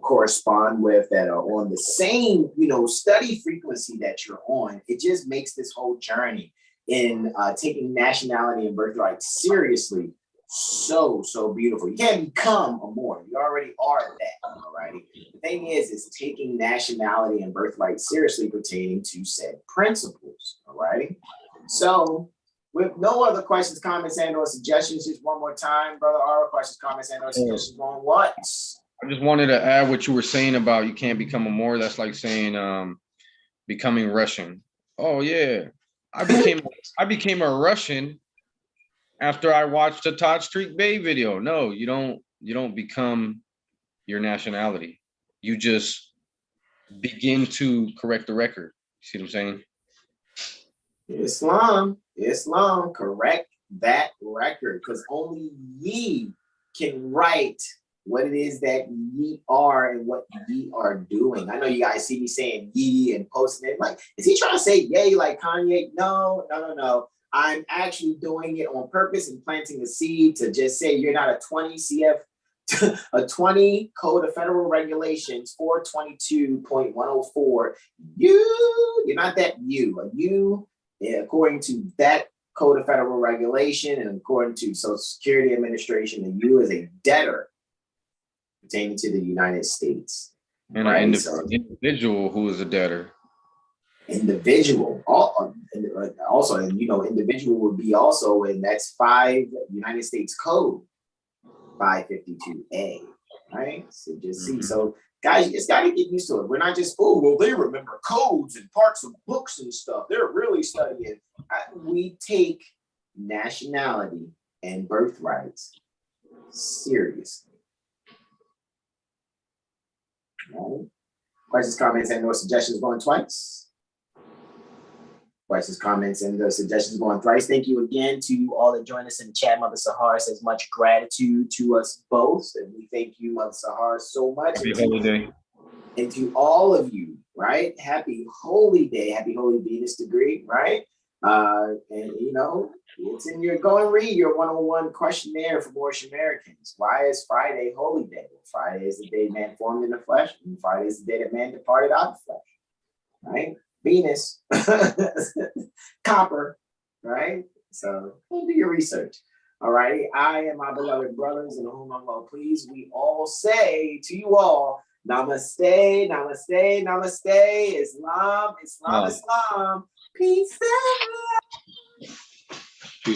correspond with that are on the same, study frequency that you're on. It just makes this whole journey in taking nationality and birthright seriously so beautiful. You can't become a Moor. You already are that, alrighty? The thing is taking nationality and birthright seriously pertaining to said principles, alrighty? So, with no other questions, comments, and or suggestions, just one more time, Brother R, questions, comments, and or suggestions on what? I just wanted to add what you were saying about you can't become a Moor. That's like saying becoming Russian. Oh yeah, I became a Russian after I watched the Todd Street Bay video. No, you don't become your nationality. You just begin to correct the record. See what I'm saying? Islam, correct that record, because only ye can write what it is that ye are and what ye are doing. I know you guys see me saying ye and posting it. Like, is he trying to say yay like Kanye? No. I'm actually doing it on purpose and planting a seed to just say you're not a 20 CF, a 20 Code of Federal Regulations 422.104. You're not that you. A you, according to that Code of Federal Regulation and according to Social Security Administration, the you is a debtor pertaining to the United States. And right? An individual who is a debtor. Individual. Also, individual would be also, and that's 5 United States Code 552A, right? So just see. So guys, you just got to get used to it. We're not just, they remember codes and parts of books and stuff. They're really studying. We take nationality and birthrights seriously. Right? Questions, comments, and or suggestions going twice? Questions, comments, and the suggestions going thrice. Thank you again to all that joined us in the chat. Mother Sahara says much gratitude to us both, and we thank you, Mother Sahara, so much. Happy Holy Day. And to all of you, right? Happy Holy Day, happy Holy Venus degree, right? And it's in your go and read your 101 questionnaire for Moorish Americans. Why is Friday Holy Day? Well, Friday is the day man formed in the flesh, and Friday is the day that man departed out of the flesh, right? Venus, copper, right? So do your research. All righty. I and my beloved brothers in whom I'm well pleased, we all say to you all, namaste, namaste, namaste, Islam, Islam, Islam, peace out.